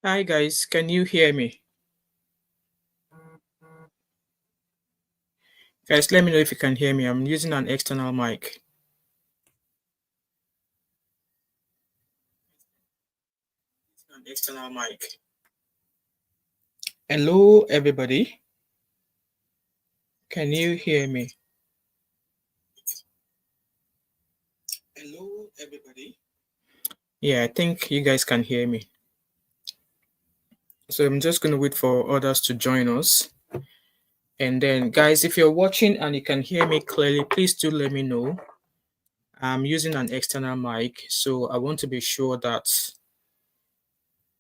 Hi guys, can you hear me? Guys, let me know if you can hear me. I'm using an external mic. Hello, everybody. Can you hear me? Hello, everybody. Yeah, I think you guys can hear me. So I'm just going to wait for others to join us. And then, guys, if you're watching and you can hear me clearly, please do let me know. I'm using an external mic, so I want to be sure that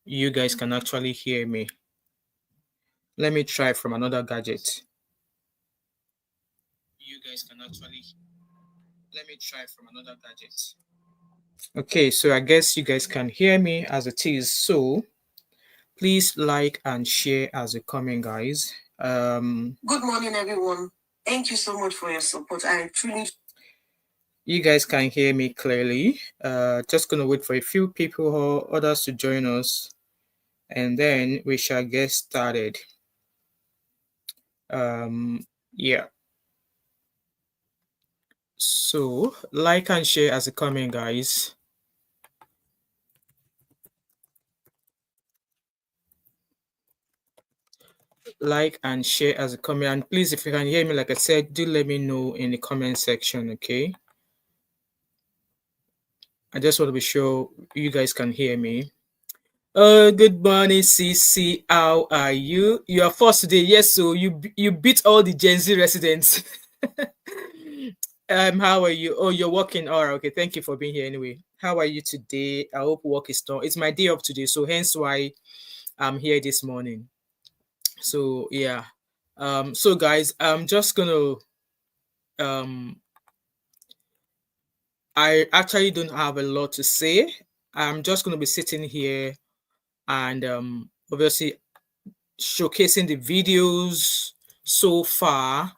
you guys can actually hear me. Let me try from another gadget. You guys can actually. Let me try from another gadget. Okay, so I guess you guys can hear me as it is. So please like and share as you're coming, guys. Good morning, everyone. Thank you so much for your support. I truly. You guys can hear me clearly. Just gonna wait for a few people or others to join us, and then we shall get started. Yeah. So like and share as you're coming, guys. Like and share as a comment, and please, if you can hear me, like I said, do let me know in the comment section. Okay, I just want to be sure you guys can hear me. Good morning, CC. How are you? You are first today. Yes, so you beat all the Gen Z residents. How are you? Oh, you're working. All right, okay. Thank you for being here anyway. How are you today? I hope work is done. It's my day off today, so hence why I'm here this morning. So yeah. So guys, I'm just gonna I actually don't have a lot to say. I'm just going to be sitting here and obviously showcasing the videos so far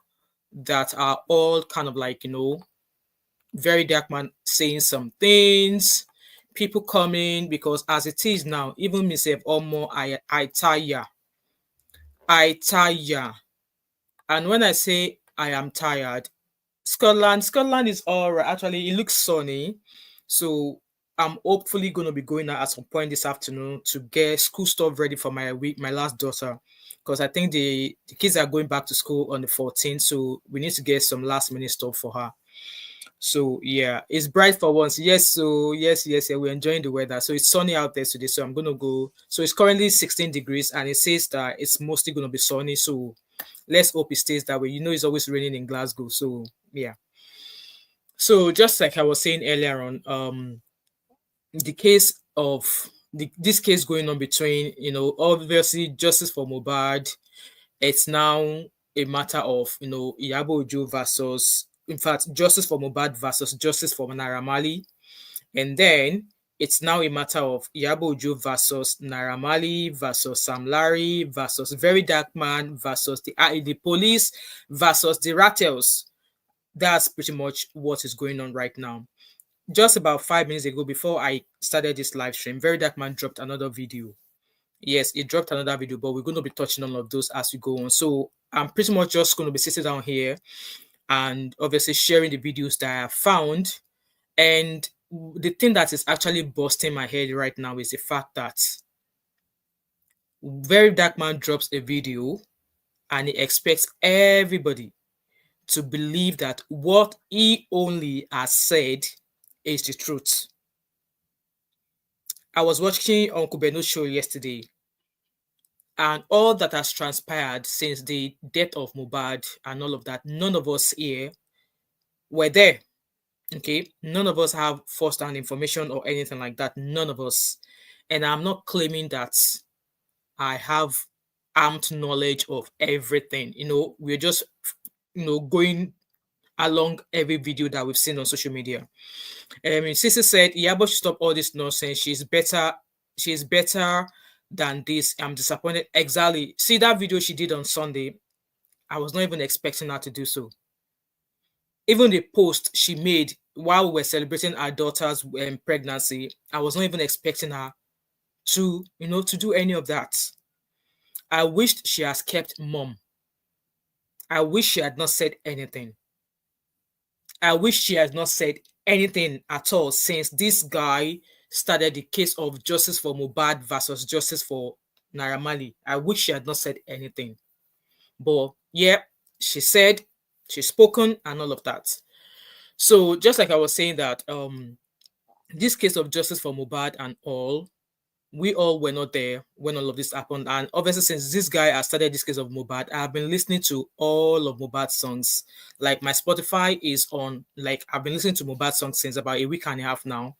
that are all kind of like, Verydarkman saying some things, people coming, because as it is now, even myself, almost I tire. And when I say I am tired, Scotland is all right. Actually, it looks sunny. So I'm hopefully going to be going out at some point this afternoon to get school stuff ready for my last daughter. Because I think the kids are going back to school on the 14th. So we need to get some last minute stuff for her. So yeah, it's bright for once. Yes, so yes, we're enjoying the weather. So it's sunny out there today. So I'm gonna go. So it's currently 16 degrees and it says that it's mostly gonna be sunny. So let's hope it stays that way. It's always raining in Glasgow. So yeah. So just like I was saying earlier on, the case of this case going on between, obviously justice for Mohbad, it's now a matter of, Iyabo Ojo versus, in fact, justice for Mohbad versus justice for Naira Marley. And then it's now a matter of Iyabo Ojo versus Naira Marley versus Sam Larry versus Verydarkman versus the police versus the Rattles. That's pretty much what is going on right now. Just about 5 minutes ago, before I started this live stream, Verydarkman dropped another video. Yes, it dropped another video, but we're going to be touching on all of those as we go on. So I'm pretty much just going to be sitting down here and obviously sharing the videos that I have found. And the thing that is actually busting my head right now is the fact that Verydarkman drops a video and he expects everybody to believe that what he only has said is the truth. I was watching Uncle Beno's show yesterday, and all that has transpired since the death of Mohbad and all of that, none of us here were there. Okay, none of us have first-hand information or anything like that. None of us. And I'm not claiming that I have armed knowledge of everything. We're just, going along every video that we've seen on social media. Sissy said, Iyabo should stop all this nonsense. She's better than this. I'm disappointed. Exactly. See that video she did on Sunday? I was not even expecting her to do so. Even the post she made while we were celebrating our daughter's pregnancy, I was not even expecting her to, to do any of that. I wished she has kept mum. I wish she had not said anything. I wish she has not said anything at all since this guy started the case of justice for Mohbad versus justice for Naira Marley. I wish she had not said anything. But yeah, she said, she's spoken and all of that. So just like I was saying that this case of justice for Mohbad and all, we all were not there when all of this happened. And obviously, since this guy has started this case of Mohbad, I've been listening to all of Mohbad's songs. Like my Spotify is on, like I've been listening to Mohbad songs since about a week and a half now.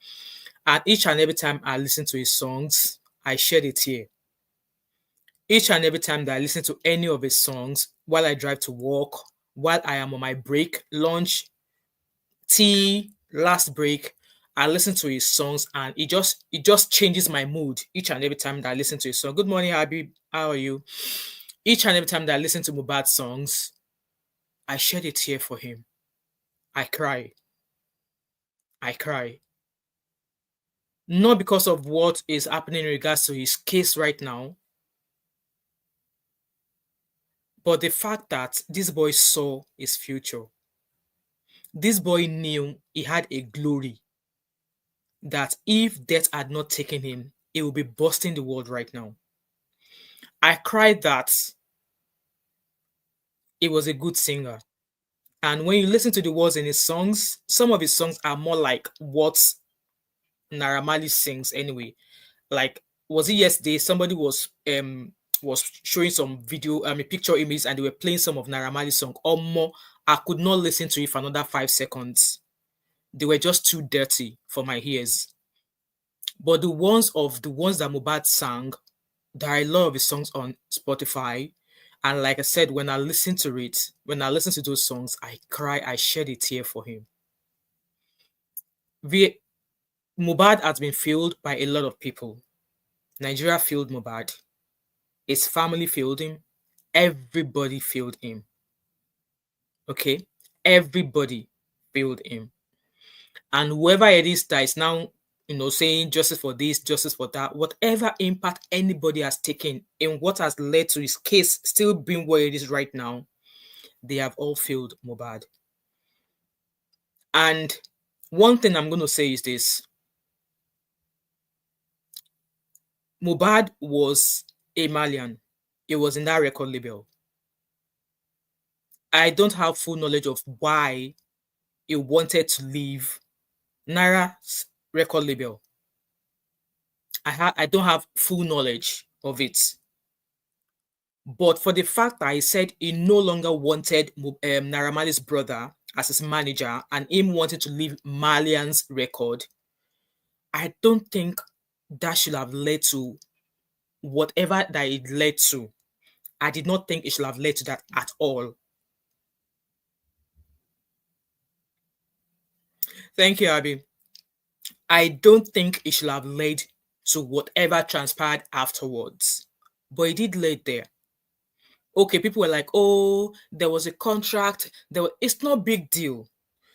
And each and every time I listen to his songs, I shed a tear. Each and every time that I listen to any of his songs, while I drive to work, while I am on my break, lunch, tea, last break, I listen to his songs and it just changes my mood each and every time that I listen to his song. Good morning, Habib. How are you? Each and every time that I listen to Mohbad songs, I shed a tear for him. I cry. I cry. Not because of what is happening in regards to his case right now, but the fact that this boy saw his future. This boy knew he had a glory that if death had not taken him, he would be busting the world right now. I cried that he was a good singer. And when you listen to the words in his songs, some of his songs are more like what Naira Marley sings anyway. Like, was it yesterday? Somebody was showing some video, a picture image, and they were playing some of Naira Marley's song. Or more, I could not listen to it for another 5 seconds. They were just too dirty for my ears. But the ones that Mohbad sang, there are a lot of his songs on Spotify. And like I said, when I listen to those songs, I cry, I shed a tear for him. Mohbad has been failed by a lot of people. Nigeria failed Mohbad. His family failed him. Everybody failed him. Okay? Everybody failed him. And whoever it is that is now, saying justice for this, justice for that, whatever impact anybody has taken in what has led to his case still being where it is right now, they have all failed Mohbad. And one thing I'm going to say is this. Mohbad was a Malian. He was in that record label. I don't have full knowledge of why he wanted to leave Naira's record label. I don't have full knowledge of it. But for the fact that he said he no longer wanted Naira Marley's brother as his manager and him wanting to leave Malian's record, I don't think that should have led to whatever that it led to. I did not think it should have led to that at all. Thank you, Abby. I don't think it should have led to whatever transpired afterwards. But it did lead there. Okay, people were like, oh, there was a contract. It's not a big deal.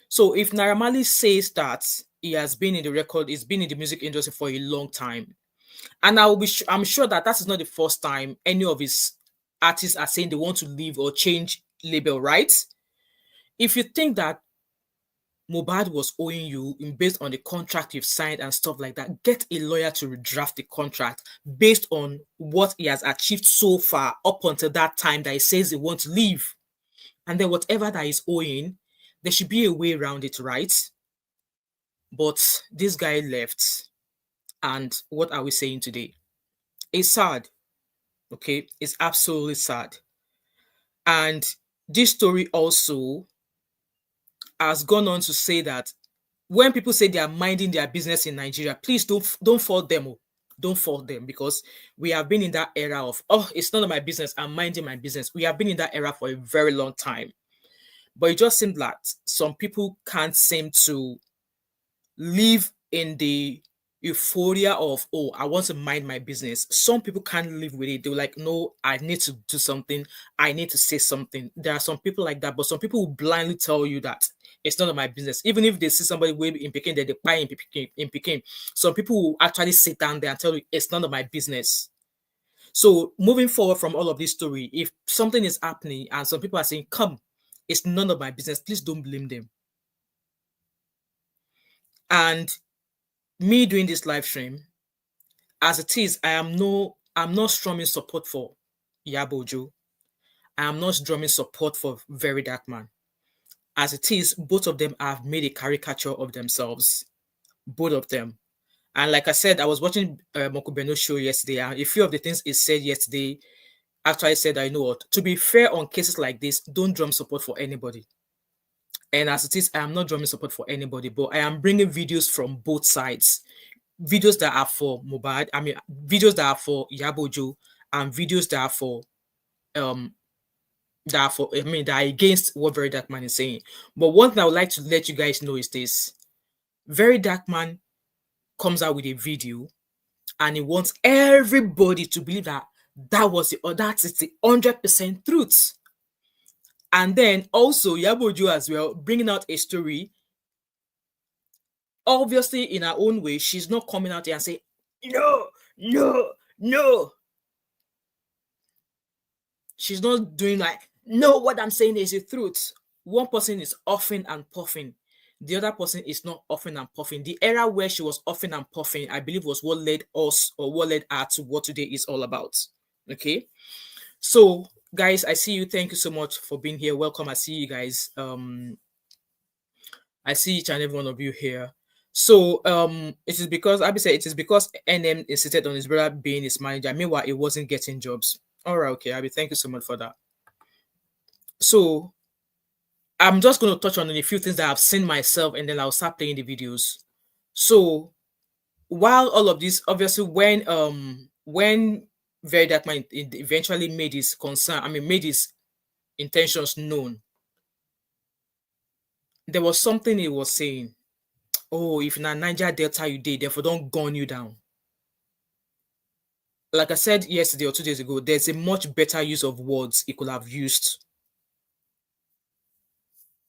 So if Naira Marley says that he has been in he's been in the music industry for a long time, and I'm sure that is not the first time any of his artists are saying they want to leave or change label, right? If you think that Mohbad was owing you based on the contract you've signed and stuff like that, get a lawyer to redraft the contract based on what he has achieved so far up until that time that he says he wants to leave. And then whatever that is owing, there should be a way around it, right? But this guy left. And what are we saying today? It's sad. Okay? It's absolutely sad. And this story also has gone on to say that when people say they are minding their business in Nigeria, please don't fault them. Don't fault them, because we have been in that era of, oh, it's none of my business, I'm minding my business. We have been in that era for a very long time. But it just seems like some people can't seem to live in the euphoria of, oh, I want to mind my business. Some people can't live with it. They're like, no, I need to do something. I need to say something. There are some people like that, but some people will blindly tell you that it's none of my business. Even if they see somebody way in Peking, that they buy in Peking, some people will actually sit down there and tell you it's none of my business. So moving forward from all of this story, if something is happening and some people are saying, come, it's none of my business, please don't blame them. And me doing this live stream, as it is, I'm not strumming support for Iyabo Ojo. I am not drumming support for Verydarkman. As it is, both of them have made a caricature of themselves. Both of them. And like I said, I was watching Mokubeno's show yesterday, and a few of the things he said yesterday actually said, I know what, to be fair on cases like this, don't drum support for anybody. And as it is, I am not drumming support for anybody, but I am bringing videos from both sides. Videos that are for Mohbad, videos that are for Iyabo Ojo, and videos that are for that are against what Verydarkman is saying. But one thing I would like to let you guys know is this: Verydarkman comes out with a video and he wants everybody to believe that that is the 100% truth. And then also Iyabo Ojo as well, bringing out a story. Obviously, in her own way, she's not coming out here and saying, no, no, no. She's not doing like, no, what I'm saying is the truth. One person is offing and puffing. The other person is not offing and puffing. The era where she was offing and puffing, I believe, was what led us or what led her to what today is all about. Okay. So, guys, I see you. Thank you so much for being here. Welcome. I see you guys. I see each and every one of you here. So it is because Abby said it is because NM insisted on his brother being his manager. Meanwhile, he wasn't getting jobs. All right, okay, Abby, thank you so much for that. So I'm just going to touch on a few things that I've seen myself, and then I'll start playing the videos. So while all of this, obviously, when Verydarkman eventually made his made his intentions known, there was something he was saying. Oh, if na Niger Delta you did, therefore don't gun you down. Like I said yesterday or 2 days ago, there's a much better use of words he could have used.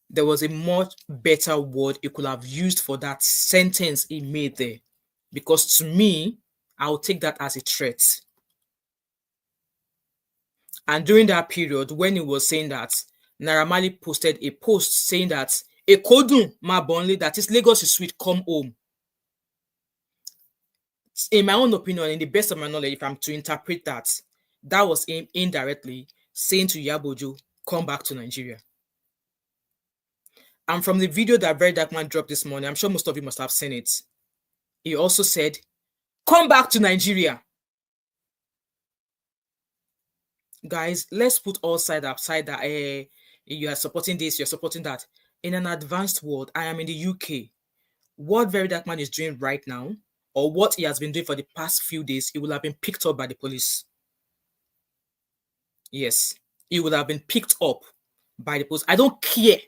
There was a much better word he could have used for that sentence he made there. Because to me, I'll take that as a threat. And during that period, when he was saying that, Naira Marley posted a post saying that Ekodun ma bonle, that is Lagos is sweet, come home. In my own opinion, in the best of my knowledge, if I'm to interpret that, that was him indirectly saying to Iyabo Ojo, come back to Nigeria. And from the video that Verydarkman dropped this morning, I'm sure most of you must have seen it. He also said, come back to Nigeria. Guys, let's put all side upside that you are supporting this, you're supporting that. In an advanced world, I am in the UK. What Verydarkman is doing right now, or what he has been doing for the past few days, it will have been picked up by the police. Yes, it would have been picked up by the police. I don't care.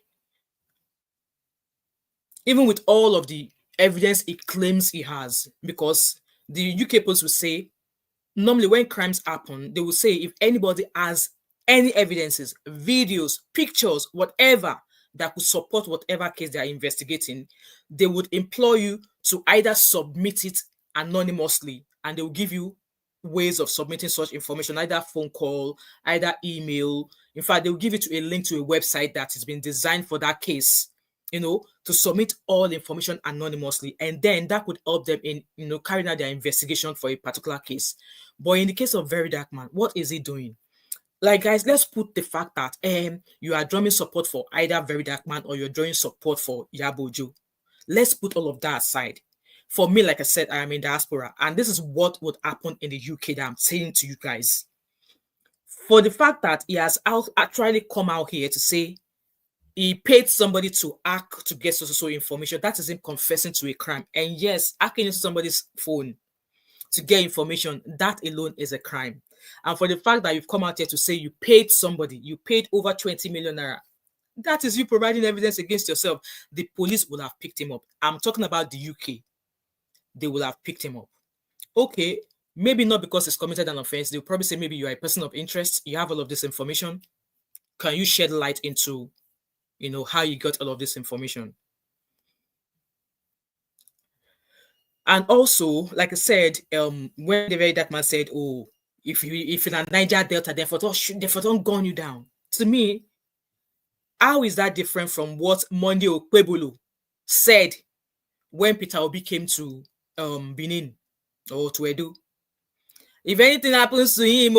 Even with all of the evidence he claims he has, because the UK police will say, normally when crimes happen, they will say if anybody has any evidences, videos, pictures, whatever that could support whatever case they are investigating, they would implore you to either submit it anonymously, and they will give you ways of submitting such information, either phone call, either email. In fact, they will give you a link to a website that has been designed for that case, to submit all information anonymously, and then that could help them in, carrying out their investigation for a particular case. But in the case of Verydarkman, what is he doing? Like, guys, let's put the fact that you are drawing support for either Verydarkman or you're drawing support for Iyabo Ojo. Let's put all of that aside. For me, like I said, I am in diaspora, and this is what would happen in the UK that I'm saying to you guys. For the fact that he has actually come out here to say he paid somebody to hack to get so information, that is him confessing to a crime. And yes, hacking into somebody's phone to get information, that alone is a crime. And for the fact that you've come out here to say you paid somebody, you paid over 20 million naira, that is you providing evidence against yourself. The police will have picked him up. I'm talking about the UK. They will have picked him up. Okay, maybe not because he's committed an offense. They'll probably say maybe you are a person of interest. You have all of this information. Can you shed light into how you got all of this information. And also, like I said, when the Verydarkman said, "Oh, if in a Niger Delta, they for don't gun you down." To me, how is that different from what Monday Okpebolo said when Peter Obi came to Benin or to Edo? If anything happens to him,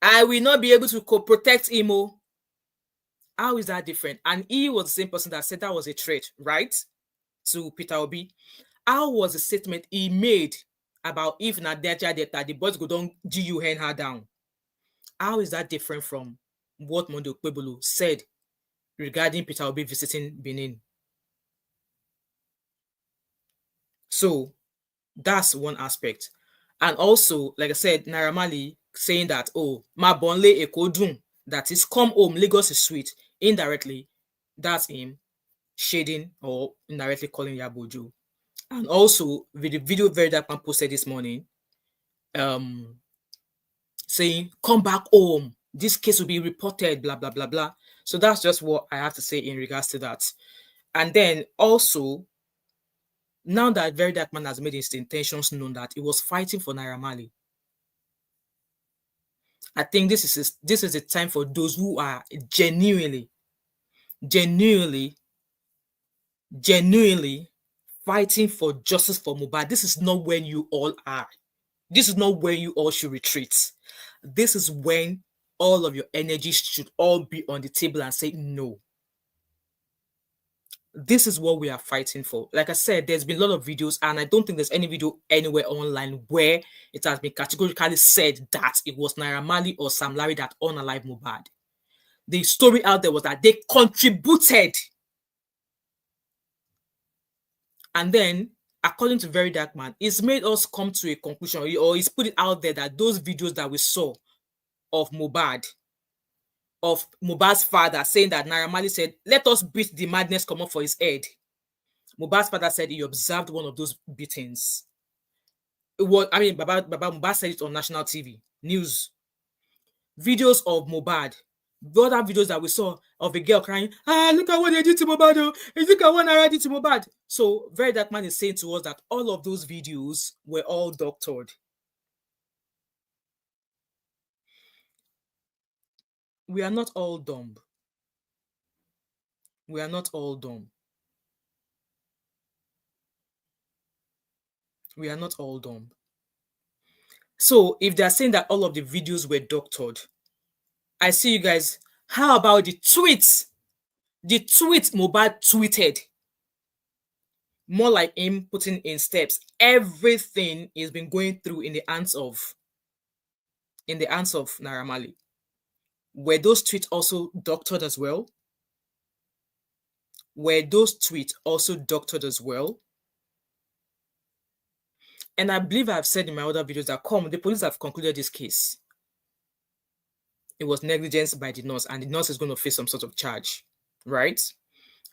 I will not be able to protect him. How is that different? And he was the same person that said that was a threat, right? To Peter Obi. How was the statement he made about if Nadeja that the boys go down GUN her down? How is that different from what Monday Okpebolo said regarding Peter Obi visiting Benin? So that's one aspect. And also, like I said, Naira Marley saying that, "Oh, ma bonle ekodun," that is, come home, Lagos is sweet. Indirectly, that's him shading or indirectly calling Iyabo Ojo. And also, with the video Verydarkman posted this morning, saying, "Come back home. This case will be reported, blah, blah, blah, blah." So that's just what I have to say in regards to that. And then also, now that Verydarkman has made his intentions known that he was fighting for Naira Marley, I think this is a time for those who are genuinely fighting for justice for Mohbad. This is not when you all are. This is not when you all should retreat. This is when all of your energies should all be on the table and say, "No, this is what we are fighting for." Like I said, there's been a lot of videos, and I don't think there's any video anywhere online where it has been categorically said that it was Naira Marley or Sam Larry that unalive Mohbad. The story out there was that they contributed. And then, according to Verydarkman, it's made us come to a conclusion, or he's put it out there that those videos that we saw of Mohbad's father saying that Naira Marley said, "Let us beat the madness come up for his head." Mohbad's father said he observed one of those beatings. Baba Mohbad said it on national TV news. Videos of Mohbad, the other videos that we saw of a girl crying, "Look at what they did to Mohbad, look at what Naira did to Mohbad." So Verydarkman is saying to us that all of those videos were all doctored. We are not all dumb. We are not all dumb. We are not all dumb. So if they're saying that all of the videos were doctored, I see you guys. How about the tweets? The tweet Mohbad tweeted, more like him putting in steps. Everything he's been going through in the hands of Naira Marley. Were those tweets also doctored as well? Were those tweets also doctored as well? And I believe I've said in my other videos that the police have concluded this case. It was negligence by the nurse, and the nurse is going to face some sort of charge, right?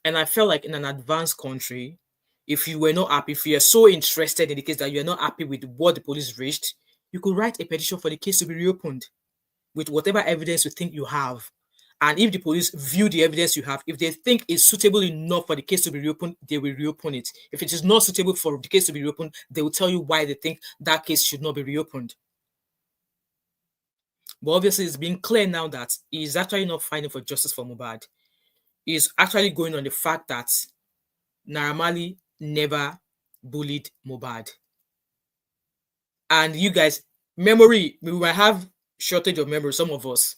And I felt like in an advanced country, if you were not happy, if you're so interested in the case that you're not happy with what the police reached, you could write a petition for the case to be reopened with whatever evidence you think you have. And if the police view the evidence you have, if they think it's suitable enough for the case to be reopened, they will reopen it. If it is not suitable for the case to be reopened, they will tell you why they think that case should not be reopened. But obviously, it's been clear now that he's actually not fighting for justice for Mohbad. He's actually going on the fact that Naira Marley never bullied Mohbad. And you guys, memory, we might have shortage of memory, some of us.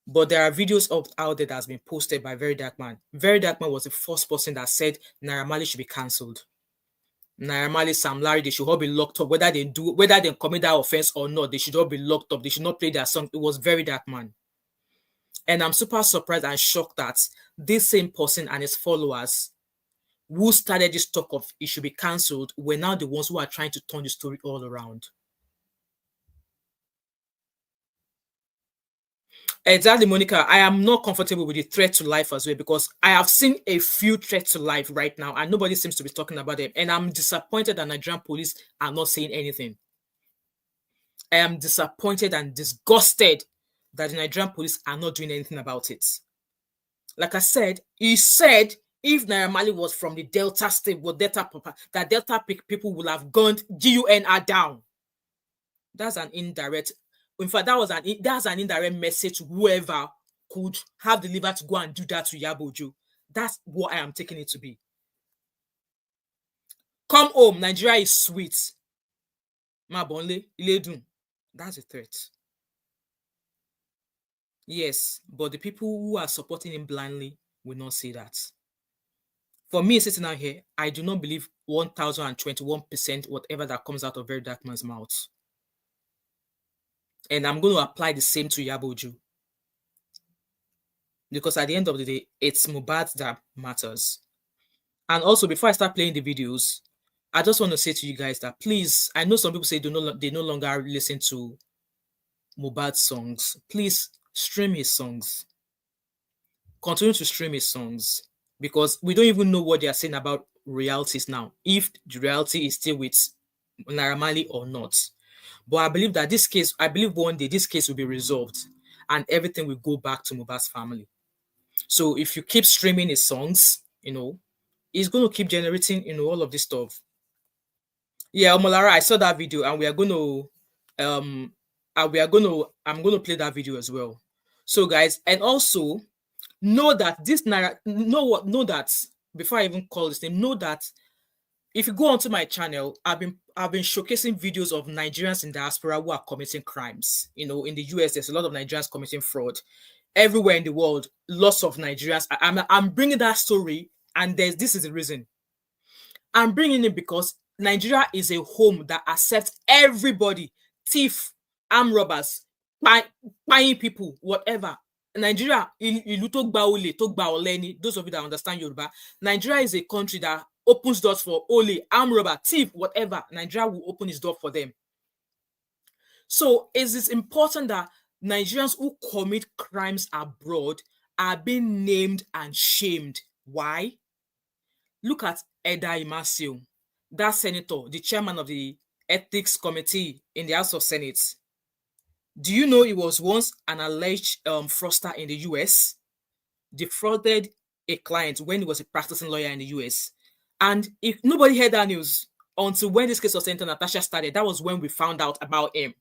But there are videos out there that has been posted by Verydarkman. Verydarkman was the first person that said Naira Marley should be cancelled. Naira Marley, Sam Larry, they should all be locked up. Whether they commit that offense or not, they should all be locked up. They should not play their song. It was Verydarkman. And I'm super surprised and shocked that this same person and his followers who started this talk of it should be cancelled were now the ones who are trying to turn the story all around. Exactly, Monica. I am not comfortable with the threat to life as well, because I have seen a few threats to life right now and nobody seems to be talking about them. And I'm disappointed that Nigerian police are not saying anything. I am disappointed and disgusted that the Nigerian police are not doing anything about it. Like I said, he said if Naira Marley was from the Delta state, that Delta people would have gunned GUNR down. That's an indirect. In fact, that's an indirect message to whoever could have the liver to go and do that to Iyabo Ojo. That's what I am taking it to be. Come home, Nigeria is sweet. Mabonle, Iledun. That's a threat. Yes, but the people who are supporting him blindly will not say that. For me, sitting out here, I do not believe 1021% whatever that comes out of Verydarkman's mouth. And I'm going to apply the same to Iyabo Ojo. Because at the end of the day, it's Mohbad that matters. And also, before I start playing the videos, I just want to say to you guys that please, I know some people say they no longer listen to Mohbad's songs. Please stream his songs. Continue to stream his songs. Because we don't even know what they are saying about realities now. If the reality is still with Naira Marley or not. But I believe that I believe one day this case will be resolved and everything will go back to Mohbad's family. So if you keep streaming his songs, he's going to keep generating, all of this stuff. Yeah, Omolara, I saw that video and I'm going to play that video as well. So guys, and also know that before I even call this name, know that if you go onto my channel, I've been showcasing videos of Nigerians in diaspora who are committing crimes. In the US, there's a lot of Nigerians committing fraud. Everywhere in the world, lots of Nigerians. I'm bringing that story, and this is the reason. I'm bringing it because Nigeria is a home that accepts everybody, thief, armed robbers, buying people, whatever. Nigeria, those of you that understand Yoruba, Nigeria is a country that opens doors for ole, armed robber, thief, whatever. Nigeria will open its door for them. So it is important that Nigerians who commit crimes abroad are being named and shamed. Why? Look at Eda Imasio, that senator, the chairman of the ethics committee in the House of Senate. Do you know he was once an alleged fraudster in the US? Defrauded a client when he was a practicing lawyer in the US. And if nobody heard that news until when this case of Senator Natasha started, that was when we found out about him.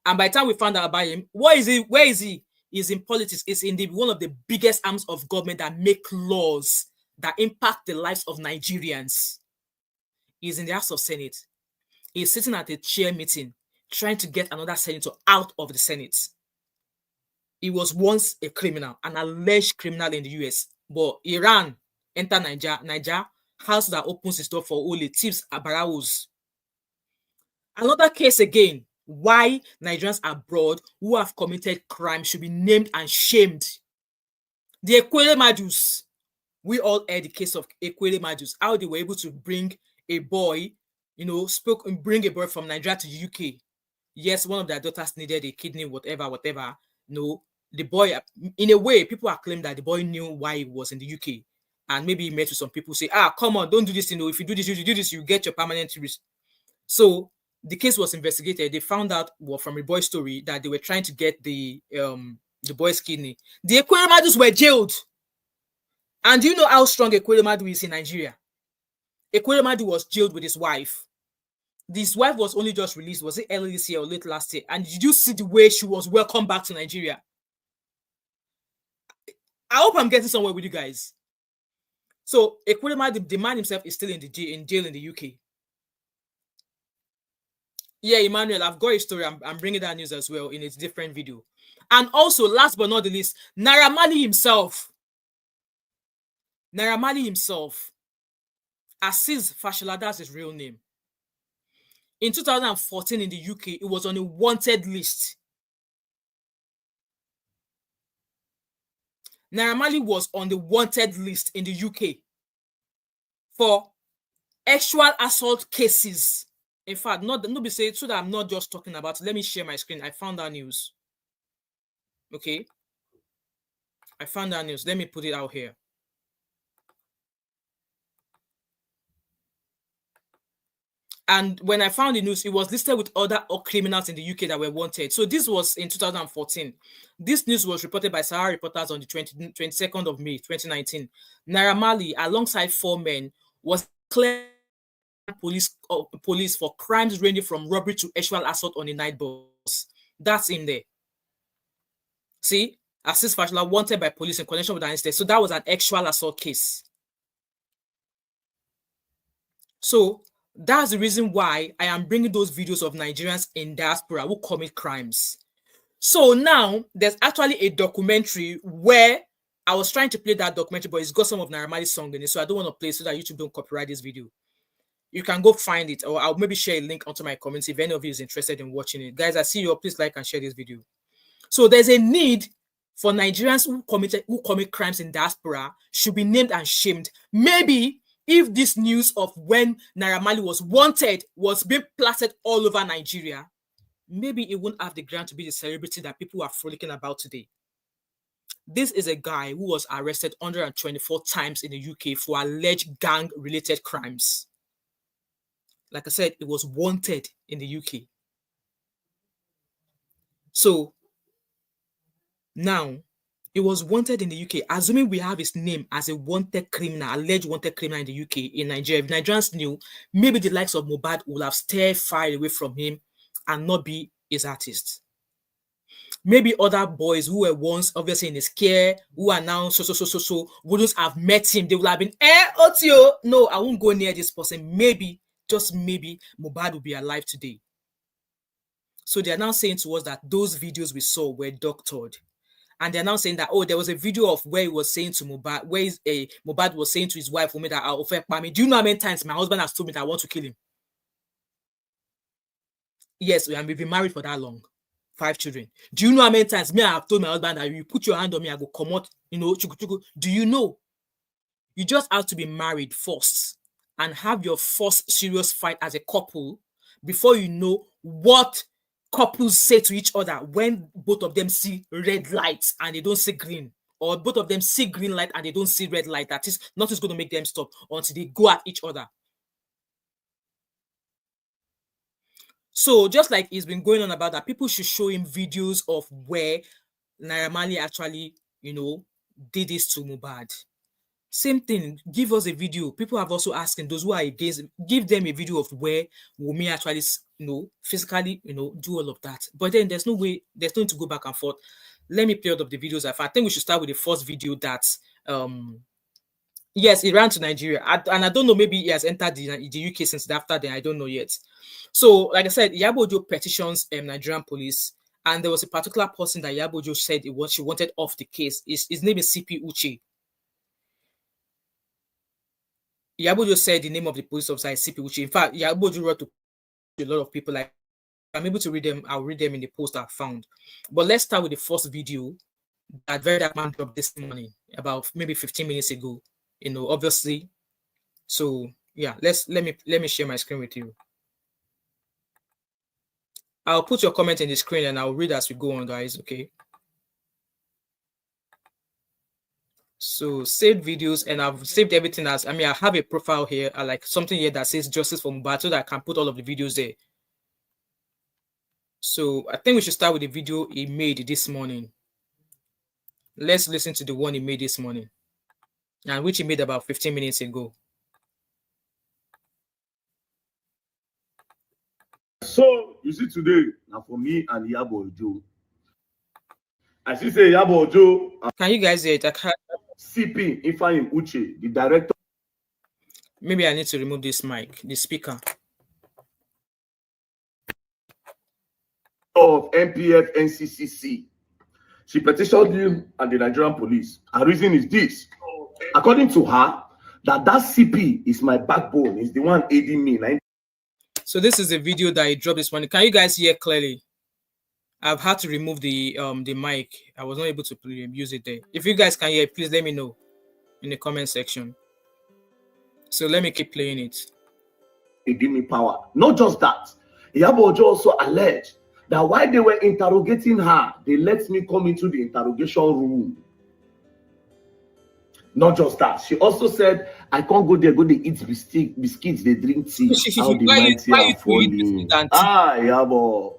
And by the time we found out about him, where is he? He's in politics. He's in one of the biggest arms of government that make laws that impact the lives of Nigerians. He's in the House of Senate. He's sitting at a chair meeting trying to get another senator out of the Senate. He was once a criminal, an alleged criminal in the US. But Iran entered Nigeria, house that opens its door for only thieves, barawos. Another case again, why Nigerians abroad who have committed crime should be named and shamed. The Ekwele Majus. We all heard the case of Ekwele Majus, how they were able to bring a boy, bring a boy from Nigeria to the UK. Yes, one of their daughters needed a kidney, whatever. No, the boy, in a way, people are claiming that the boy knew why he was in the UK. And maybe he met with some people say, come on, don't do this, if you do this, you get your permanent risk. So the case was investigated. They found out from a boy's story that they were trying to get the boy's kidney. The Ekwele Majus were jailed. And do you know how strong Ekwele Madu is in Nigeria? Ekwele Madu was jailed with his wife. This wife was only just released. Was it early this year or late last year? And did you see the way she was welcomed back to Nigeria? I hope I'm getting somewhere with you guys. So Ekwele Madu, the man himself, is still in jail in the UK. Yeah, Emmanuel, I've got a story. I'm bringing that news as well in a different video. And also, last but not the least, Naira Marley himself. Aziz Fashola, that's his real name. In 2014 in the UK, it was on a wanted list. Naira Marley was on the wanted list in the UK for sexual assault cases. In fact, not be said, so that I'm not just talking about it. Let me share my screen. I found that news. Okay. I found that news. Let me put it out here. And when I found the news, it was listed with other criminals in the UK that were wanted. So this was in 2014. This news was reported by Sahara reporters on the 22nd of May, 2019. Naira Marley, alongside 4 men, was declared police for crimes ranging from robbery to sexual assault on a night bus. That's in there. See, Assis Fashola wanted by police in connection with an incident. So that was an sexual assault case. So that's the reason why I am bringing those videos of Nigerians in diaspora who commit crimes. So now there's actually a documentary where I was trying to play that documentary, but it's got some of Naira Marley's song in it, so I don't want to play so that YouTube don't copyright this video. You can go find it, or I'll maybe share a link onto my comments if any of you is interested in watching it. Guys, I see you. Please like and share this video. So there's a need for Nigerians who commit crimes in diaspora should be named and shamed. Maybe if this news of when Naira Marley was wanted was being plastered all over Nigeria, maybe it wouldn't have the ground to be the celebrity that people are frolicking about today. This is a guy who was arrested 124 times in the UK for alleged gang-related crimes. Like I said, it was wanted in the UK. So now, it was wanted in the UK. Assuming we have his name as a wanted criminal, alleged wanted criminal in the UK, in Nigeria, if Nigerians knew, maybe the likes of Mohbad would have stayed far away from him and not be his artist. Maybe other boys who were once obviously in his care, who are now so, wouldn't have met him. They would have been, Otio, no, I won't go near this person. Maybe, just maybe, Mohbad will be alive today. So they are now saying to us that those videos we saw were doctored. And they're now saying that, oh, there was a video of where he was saying to Mohbad, Mohbad was saying to his wife, do you know how many times my husband has told me that I want to kill him? Yes, and we've been married for that long. 5 children. Do you know how many times me I have told my husband that if you put your hand on me, I go come out, do you know? You just have to be married first and have your first serious fight as a couple before you know what couples say to each other when both of them see red lights and they don't see green, or both of them see green light and they don't see red light. That is nothing's going to make them stop until they go at each other. So just like it's been going on about that, people should show him videos of where Naira Marley actually, did this to Mohbad. Same thing, give us a video. People have also asking those who are against, give them a video of where Wunmi actually, physically, do all of that. But then there's no way, there's no need to go back and forth. Let me play out of the videos. I think we should start with the first video that, yes, it ran to Nigeria. And I don't know, maybe he has entered the UK since after then. I don't know yet. So, like I said, Iyabo Ojo petitions Nigerian police. And there was a particular person that Iyabo Ojo said she wanted off the case. His name is CP Uche. Iyabo Ojo said the name of the police officer is CP Uche. In fact, Iyabo Ojo wrote to a lot of people. Like, I'm able to read them. I'll read them in the post I found. But let's start with the first video that Verydarkman dropped this morning, about maybe 15 minutes ago. Obviously. So yeah, let me share my screen with you. I'll put your comment in the screen and I'll read as we go on, guys. Okay. So saved videos, and I've saved everything as, I have a profile here, like something here that says justice for Mohbad, so that I can put all of the videos there. So I think we should start with the video he made this morning. Let's listen to the one he made this morning, and which he made about 15 minutes ago. So you see today, now for me and Iyabo Ojo, I see say Iyabo Ojo. Can you guys hear it? CP Ifeanyi Uche, the director. Maybe I need to remove this mic, the speaker. Of NPF NCCC. She petitioned him and the Nigerian police. Her reason is this. According to her, that CP is my backbone, is the one aiding me. So this is the video that he dropped this morning. Can you guys hear clearly? I've had to remove the mic. I was not able to use it there. If you guys can hear, please let me know in the comment section. So let me keep playing it. They give me power. Not just that. Iyabo Ojo also alleged that while they were interrogating her, they let me come into the interrogation room. Not just that. She also said, I can't go there, go they eat biscuits, they drink tea. How the mighty why are you do it falling. than Iyabo,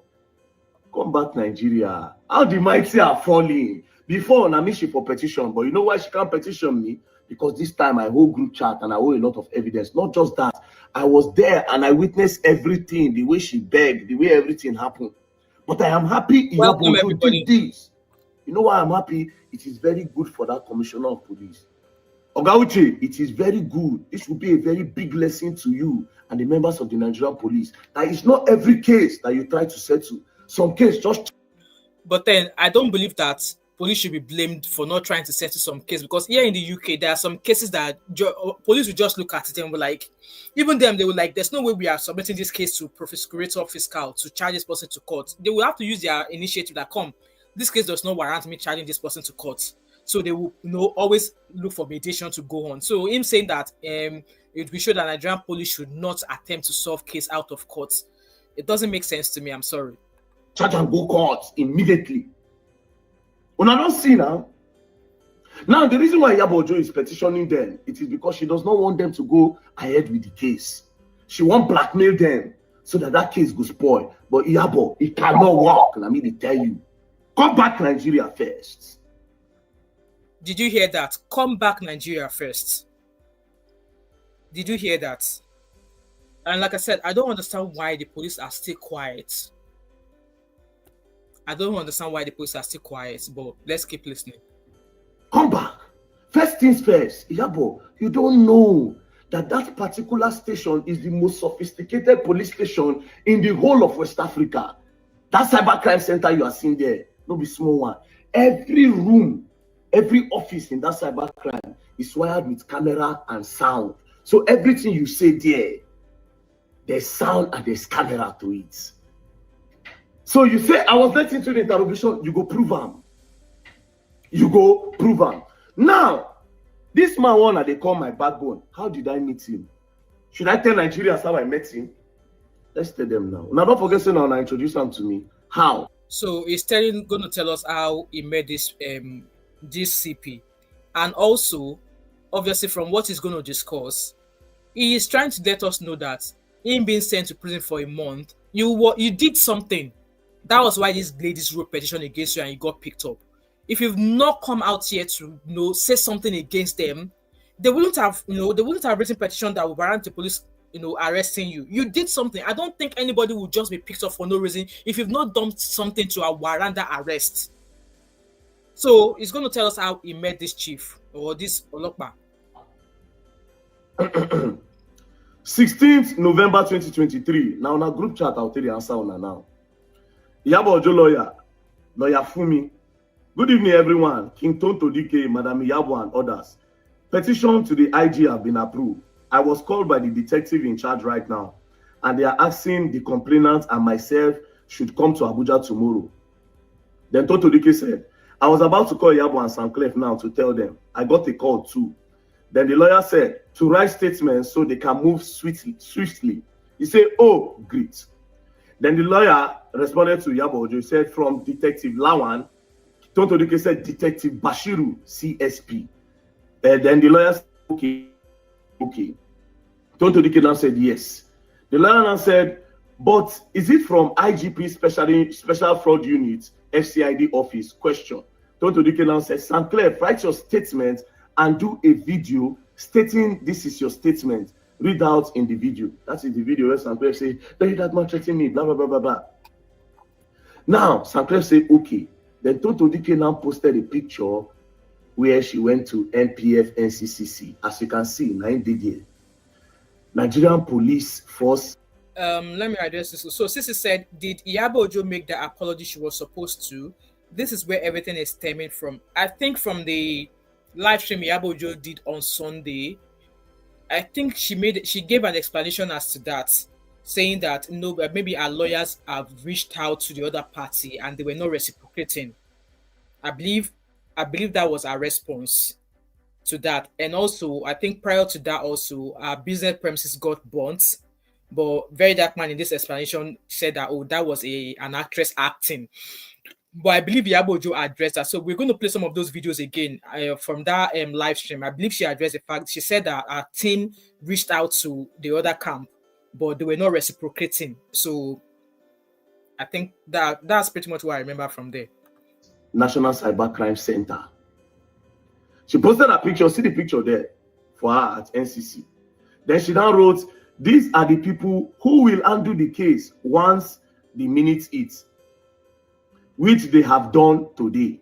come back Nigeria. How the mighty are falling. Before na me she for petition, but you know why she can't petition me? Because this time I hold group chat and I hold a lot of evidence. Not just that, I was there and I witnessed everything, the way she begged, the way everything happened. But I am happy welcome Iyabo Ojo everybody. did this. You know why I'm happy? It is very good for that commissioner of police. Oga Uche, it is very good. This will be a very big lesson to you and the members of the Nigerian police. That it's not every case that you try to settle. Some case just. But then I don't believe that police should be blamed for not trying to settle some case, because here in the UK there are some cases that police will just look at it and be like, even them they will like, there's no way we are submitting this case to procurator fiscal to charge this person to court. They will have to use their initiative that come, this case does not warrant me charging this person to court. So they will always look for mediation to go on. So him saying that it will show that Nigerian police should not attempt to solve case out of court, it doesn't make sense to me. I'm sorry. Charge and go court immediately. When I don't see now. Now the reason why Iyabo Ojo is petitioning them, it is because she does not want them to go ahead with the case. She won't blackmail them so that case goes spoil. But Iyabo, it cannot work. Let me tell you, come back Nigeria first. Did you hear that? Come back Nigeria first. Did you hear that? And like I said, I don't understand why the police are still quiet. I don't understand why the police are still quiet, but let's keep listening. Come back. First things first, Iyabo, you don't know that particular station is the most sophisticated police station in the whole of West Africa. That cybercrime center you are seeing there, no be small one. Every room, every office in that cybercrime is wired with camera and sound. So everything you say there, there's sound and there's camera to it. So you say, I was let into the interrogation, you go prove him. You go prove him. Now, this man one they call my backbone. How did I meet him? Should I tell Nigerians how I met him? Let's tell them now. Now don't forget, now introduce him to me. How? So he's going to tell us how he met this CP. And also, obviously from what he's going to discuss, he is trying to let us know that him being sent to prison for a month, you did something. That was why this ladies wrote petition against you and you got picked up. If you've not come out here to say something against them, they wouldn't have written petition that would warrant the police arresting you. You did something. I don't think anybody would just be picked up for no reason if you've not done something to warrant that arrest. So he's going to tell us how he met this chief or this Olokpa. 16th November 2023. Now on a group chat, I'll tell you the answer on now. Iyabo Ojo lawyer Fumi. Good evening, everyone. King Tonto DK, Madam Iyabo and others. Petition to the IG have been approved. I was called by the detective in charge right now, and they are asking the complainant and myself should come to Abuja tomorrow. Then Tonto DK said, I was about to call Iyabo and Sanclef now to tell them. I got a call too. Then the lawyer said to write statements so they can move swiftly. He said, oh, great. Then the lawyer responded to Iyabo Ojo. He said, from Detective Lawan. Tonto DK said, Detective Bashiru, CSP. Then the lawyer said, okay. Tonto DK now said, yes. The lawyer now said, but is it from IGP Special Fraud Unit, FCID office? Question. Tonto DK now said, Sanclef, write your statement and do a video stating this is your statement. Read out in the video. That is the video where Sanclef say, Verydarkman threatening me, blah, blah, blah, blah, blah. Now, Sanclef said, okay. Then Tonto DK now posted a picture where she went to NPF NCCC. As you can see, 9 days. Nigerian police force. Let me address this. So Sisi said, did Iyabo Ojo make the apology she was supposed to? This is where everything is stemming from. I think from the live stream Iyabo Ojo did on Sunday, I think she gave an explanation as to that, saying that no, maybe our lawyers have reached out to the other party and they were not reciprocating. I believe that was our response to that. And also, I think prior to that also, our business premises got burnt. But Verydarkman in this explanation said that, oh, that was an actress acting. But I believe Iyabo Ojo addressed that. So we're going to play some of those videos again from that live stream. I believe she addressed the fact. She said that our team reached out to the other camp, but they were not reciprocating. So I think that's pretty much what I remember from there. National Cybercrime Center. She posted a picture. See the picture there for her at NCC. Then she now wrote, "These are the people who will undo the case once the minutes hit, which they have done today.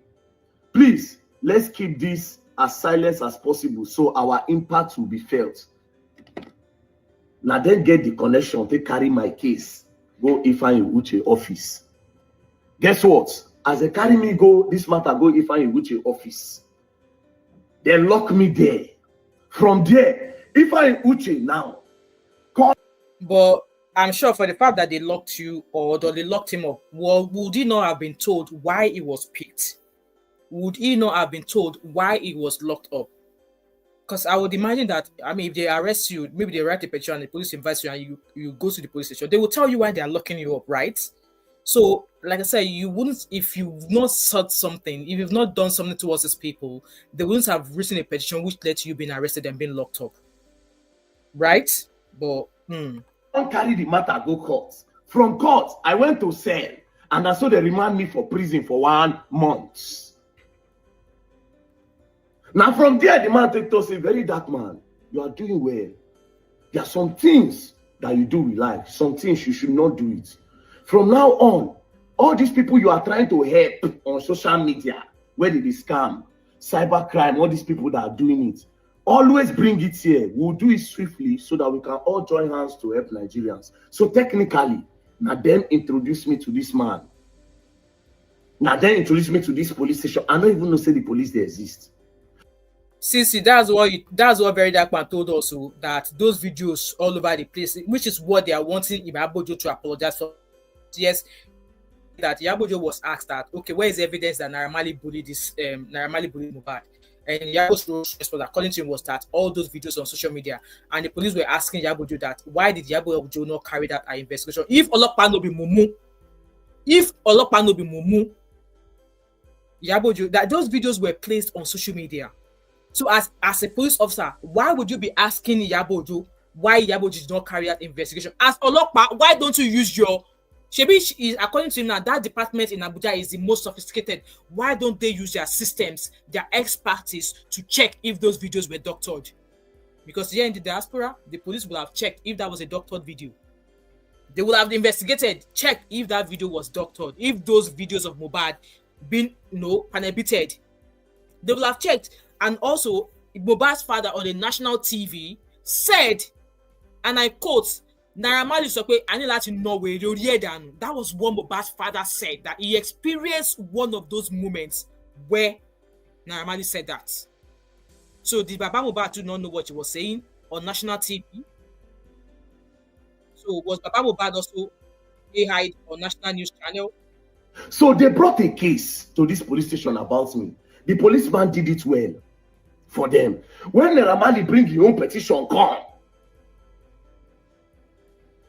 Please, let's keep this as silent as possible so our impact will be felt. Now then get the connection to carry my case. Go Ifeanyi Uche office. Guess what? As they carry me go, this matter go Ifeanyi Uche office. They lock me there. From there, Ifeanyi Uche now. But I'm sure for the fact that they locked you or they locked him up, well, would he not have been told why he was picked? Would he not have been told why he was locked up? Because I would imagine that, I mean, if they arrest you, maybe they write a petition and the police invites you and you go to the police station, they will tell you why they are locking you up, right? So, like I said, you wouldn't, if you've not sought something, if you've not done something towards these people, they wouldn't have written a petition which led to you being arrested and being locked up. Right? But, Don't carry the matter, go court. From court, I went to cell, and that's so they remand me for prison for 1 month. Now from there, the man take to say, Verydarkman, you are doing well. There are some things that you do with life, some things you should not do it. From now on, all these people you are trying to help on social media, where did they scam, cybercrime, all these people that are doing it, always bring it here. We'll do it swiftly so that we can all join hands to help Nigerians. So technically, now then introduce me to this man. Now then introduce me to this police station. I don't even know say the police they exist. See, that's what Verydarkman told us, that those videos all over the place, which is what they are wanting Iyabo Ojo to apologize for. Yes, that Iyabo Ojo was asked that, okay, where is the evidence that Naira Marley bullied Mohbad? And Iyabo's response, according to him, was that all those videos on social media, and the police were asking Iyabo Ojo that why did Iyabo Ojo not carry out an investigation? If Olopa no be mumu, Iyabo Ojo, that those videos were placed on social media. So as a police officer, why would you be asking Iyabo Ojo why Iyabo Ojo did not carry out investigation? As Olopa, why don't you use your according to him now, that department in Abuja is the most sophisticated. Why don't they use their systems, their expertise to check if those videos were doctored? Because here in the diaspora, the police will have checked if that was a doctored video. They will have investigated, checked if that video was doctored, if those videos of Mohbad been prohibited. They will have checked. And also, Mohbad's father on the national TV said, and I quote, Naira Marley sọ pé a ní láti nà wèrè orí ẹ̀ dànù. That was what Mohbad's father said, that he experienced one of those moments where Naira Marley said that. So did Baba Mohbad do not know what he was saying on national TV? So was Baba Mohbad also hide on national news channel? So they brought a case to this police station about me. The policeman did it well for them. When Naira Marley bring his own petition, come.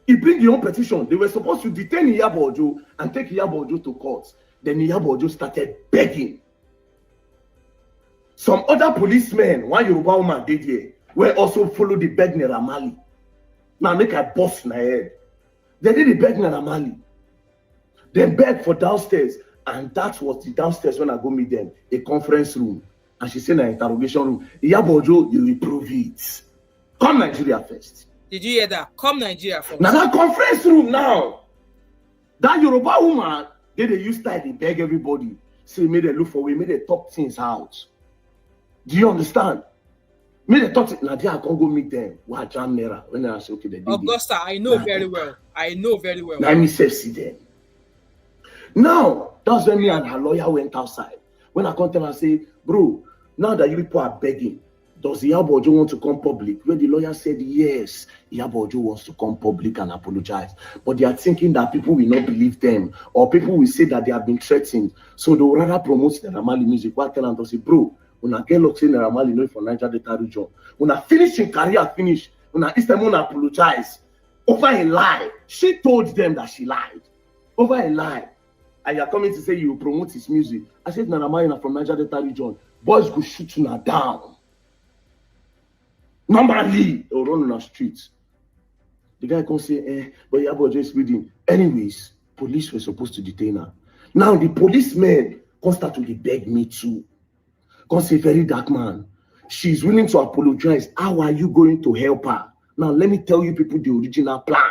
He bring his own petition. They were supposed to detain Iyabo Ojo and take Iyabo Ojo to court. Then Iyabo Ojo started begging. Some other policemen, one Yoruba woman did here, were also follow the beg Naira Marley. Now make I bust my head. They did the beg Naira Marley. They begged for downstairs. And that was the downstairs when I go meet them, a conference room. And she said in an interrogation room, Iyabo Ojo, you will prove it. Come Nigeria first. Did you hear that? Come Nigeria first. Now that conference room now, that Yoruba woman, they use style, they beg everybody. Say, made they look for way, made they talk things out. Do you understand? Made they talk, now they are going to go meet them. What Jam Naira? When I say, okay, they did Augusta, I know very well. I know very well. Let me say, see them. Now, that's when me and her lawyer went outside. When I come tell her, say, bro, now that you people are begging, does Iyabo Ojo want to come public? When the lawyer said, yes, Iyabo Ojo wants to come public and apologize. But they are thinking that people will not believe them, or people will say that they have been threatened. So they will rather promote Naira Marley music. While tell them to say, bro, when I get locked in Naira Marley, know for Niger Delta region, when I finish in career, finish, when I this time when I apologize over a lie. She told them that she lied. Over a lie. and you're coming to say you promote his music. I said, Naramaya from Niger Delta region. Boys go shoot you down. Normally, they'll run on the streets. The guy can say, but Iyabo Ojo is reading. Anyways, police were supposed to detain her. Now the policemen can start to beg me too. Can say, Verydarkman, she's willing to apologize. How are you going to help her? Now let me tell you people the original plan.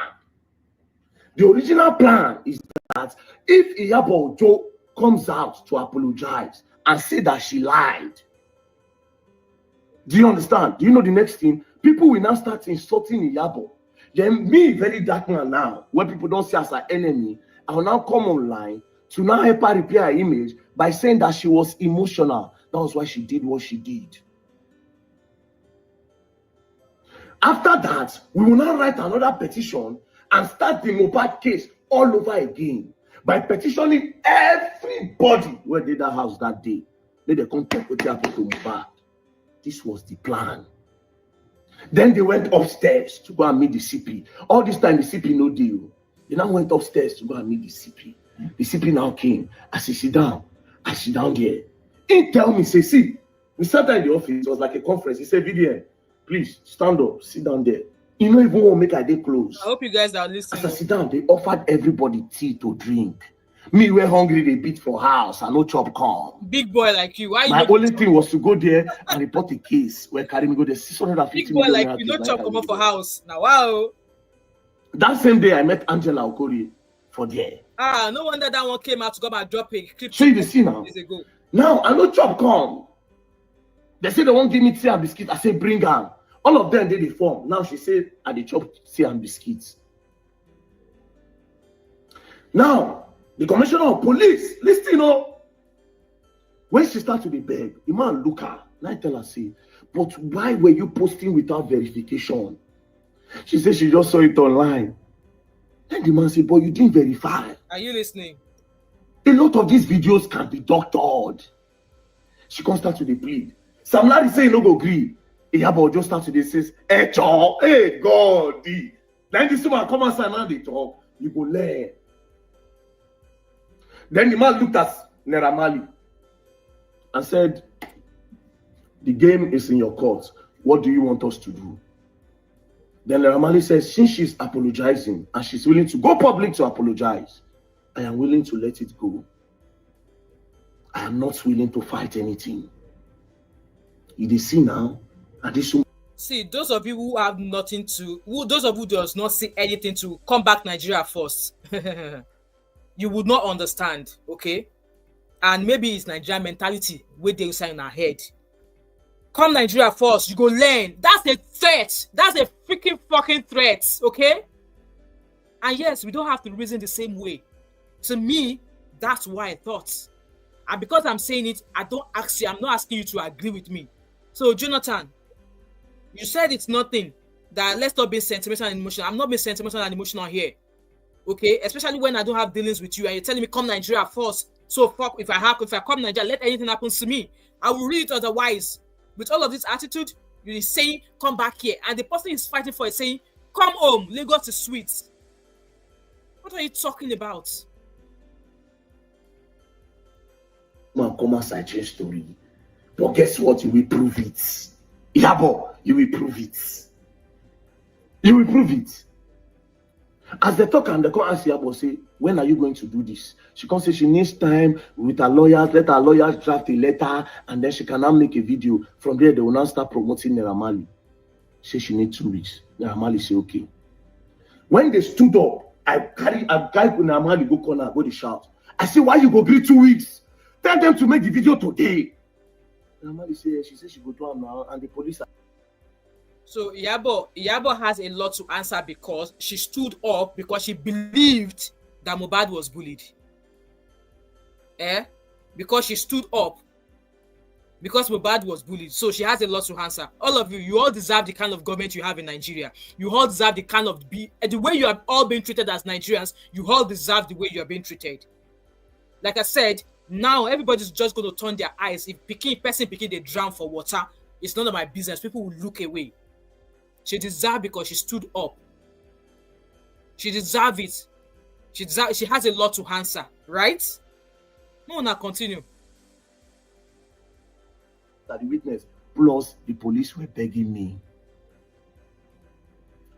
The original plan is that if Iyabo Ojo comes out to apologize and say that she lied, do you understand? Do you know the next thing? People will now start insulting Iyabo. Then me, Verydarkman now, when people don't see us as an enemy, I will now come online to now help her repair her image by saying that she was emotional. That was why she did what she did. After that, we will now write another petition and start the Mohbad case all over again by petitioning everybody who did that house that day. Let them come talk with their people to Mohbad. This was the plan. Then they went upstairs to go and meet the CP. All this time, the CP no deal. They now went upstairs to go and meet the CP. The CP now came. I said, sit down. I sit down there. He tell me, say, see, we sat there in the office. It was like a conference. He said, VDN, please stand up, sit down there. You know, even want to make a day close. I hope you guys are listening. As I sit down, they offered everybody tea to drink. Me, we're hungry, they beat for house. I no chop come. Big boy like you. Why My you only thing was to go there and report a case where carry me go there 650 big boy million like you? No naira chop case, come like up for I house. Now wow. That same day, I met Angela Okori for there. Ah, no wonder that one came out to come and drop a clip. So you see now. Days ago. Now, I no chop come. They say they won't give me tea and biscuit. I say, bring them. All of them did the form. Now she said, I dey chop tea and biscuits. Now, the commissioner of police, listen, when she started to be beg, the man look her. Now I tell her, say, but why were you posting without verification? She said she just saw it online. Then the man said, but you didn't verify. Are you listening? A lot of these videos can be doctored. She can't start to the plead. Sam Larry say no go agree. Iyabo Ojo start to says, hey God, then this woman come outside now they talk. You go learn. Then the man looked at Naira Marley and said, the game is in your court. What do you want us to do? Then Naira Marley says, since she's apologizing and she's willing to go public to apologize, I am willing to let it go. I am not willing to fight anything. You see now, and this. See, those of you who have nothing to, those of you who does not see anything to come back Nigeria first, you would not understand, okay? And maybe it's Nigerian mentality where they say in our head. Come Nigeria first, you go learn. That's a threat. That's a freaking fucking threat, okay? And yes, we don't have to reason the same way. To me, that's why I thought. And because I'm saying it, I don't ask you, I'm not asking you to agree with me. So, Jonathan, you said it's nothing. That let's not be sentimental and emotional. I'm not being sentimental and emotional here. Okay? Especially when I don't have dealings with you and you're telling me come Nigeria first. So fuck if I come Nigeria, let anything happen to me. I will read it otherwise. With all of this attitude, you're saying come back here. And the person is fighting for it saying, come home, Lagos is sweet. What are you talking about? Man, come outside change story. But guess what? You will prove it. Iyabo, you will prove it. You will prove it. As they talk and they come ask Iyabo, say, when are you going to do this? She can say she needs time with her lawyers, let her lawyers draft a letter, and then she can now make a video. From there, they will now start promoting Naira Marley. Say she needs 2 weeks. Naira Marley say, okay. When they stood up, I carry a guy with Naira Marley go corner, go to shout. I say, why you go agree 2 weeks? Tell them to make the video today. Naira Marley say, she said she go do it now, and the police are. So Iyabo has a lot to answer because she stood up because she believed that Mohbad was bullied. Because she stood up because Mohbad was bullied. So she has a lot to answer. All of you, you all deserve the kind of government you have in Nigeria. You all deserve the kind of the way you have all been treated as Nigerians. You all deserve the way you are being treated. Like I said, now everybody's just going to turn their eyes. If person they drown for water, it's none of my business. People will look away. She deserves because she stood up. She deserves it. She has a lot to answer, right? No, now continue. That the witness plus the police were begging me.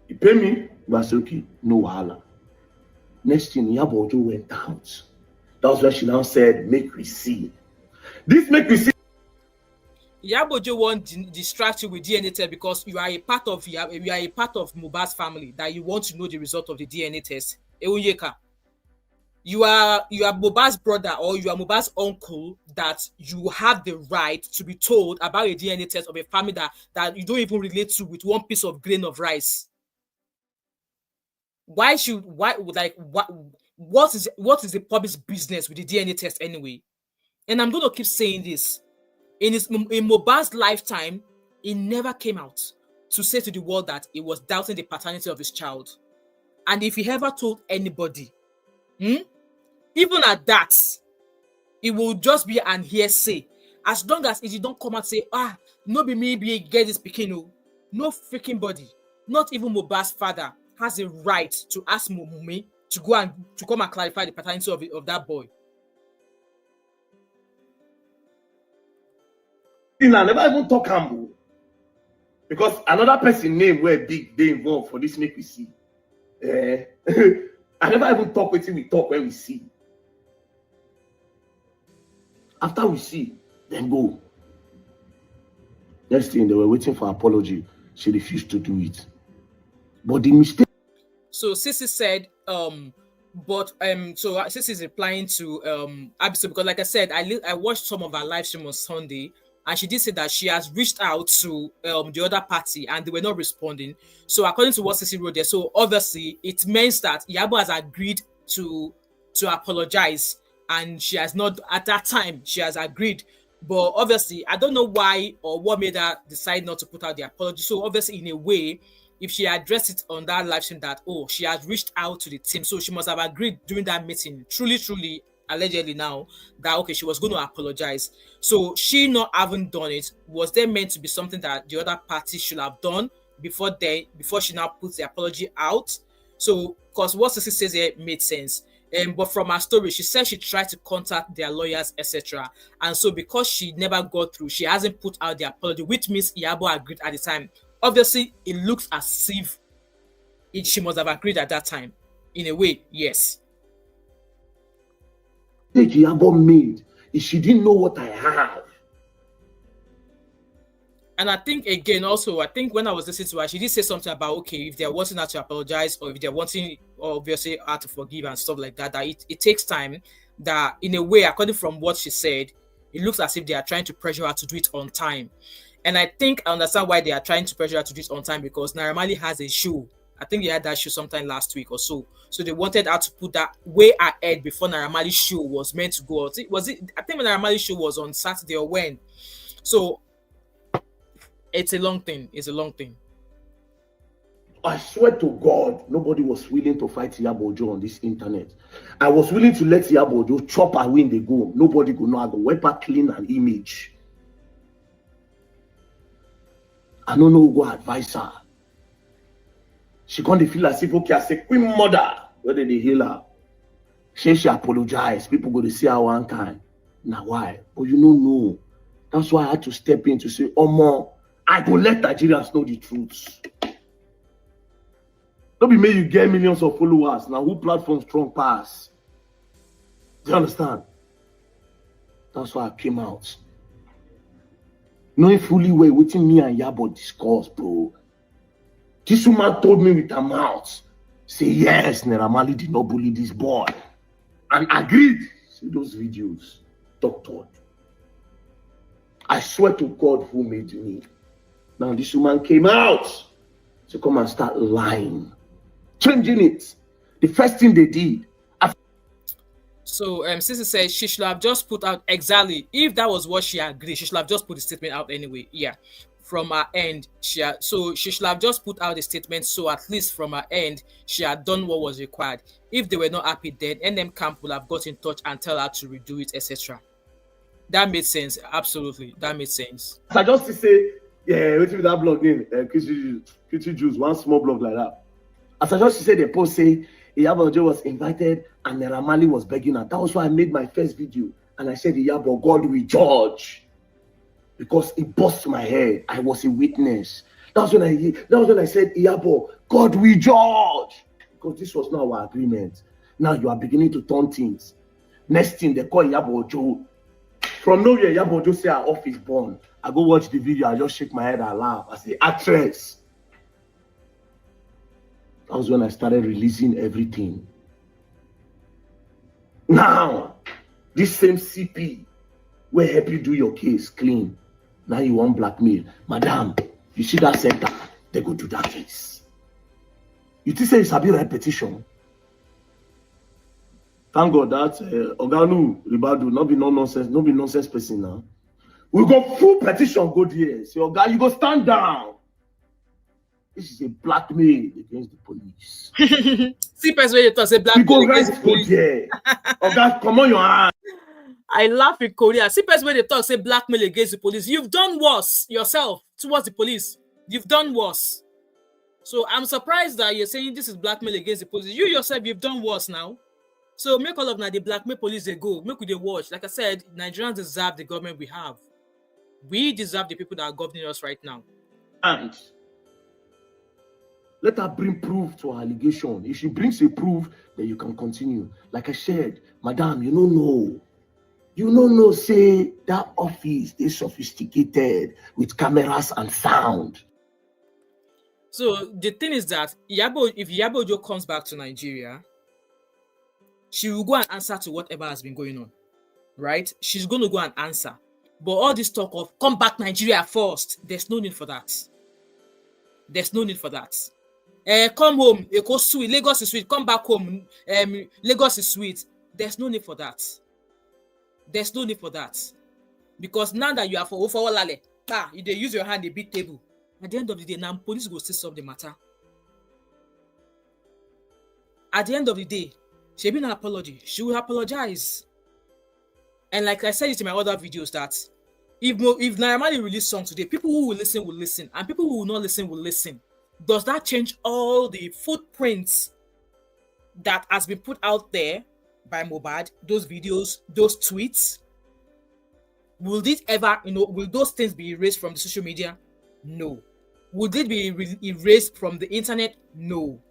You pay me, but okay, no wahala. Next thing, Iyabo Ojo went out. That was when she now said, "Make we see." This make we see. Iyabo Ojo won't distract you with DNA test because you are a part of Mohbad's family, that you want to know the result of the DNA test. Ewuyeka. You are Mohbad's brother or you are Mohbad's uncle, that you have the right to be told about a DNA test of a family that you don't even relate to with one piece of grain of rice. What is the public's business with the DNA test anyway? And I'm going to keep saying this. In Mohbad's lifetime, he never came out to say to the world that he was doubting the paternity of his child. And if he ever told anybody, even at that, it will just be an hearsay. As long as you don't come and say, no be me get this pikin. No freaking body, not even Mohbad's father, has a right to ask Mummy to come and clarify the paternity of that boy. I never even talk Ambo. Because another person name where big they involved for this make we see. I never even talk with him, we talk when we see. After we see, then go. Next thing, they were waiting for apology. She refused to do it. But the mistake. So Sissy said, so Sissy is replying to Abiso, because like I said, I watched some of her live stream on Sunday, and she did say that she has reached out to the other party and they were not responding. So according to what Sissy wrote there, so obviously it means that Iyabo has agreed to apologize, and she has not, at that time, she has agreed. But obviously, I don't know why or what made her decide not to put out the apology. So obviously, in a way, if she addressed it on that live stream that, she has reached out to the team, so she must have agreed during that meeting, truly, allegedly now, that, okay, she was going to apologize. So she not having done it, was there meant to be something that the other party should have done before she now puts the apology out? So, because what Sissy says here made sense. But from her story, she said she tried to contact their lawyers, etc. And so because she never got through, she hasn't put out the apology, which means Iyabo agreed at the time. Obviously, it looks as if she must have agreed at that time. In a way, yes. Iyabo made if she didn't know what I have. And I think, again, also, I think when I was listening to her, she did say something about, okay, if they're wanting her to apologize or if they're wanting, obviously, her to forgive and stuff like that, that it takes time, that in a way, according from what she said, it looks as if they are trying to pressure her to do it on time. And I think I understand why they are trying to pressure her to do it on time, because Naira Marley has a show. I think they had that show sometime last week or so. So they wanted her to put that way ahead before Naira Marley's show was meant to go out. I think when Naira Marley's show was on Saturday or when. So it's a long thing. I swear to God, nobody was willing to fight Iyabo Ojo on this internet. I was willing to let Iyabo Ojo chop her when they go. Nobody go know I go wipe her clean an image. I don't know who go advise her. She can't feel as if, okay, as a queen mother, whether they heal her. She apologize. People go to see her one kind. Now why? But you don't know. That's why I had to step in to say, more. I go let Nigerians know the truth. Don't be made you get millions of followers. Now who platform strong pass? Do you understand? That's why I came out. Knowing fully well what me and Iyabo discuss, bro. This woman told me with her mouth, say yes, Naira Marley did not bully this boy. And agreed. See those videos. Doctor. I swear to God who made me. Now this woman came out to come and start lying, changing it. The first thing they did. So Sissy says she should have just put out exactly, if that was what she agreed, she should have just put the statement out anyway. Yeah, from her end, so she should have just put out the statement. So at least from her end, she had done what was required. If they were not happy, then NM camp will have got in touch and tell her to redo it, etc. That made sense. Absolutely, that made sense. I just to say. Yeah, wait till that blog in Kitty Juice, one small blog like that. As I just said, the post say Iyabo Ojo was invited and Naira Marley was begging her. That was why I made my first video. And I said, Iyabo, God will judge. Because it bust my head. I was a witness. That was when I said, Iyabo, God will judge. Because this was not our agreement. Now you are beginning to turn things. Next thing, they call Iyabo Ojo. From nowhere, Iyabo Ojo say her office born. I go watch the video, I just shake my head and laugh. I say, actress. That was when I started releasing everything. Now, this same CP will help you do your case clean. Now you want blackmail. Madam, you see that center, they go do that case. You think say it's a bit repetition? Thank God that Oganu Ribadu not be nonsense person now. We go full petition go there. Say, Oga, you go stand down. This is a blackmail against the police. See, person when you talk say blackmail against the police. Oga, come on your hand. I laugh in Korea. See, person when they talk say blackmail against the police. You've done worse yourself towards the police. You've done worse. So I'm surprised that you're saying this is blackmail against the police. You yourself, you've done worse now. So make all of now the blackmail police they go. Make they watch. Like I said, Nigerians deserve the government we have. We deserve the people that are governing us right now. And let her bring proof to her allegation. If she brings a proof, then you can continue. Like I said, madam, you don't know. You don't know, say that office is sophisticated with cameras and sound. So the thing is that if Iyabo Ojo comes back to Nigeria, she will go and answer to whatever has been going on, right? She's going to go and answer. But all this talk of come back Nigeria first, there's no need for that. There's no need for that. Come home, sweet. Lagos is sweet. Come back home, Lagos is sweet. There's no need for that. There's no need for that. Because now that you are for Lale, you they use your hand, they beat table. At the end of the day, now police will still solve the matter. At the end of the day, she be an apology. She will apologize. And like I said it in my other videos, that if Naira Marley release song today, people who will listen, and people who will not listen will listen. Does that change all the footprints that has been put out there by Mohbad, those videos, those tweets? Will it ever, will those things be erased from the social media? No. Would it be erased from the internet? No.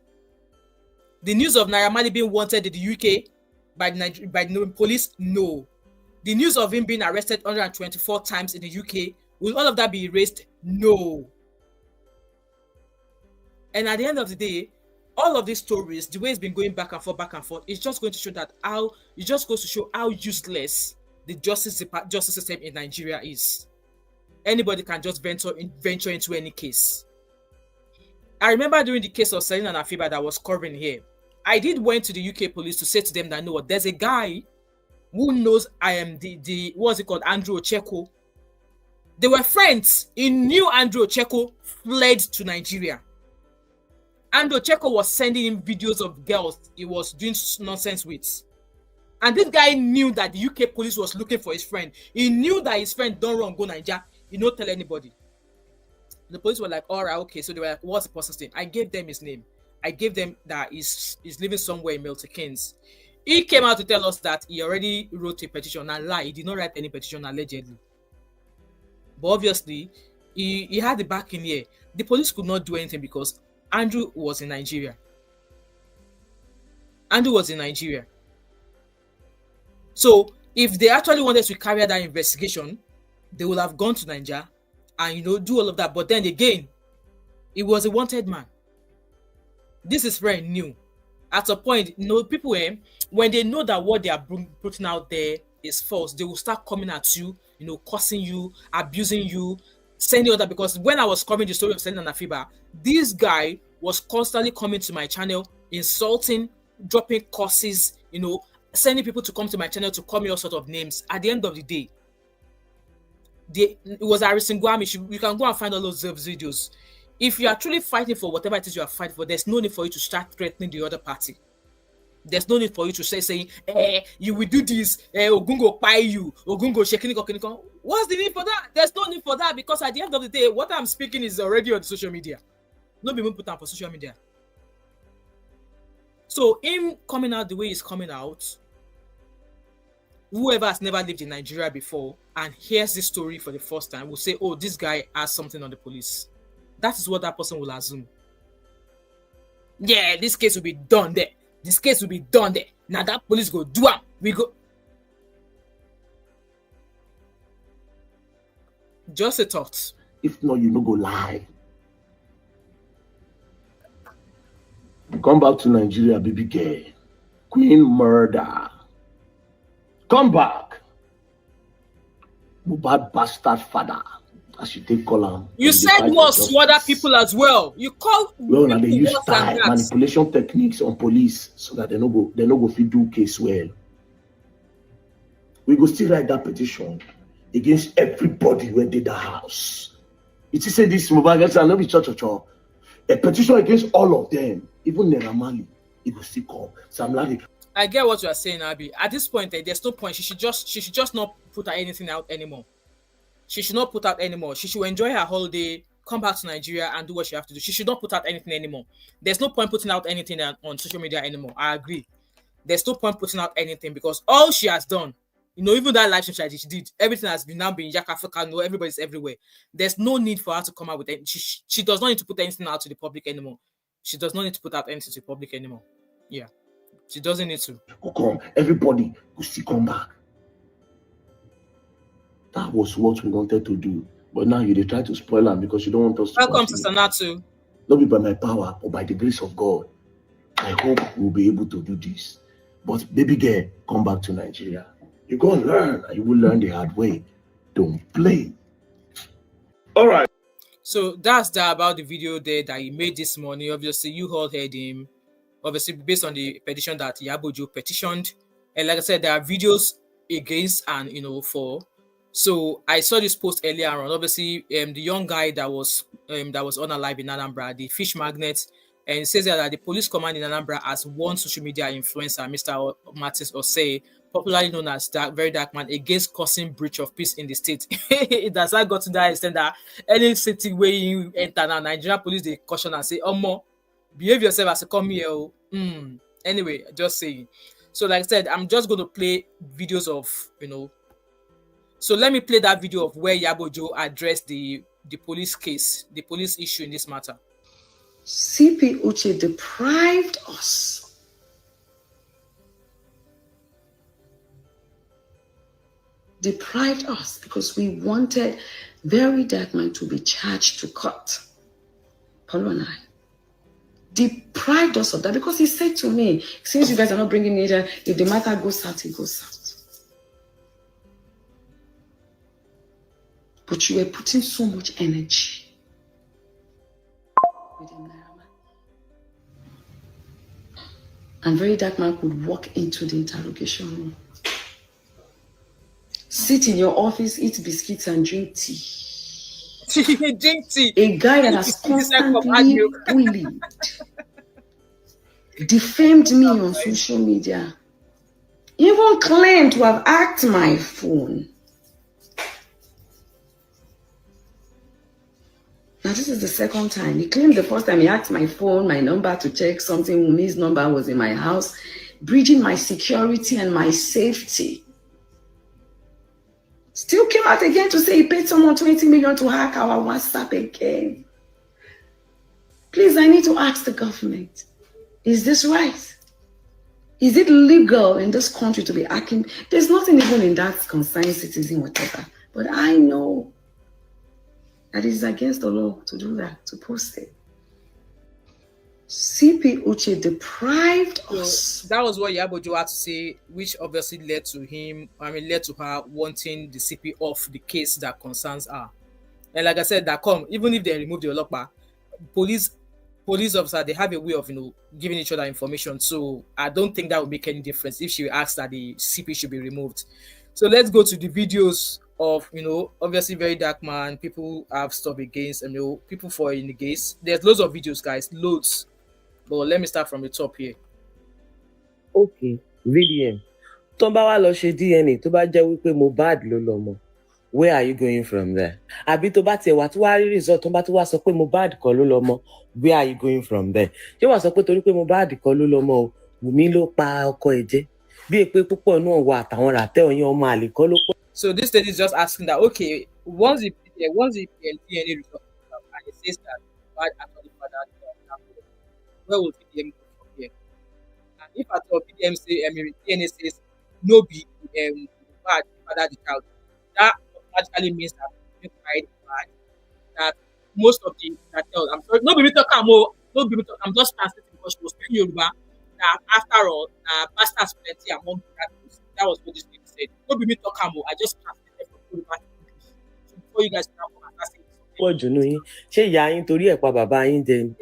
The news of Naira Marley being wanted in the UK by the police? No. The news of him being arrested 124 times in the UK, will all of that be erased? No. And at the end of the day, all of these stories, the way it's been going back and forth, it's just going to show how useless the justice system in Nigeria is. Anybody can just venture into any case. I remember during the case of Selena and Afiba that was covering here, I did went to the UK police to say to them that, no, there's a guy who knows I am what's it called, Andrew Ocheko. They were friends. He knew Andrew Ocheko fled to Nigeria. Andrew Ocheko was sending him videos of girls he was doing nonsense with. And this guy knew that the UK police was looking for his friend. He knew that his friend don't run go Nigeria. He don't tell anybody. The police were like, all right, okay. So they were like, what's the person's name? I gave them his name. I gave them that he's living somewhere in Milton Keynes. He came out to tell us that he already wrote a petition. And lie, he did not write any petition allegedly. But obviously, he had the back in here. The police could not do anything because Andrew was in Nigeria. Andrew was in Nigeria. So if they actually wanted to carry out that investigation, they would have gone to Nigeria and do all of that. But then again, he was a wanted man. This is very new. At a point, people when they know that what they are putting out there is false, they will start coming at you, cursing you, abusing you, sending all that. Because when I was covering the story of Selena and Afiba, this guy was constantly coming to my channel, insulting, dropping curses, sending people to come to my channel to call me all sorts of names. At the end of the day, it was Harrison Gwami. You can go and find all those videos. If you are truly fighting for whatever it is you are fighting for, there's no need for you to start threatening the other party. There's no need for you to saying, you will do this, Ogungo pay you, Ogungo shaking. What's the need for that? There's no need for that, because at the end of the day, what I'm speaking is already on social media. Not be even put on for social media. So him coming out the way he's coming out, whoever has never lived in Nigeria before and hears this story for the first time will say, oh, this guy has something on the police. That is what that person will assume. Yeah, this case will be done there. This case will be done there. Now that police go do am. We go. Just a thought. If not, you no go lie. Come back to Nigeria, baby girl. Queen murder. Come back. Mohbad bastard father. As you take column. You said worse to other people as well. You call well, they use style, manipulation techniques on police so that they no go fit do case well. We go still write that petition against everybody who did the house. It is say this Mohbad and not be church. A petition against all of them, even Neramali, it will still come. Sam Larry. I get what you are saying, Abby. At this point, there's no point. She should just not put anything out anymore. She should not put out anymore. She should enjoy her holiday, come back to Nigeria and do what she have to do. She should not put out anything anymore. There's no point putting out anything on social media anymore. I agree. There's no point putting out anything because all she has done, even that live stream she did, everything has been now being Jack Africa. No, everybody's everywhere. There's no need for her to come out with it. She does not need to put anything out to the public anymore. She does not need to put out anything to the public anymore. Yeah. She doesn't need to. Come, everybody will still come back. That was what we wanted to do. But now you try to spoil them because you don't want us to. Welcome to Sanatu. Not be by my power or by the grace of God. I hope we'll be able to do this. But baby girl, come back to Nigeria. You're going to learn and you will learn the hard way. Don't play. All right. So that's that about the video there that he made this morning. Obviously, you all heard him. Obviously, based on the petition that Iyabo Ojo petitioned. And like I said, there are videos against and, for. So I saw this post earlier on. Obviously, the young guy that was unalive in Anambra, the fish magnet, and it says that the police command in Anambra has one social media influencer, Mr. Martins Osei, popularly known as Verydarkman, against causing breach of peace in the state. It does not go to that extent that any city where you enter now, Nigerian police they caution and say, "Omo, behave yourself as a come here." Anyway, just saying. So like I said, I'm just going to play videos of So let me play that video of where Iyabo Ojo addressed the police case, the police issue in this matter. CP Uche deprived us because we wanted Verydarkman to be charged to court. Paulo and I deprived us of that because he said to me, since you guys are not bringing me here, if the matter goes out, it goes out. But you were putting so much energy with him, and Verydarkman could walk into the interrogation room, sit in your office, eat biscuits and drink tea. Drink tea. A guy that has constantly bullied, defamed me on social media, even claimed to have hacked my phone. Now, this is the second time. He claimed the first time he hacked my phone, my number to check something. Wumi's number was in my house, breaching my security and my safety. Still came out again to say he paid someone 20 million to hack our WhatsApp again. Please, I need to ask the government, is this right? Is it legal in this country to be hacking? There's nothing even in that concerned citizen, whatever. But I know that it is against the law to do that, to post it. CP Uche deprived us. That was what Iyabo Ojo had to say, which obviously led to her wanting the CP off the case that concerns her. And like I said, even if they remove the Olokpa, police officer, they have a way of giving each other information. So I don't think that would make any difference if she asks that the CP should be removed. So let's go to the videos of obviously Verydarkman. People have stuff against people for in the case. There's loads of videos, guys, loads. But let me start from the top here. Okay, VDM. Tó bá wá lọ ṣe DNA, tó bá jẹ́ wípé Mohbad ló lọ́mọ, where are you going from there? Àbí tó bá tiẹ̀ wá tó wá rí result, tó bá tó wá sọ pé Mohbad kọ́ ló lọ́mọ, where are you going from there? Ṣé wàá sọ pé torí pé Mohbad kọ́ ló lọ́mọ o, Wùmí ló pa ọkọ ẹ̀ jẹ́? bí èpè púpọ̀ náà wà àtàwọn ràtẹ́ ọ̀yàn ọmọ àlè kọ́ ló pọ̀. So this lady is just asking that, okay, once the DNA result comes out and it says that Mohbad actually fathered that boy, where will PDM go from here? And if at all PDM say, DNA says no be Mohbad fathered the child, that automatically means that he cried bad. That most of the I'm sorry, no be talk I'm just translating because she was speaking Yoruba. That after all, bastards plenty among the radicals. That was what this lady said. No be me talk I just translated from Yoruba to English. So before you guys can come and start saying something. Pọ̀ jù nù yín ṣé ìyá yín torí ẹ̀ pa bàbá yín jẹ ni.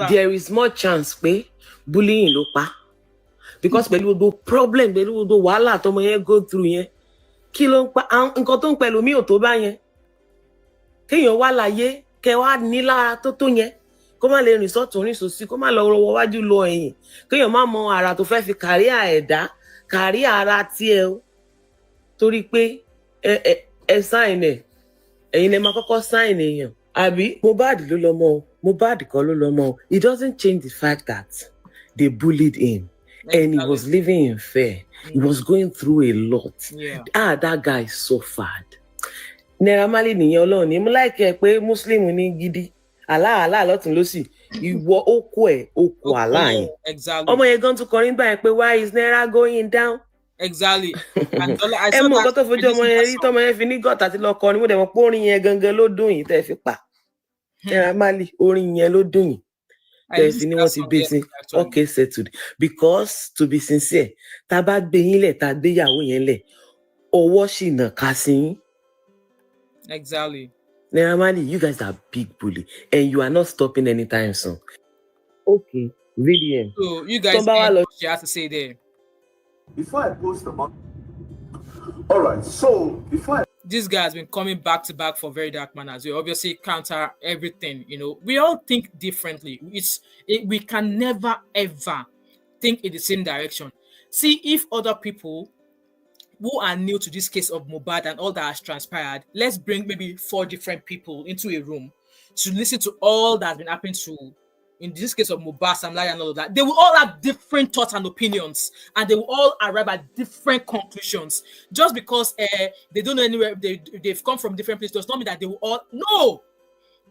There is more chance pé bullying ló pa because pẹ̀lú gbogbo problem pẹ̀lú gbogbo wàhálà tọmọ yẹn go through yẹn kí ló ń pa nǹkan tó ń pẹ̀lú mi ò tó bá yẹn kéèyàn wá láyé kẹ wá ní lára tó yẹn kó má lè rìn sọ́tún rìn sósì kó má lọ rọwọ́ wájú lọ ẹ̀yìn kéèyàn má mọ ara tó fẹ́ fi kárí ẹ̀dá kárí ara tiẹ̀ o torí pé ẹ sáìn ẹ̀ ẹ̀yin lè máa kọ́kọ́ sáìn èèyàn àbí Mohbad ló lọ́mọ o Mohbad kọ́ ló lọ́mọ o it doesn't change the fact that they bullied him and he was living in fear he was going through a lot that guy suffered. Naira Marley nìyẹn Ọlọ́run ní mú láìkẹ́ pé Muslim ní gidi àlá lọ́tún lọ́sì ìwọ okò àlá yẹn ọmọ yẹn gan tún kọrin báyìí pé why is Naira going down. Exactly. Ẹ mọ nǹkan tó fojú ọmọ yẹn rí tọmọ yẹn fi ní gọ́tà àti lọ kọrin mo dẹ̀ mọ̀ pé orin yẹn gangan ló dùn yìí tẹ́ fi pa Naira Marley orin yẹn ló dùn yìí tẹ́ fi ní wọ́n ti gbé sí okay settled because to be sincere tá a bá gbé yín lẹ̀ tá a gbéyàwó yẹn lẹ̀ ọwọ́ sì nà ká sí yín. Exactly. Naira Marley, you guys are big bully and you are not stopping anytime soon. Okay, VDM. So you guys what you have to say there. Before I post about alright, so before this guy has been coming back to back for Verydarkman as well. Obviously, counter everything. You know, we all think differently. We can never ever think in the same direction. See, if other people who are new to this case of Mohbad and all that has transpired, let's bring maybe 4 different people into a room to listen to all that has been happening to, in this case of Mohbad, Sam Larry and all of that. They will all have different thoughts and opinions, and they will all arrive at different conclusions. Just because they don't know anywhere, they've come from different places, does not mean that they will all no.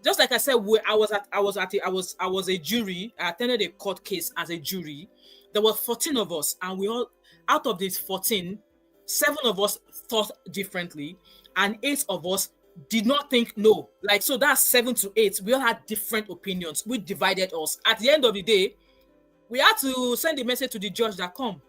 Just like I said, I was a jury. I attended a court case as a jury. There were 14 of us, and we all, out of these 14, 7 of us thought differently, and 8 of us did not think no. Like, so that's 7 to 8. We all had different opinions, which divided us. At the end of the day, we had to send a message to the judge that come.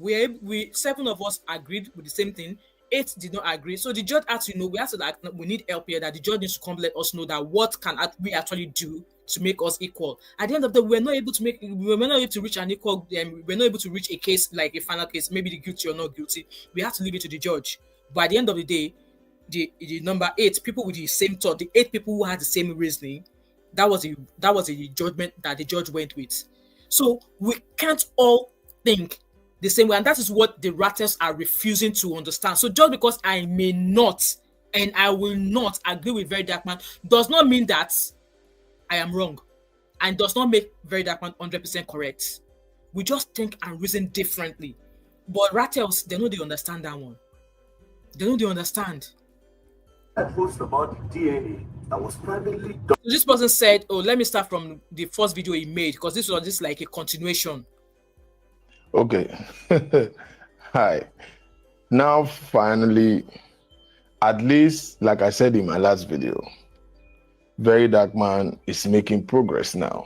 We 7 of us agreed with the same thing. 8 did not agree. So the judge had to know, we had to like, we need help here, that the judge needs to come let us know that what can we actually do to make us equal. At the end of the day, we were not able to reach an equal, we're not able to reach a case, like a final case, maybe the guilty or not guilty. We have to leave it to the judge. But at the end of the day, the number 8 people with the same thought, the 8 people who had the same reasoning, that was the judgment that the judge went with. So we can't all think the same way, and that is what the writers are refusing to understand. So just because I may not and I will not agree with Verydarkman does not mean that I am wrong, and does not make Verydarkman 100% correct. We just think and reason differently. But writers, they understand that one. They understand. I post about the DNA that was privately done. So this person said, oh, let me start from the first video he made, because this was just like a continuation. Okay. Hi. Now, finally, at least, like I said in my last video, Verydarkman is making progress now.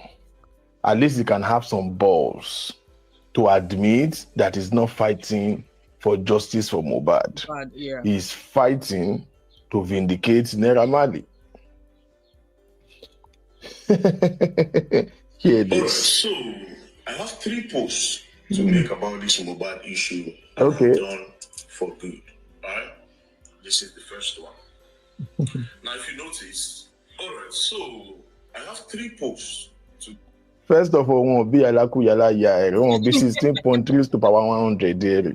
At least he can have some balls to admit that he's not fighting for justice for Mohbad. Yeah. He's fighting to vindicate Naira Marley. Here it is. So, I have 3 posts to make about this Mohbad issue. Okay. Done for good. Alright? This is the first one. Now, if you notice, alright, so I have 3 posts to. First of all, won't be alaku yala ya. It won't be 16.3 to power 100 daily.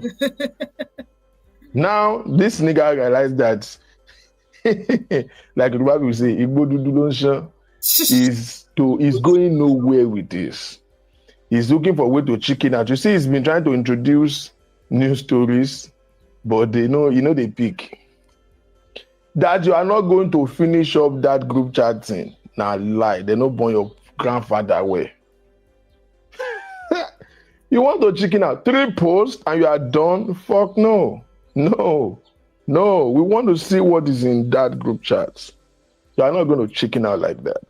Now, this nigga realized that, like the Bible say, Igbo dudu don sha, is going nowhere with this. He's looking for a way to chicken out. You see, he's been trying to introduce news stories, but they know, they pick. That you are not going to finish up that group chat thing. Now lie, they not born your grandfather away. You want to chicken out 3 posts and you are done? Fuck no. No. We want to see what is in that group chat. You are not going to chicken out like that.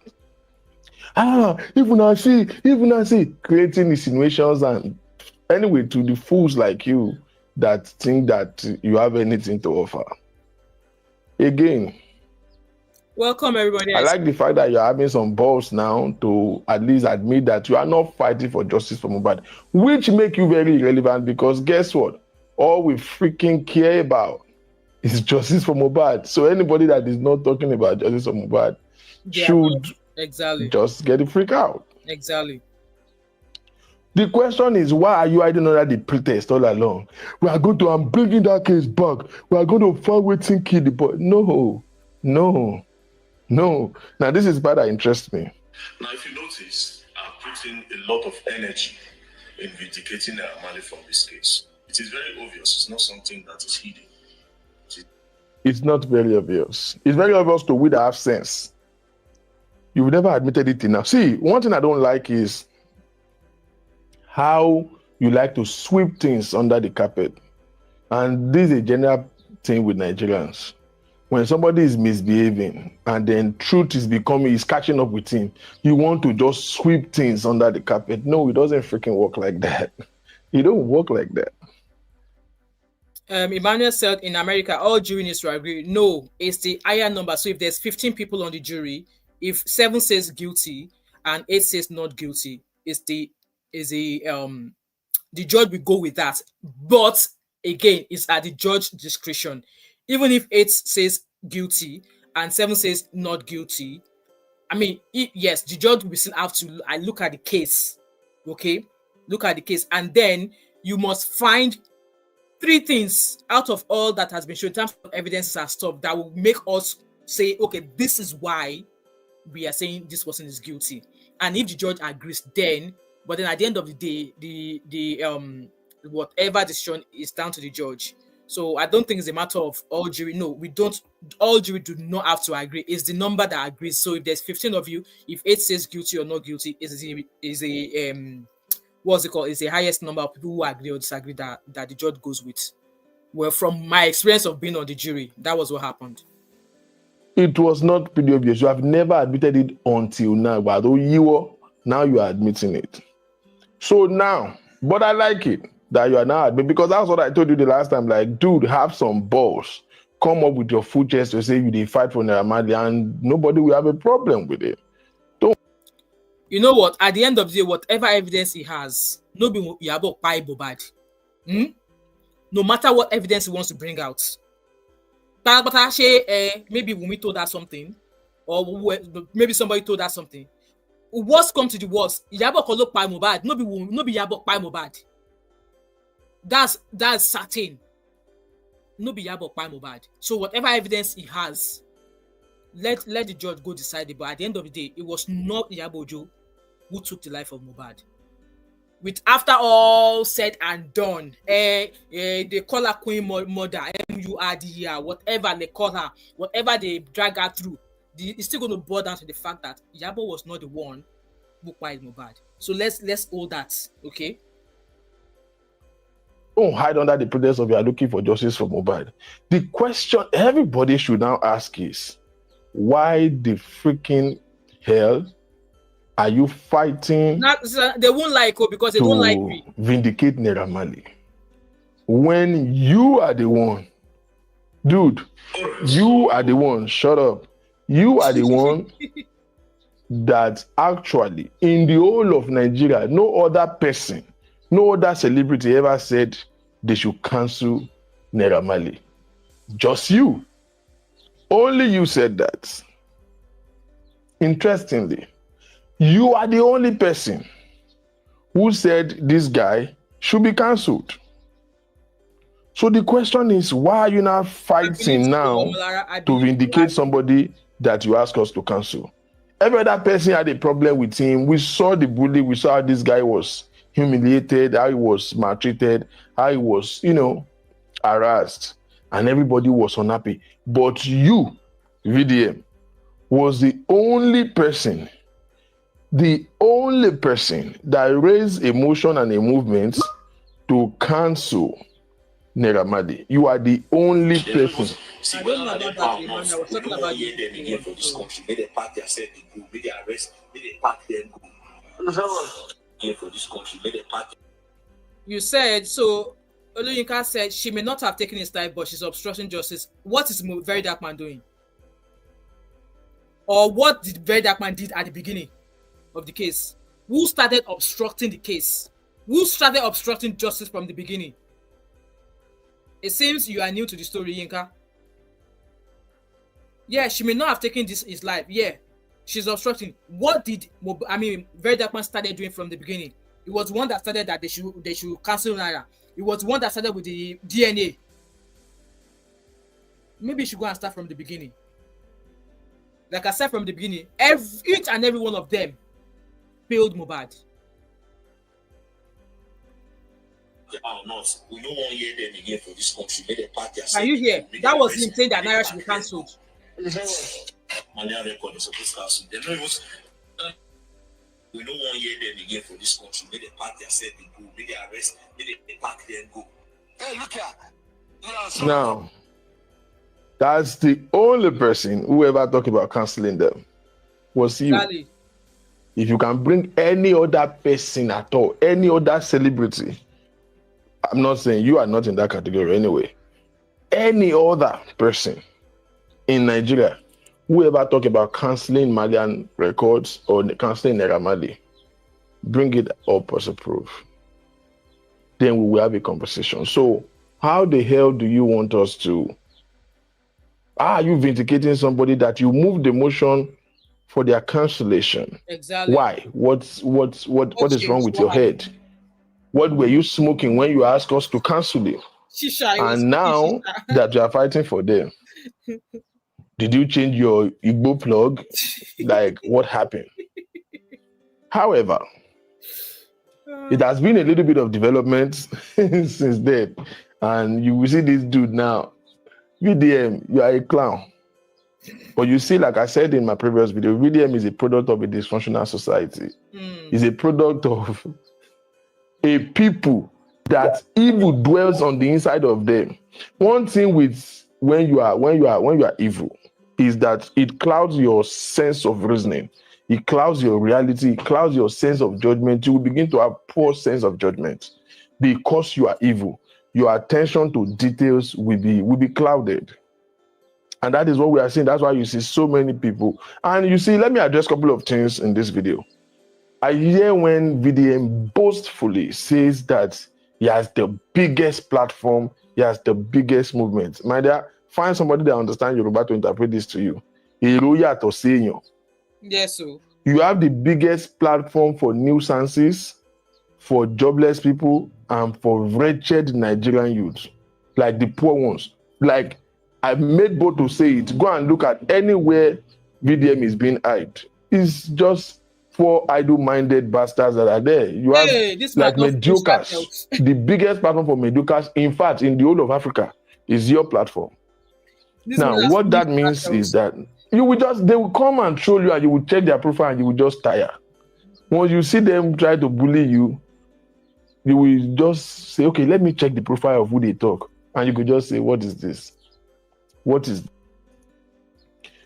Even I see creating insinuations and anyway to the fools like you that think that you have anything to offer. Again, welcome everybody. I like the fact that you're having some balls now to at least admit that you are not fighting for justice for Mohbad, which make you very irrelevant because guess what? All we freaking care about is justice for Mohbad. So anybody that is not talking about justice for Mohbad should just get the freak out. Exactly. The question is, why are you hiding under the pretext all along? We are going to, I'm bringing that case back. We are going to find waiting kill the boy. No. Now, this is part that interests me. Now, if you notice, I've put in a lot of energy in vindicating Amali from this case. It is very obvious. It's not something that is hidden. It's not very obvious. It's very obvious to we that have sense. You've never admitted it enough. See, one thing I don't like is how you like to sweep things under the carpet. And this is a general thing with Nigerians. When somebody is misbehaving and then truth is catching up with him, you want to just sweep things under the carpet. No, it doesn't freaking work like that. It don't work like that. Emmanuel said in America, all jury needs to agree. No, it's the higher number. So if there's 15 people on the jury, if 7 says guilty and 8 says not guilty, the judge will go with that. But again, it's at the judge's discretion. Even if 8 says guilty and 7 says not guilty, I mean, yes, the judge will still have to look at the case. Okay, look at the case, and then you must find 3 things out of all that has been shown in terms of evidences and stuff that will make us say, okay, this is why we are saying this person is guilty. And if the judge agrees, then, but then at the end of the day, the whatever decision is down to the judge. So I don't think it's a matter of all jury. No, we don't. All jury do not have to agree. It's the number that agrees. So if there's 15 of you, if 8 says guilty or not guilty, is what's it called? Is the highest number of people who agree or disagree that the judge goes with. Well, from my experience of being on the jury, that was what happened. It was not pretty obvious. You have never admitted it until now, but now you are admitting it. So now, but I like it that you are now admitting, because that's what I told you the last time. Like, dude, have some balls. Come up with your full chest to say you did fight for Naira Marley, and nobody will have a problem with it. You know what? At the end of the day, whatever evidence he has, nobody will Iyabo buy Mohbad. No matter what evidence he wants to bring out. But actually, maybe Wunmi told us something, or maybe somebody told us something. Worst come to the worst, Iyabo Kolo buy Mohbad. No be Iyabo buy Mohbad. That's certain. No be Iyabo buy Mohbad. So whatever evidence he has, let the judge go decide it. But at the end of the day, it was not Iyabo Ojo who took the life of Mohbad. With after all said and done, they call her Queen Mother, MURD, whatever they call her, whatever they drag her through, it's still going to boil down to the fact that Iyabo was not the one who killed Mohbad. So let's hold that, okay? Don't hide under the pretense of you are looking for justice for Mohbad. The question everybody should now ask is, why the freaking hell are you fighting? They won't like it because they don't like me. Vindicate Naira Marley. When you are the one, dude, you are the one, shut up. You are the one that actually, in the whole of Nigeria, no other person, no other celebrity ever said they should cancel Naira Marley. Just you. Only you said that. Interestingly, you are the only person who said this guy should be cancelled. So the question is, why are you now fighting now to vindicate somebody that you ask us to cancel? Every other person had a problem with him. We saw the bully. We saw how this guy was humiliated, how he was maltreated, how he was, harassed, and everybody was unhappy. But you, VDM, was the only person that raised emotion and a movement to cancel Naira Marley. You are the only person. See, I when don't know I about power that, man. months, I was we talking don't about want hear them again for this country. May they pack themselves, they go. May they arrest, may they pack them go. Here for this country, may they pack. You said so. Oluyinka said she may not have taken his life, but she's obstructing justice. What is Verydarkman doing? Or what did Verydarkman did at the beginning of the case? Who started obstructing the case? Who started obstructing justice from the beginning? It seems you are new to the story, Yinka. Yeah, she may not have taken his life. Yeah, she's obstructing. What did Verydarkman started doing from the beginning? It was one that started that they should cancel Naira. It was one that started with the DNA. Maybe you should go and start from the beginning. Like I said from the beginning, each and every one of them failed Mohbad. Not. We don't want to hear them again for this country. May they pack themselves. Can you hear? That was him saying that Naira should be cancelled. Malian record is supposed to cancel. They know it was. We don't want to hear them again for this country. May they pack themselves and go. May they arrest. May they pack them and go. Hey, look at. Now, that's the only person who ever talked about canceling them was you. Exactly. If you can bring any other person at all, any other celebrity, I'm not saying you are not in that category anyway. Any other person in Nigeria who ever talk about canceling Malian records or canceling Naira Marley, bring it up as a proof. Then we will have a conversation. So how the hell do you want us to? Are you vindicating somebody that you moved the motion for their cancellation? Exactly. Why? What is wrong with your head? What were you smoking when you asked us to cancel it? Shisha. And now that you are fighting for them, did you change your Igbo plug? Like, what happened? However, it has been a little bit of development since then. And you will see this dude now. VDM, you are a clown. But you see, like I said in my previous video, VDM is a product of a dysfunctional society. It's a product of a people that evil dwells on the inside of them. One thing with when you are evil is that it clouds your sense of reasoning. It clouds your reality. It clouds your sense of judgment. You will begin to have poor sense of judgment because you are evil. Your attention to details will be clouded. And that is what we are seeing. That's why you see so many people. And you see, let me address a couple of things in this video. I hear when VDM boastfully says that he has the biggest platform, he has the biggest movement. My dear, find somebody that understands Yoruba to interpret this to you. Yes, sir. You have the biggest platform for nuisances, for jobless people, and for wretched Nigerian youth, like the poor ones. Like, I've made bold to say it. Go and look at anywhere VDM is being hyped. It's just four idle-minded bastards that are there. You have like mediocres. The biggest platform for mediocres, in fact, in the whole of Africa, is your platform. Now, what that means is that they will come and troll you and you will check their profile and you will just tire. Once you see them try to bully you, you will just say, okay, let me check the profile of who they talk. And you could just say, what is this? What is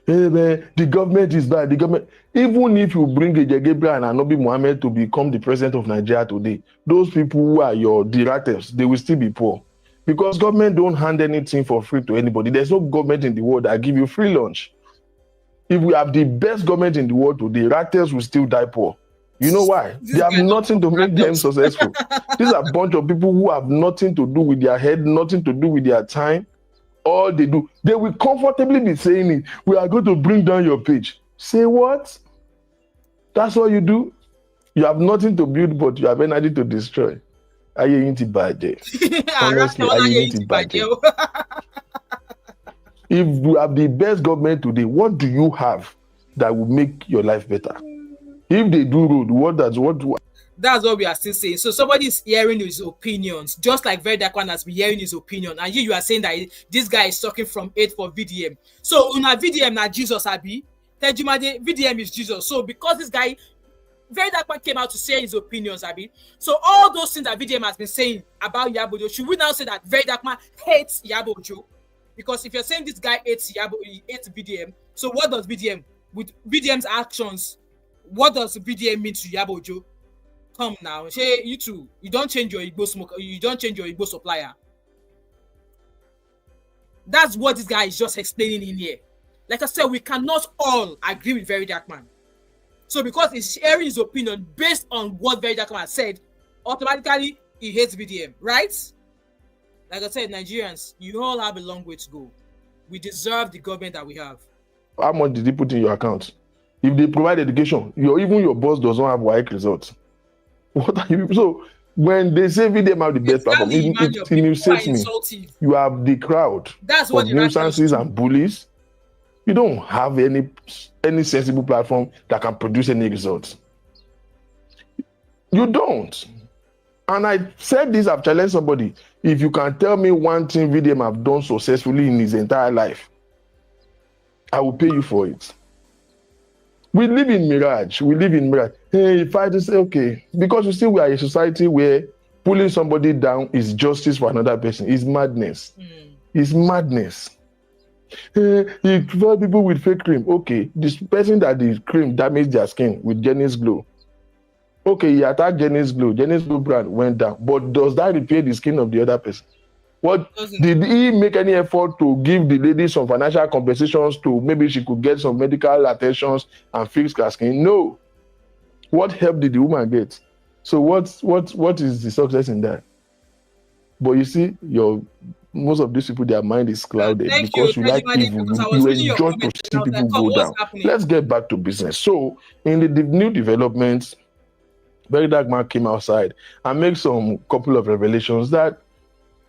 hey man, the government is bad. The government, even if you bring Ejege Gabriel and Anobi Mohammed to become the president of Nigeria today, those people who are your derivatives, they will still be poor. Because government don't hand anything for free to anybody. There's no government in the world that give you free lunch. If we have the best government in the world today, raters will still die poor. You know why? They have nothing to make them successful. These are a bunch of people who have nothing to do with their head, nothing to do with their time. All they do, they will comfortably be saying it. We are going to bring down your page. Say what? That's what you do? You have nothing to build, but you have energy to destroy. Are you into bad? Honestly, are you into bad? If you have the best government today, what do you have that will make your life better? If they do road, That's what we are still saying. So somebody is hearing his opinions, just like Verydarkman has been hearing his opinion, and you are saying that this guy is talking from 8 for VDM. So una VDM na Jesus abi. Tejumade VDM is Jesus. So because this guy Verydarkman came out to say his opinions, abi. So all those things that VDM has been saying about Iyabo Ojo, should we now say that Verydarkman hates Iyabo Ojo? Because if you're saying this guy hates VDM, so what does VDM with VDM's actions? What does VDM mean to Iyabo Ojo? Come now, say you two, you don't change your Igbo smoke, you don't change your Igbo supplier. That's what this guy is just explaining in here. Like I said, we cannot all agree with Verydarkman. So because he's sharing his opinion based on what Verydarkman has said, automatically he hates VDM, right? Like I said, Nigerians, you all have a long way to go. We deserve the government that we have. How much did he put in your account? If they provide education, even your boss doesn't have WAEC results. What are you? So when they say VDM have the best platform, it insults me. You have the crowd. That's what nuisances and bullies. You don't have any sensible platform that can produce any results. You don't. And I said this, I've challenged somebody. If you can tell me one thing VDM have done successfully in his entire life, I will pay you for it. We live in mirage. Hey, if I just say, okay, because we are a society where pulling somebody down is justice for another person. It's madness. It's madness. Hey, you prefer people with fake cream. Okay, this person that the cream damaged their skin with Jenny's Glow. Okay, he attacked Jenny's Glow. Jenny's Glow brand went down. But does that repair the skin of the other person? Did he make any effort to give the lady some financial compensations to maybe she could get some medical attentions and fix her skin? No. What help did the woman get? So what is the success in that? But you see, most of these people, their mind is clouded because you like evil. You enjoy to see people go down. Let's get back to business. So in the new developments, Verydarkman came outside and made some couple of revelations that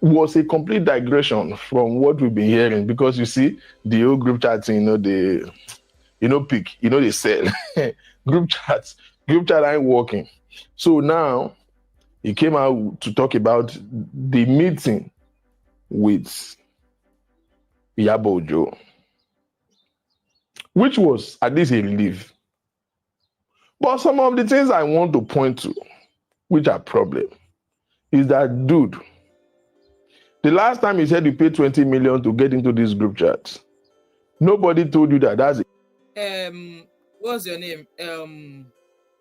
was a complete digression from what we've been hearing, because you see the old group chats, they sell group chat ain't working. So now he came out to talk about the meeting with Iyabo Ojo, which was at least a relief. But some of the things I want to point to, which are problem, is that, dude, the last time you said you paid 20 million to get into this group chat, nobody told you that. That's it. What's your name?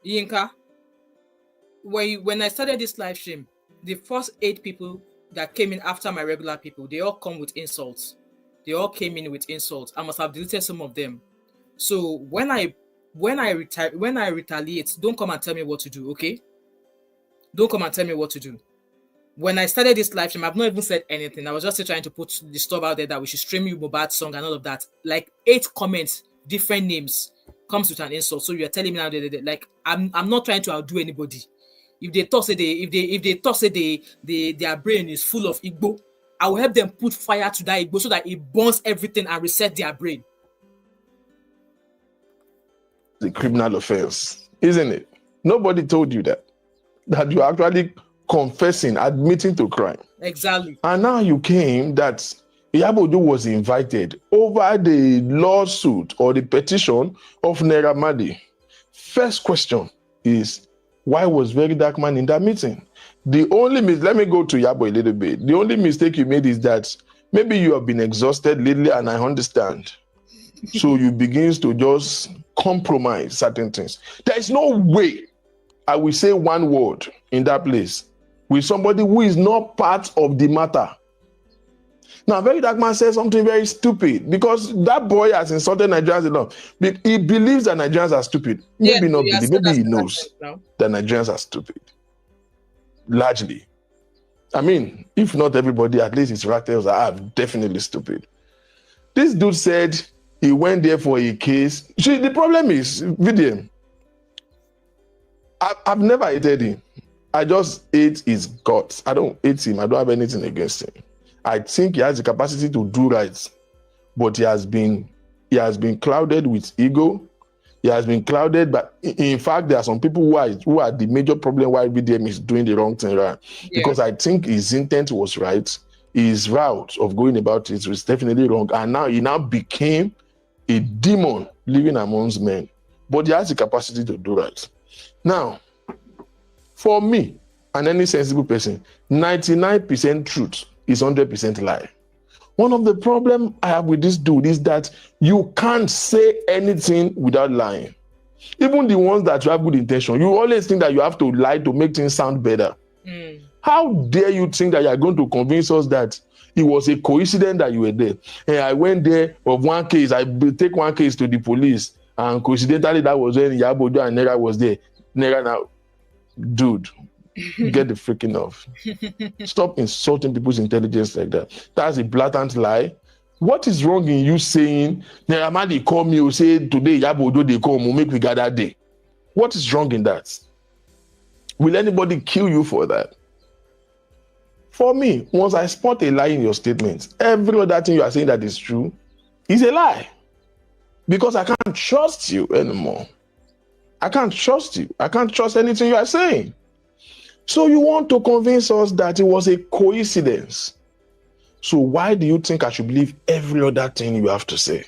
Yinka. When I started this live stream, the first 8 people that came in after my regular people, they all come with insults. They all came in with insults. I must have deleted some of them. So when I retaliate, don't come and tell me what to do, okay? Don't come and tell me what to do. When I started this live stream, I've not even said anything. I was just trying to put the stuff out there that we should stream you Mohbad song and all of that. Like 8 comments, different names, comes with an insult. So you're telling me now that like I'm not trying to outdo anybody. If they talk say their brain is full of Igbo, I will help them put fire to that Igbo so that it burns everything and reset their brain. The criminal offense, isn't it? Nobody told you that you're actually confessing, admitting to crime. Exactly. And now you came that Iyabo Ojo was invited over the lawsuit or the petition of Naira Marley. First question is, why was Verydarkman in that meeting? Let me go to Iyabo a little bit. The only mistake you made is that maybe you have been exhausted lately, and I understand. So you begin to just compromise certain things. There is no way I will say one word in that place with somebody who is not part of the matter. Now, Verydarkman said something very stupid because that boy has insulted Nigerians enough. He believes that Nigerians are stupid. Maybe not believe. Maybe he knows that Nigerians are stupid. Largely. I mean, if not everybody, at least his relatives are definitely stupid. This dude said he went there for a case. See, the problem is, VDM, I've never hated him. I just hate his guts. I don't hate him. I don't have anything against him. I think he has the capacity to do right, but he has been clouded with ego. He has been clouded, but in fact, there are some people who are the major problem why VDM is doing the wrong thing, right? Yeah. Because I think his intent was right. His route of going about it was definitely wrong. And now he now became a demon living amongst men. But he has the capacity to do that. Now, for me and any sensible person, 99% truth is 100% lie. One of the problems I have with this dude is that you can't say anything without lying. Even the ones that you have good intention, you always think that you have to lie to make things sound better. How dare you think that you are going to convince us that it was a coincidence that you were there? And I went there of one case, I take one case to the police, and coincidentally that was when Iyabo Ojo and Naira was there. Naira now, dude, get the freaking off. Stop insulting people's intelligence like that. That's a blatant lie. What is wrong in you saying, Naira Marley call me or say today Iyabo Ojo they come, we'll make we gather day? What is wrong in that? Will anybody kill you for that? For me, once I spot a lie in your statements, every other thing you are saying that is true is a lie. Because I can't trust you anymore. I can't trust you. I can't trust anything you are saying. So you want to convince us that it was a coincidence. So why do you think I should believe every other thing you have to say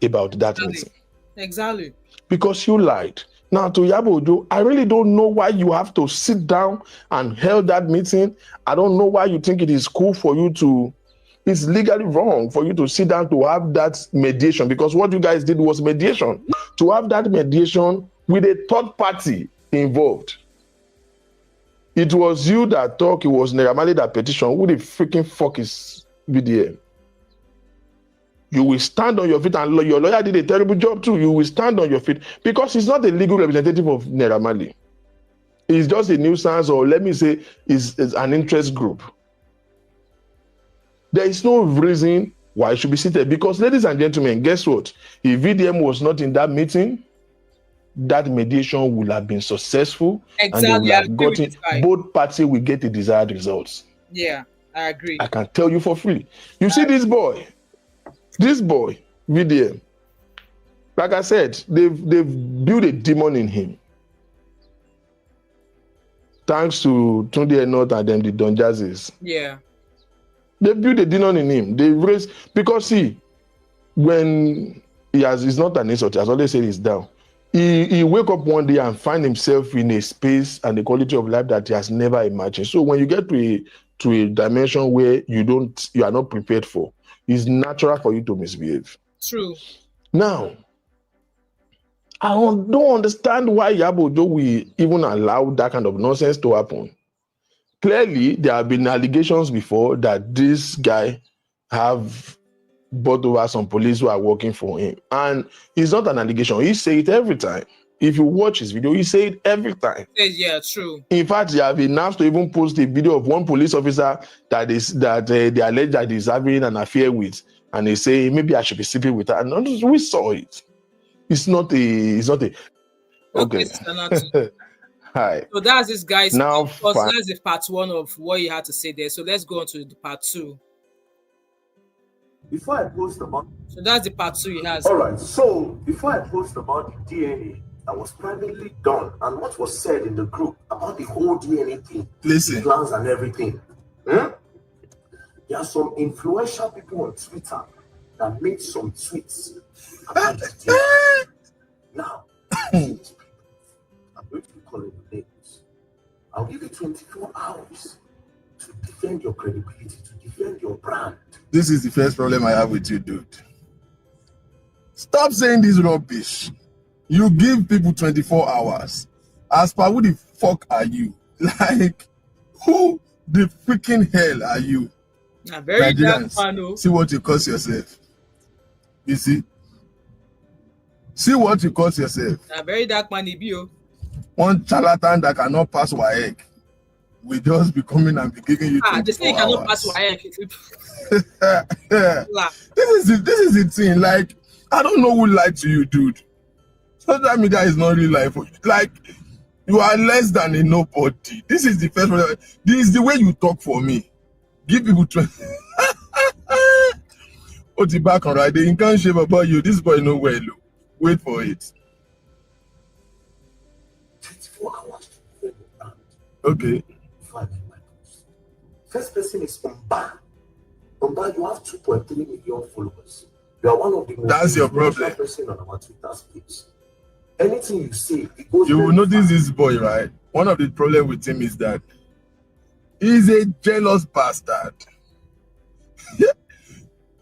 about that meeting? Exactly. Because you lied. Now to Iyabo Ojo, I really don't know why you have to sit down and held that meeting. I don't know why you think it is cool for you to, it's legally wrong for you to sit down to have that mediation, because what you guys did was mediation. To have that mediation with a third party involved. It was you that talk, it was Naira Marley that petition. Who the freaking fuck is VDM? You will stand on your feet, and your lawyer did a terrible job too. You will stand on your feet because he's not a legal representative of Naira Marley. He's just a nuisance, or let me say, is an interest group. There is no reason why it should be seated, because, ladies and gentlemen, guess what? If VDM was not in that meeting, that mediation would have been successful. Exactly. And they would have gotten, both parties will get the desired results. Yeah, I agree. I can tell you for free. You see this boy, VDM, like I said, they've built a demon in him. Thanks to Tunde Enot and them, the Don Jazzes. Yeah. They built a demon in him. They raised, because see, when he's not an insult, as always said, he's down. He wake up one day and find himself in a space and a quality of life that he has never imagined. So when you get to a dimension where you are not prepared for, it's natural for you to misbehave. True. Now, I don't understand why Iyabo Ojo will even allow that kind of nonsense to happen. Clearly, there have been allegations before that this guy have brought over some police who are working for him. And it's not an allegation. He say it every time. If you watch his video, he say it every time. Yeah, true. In fact, they have announced to even post a video of one police officer that they allege that he's having an affair with, and they say maybe I should be sleeping with her. And we saw it. It's not a. Okay. Hi. So that's this guy's. Now, that's the part one of what he had to say there. So let's go on to the part two. Before I post about, so that's the part two he has. All right. So before I post about the DNA that was privately done and what was said in the group about the whole DNA thing, listen, plans and everything, there are some influential people on Twitter that made some tweets about the DNA. Now, I'm going to be calling the names. I'll give you 24 hours to defend your credibility, to defend your brand. This is the first problem I have with you, dude. Stop saying this rubbish. You give people 24 hours. As per who the fuck are you? Like, who the freaking hell are you? Very Nigerians, see what you cause yourself. You see? See what you cause yourself. Very dark man, Ibio. One charlatan that cannot pass WAEC will just be coming and be giving you 24 this thing cannot pass WAEC. This is the thing. Like, I don't know who lied to you, dude. Social media is not real life for you. Like, you are less than a nobody. This is the first one. This is the way you talk for me. Give people 20. Oti back on right. They can't shave about you. This boy no well. Wait for it. 24 hours to defend your brand. Okay. Before I make my post. First person is Omba. Omba, you have 2.3 million followers. You are one of the most That's your influential problem. person on our Twitter space. Anything you say, it goes. You will very notice far. this boy, right? One of the problem with him is that he's a jealous bastard.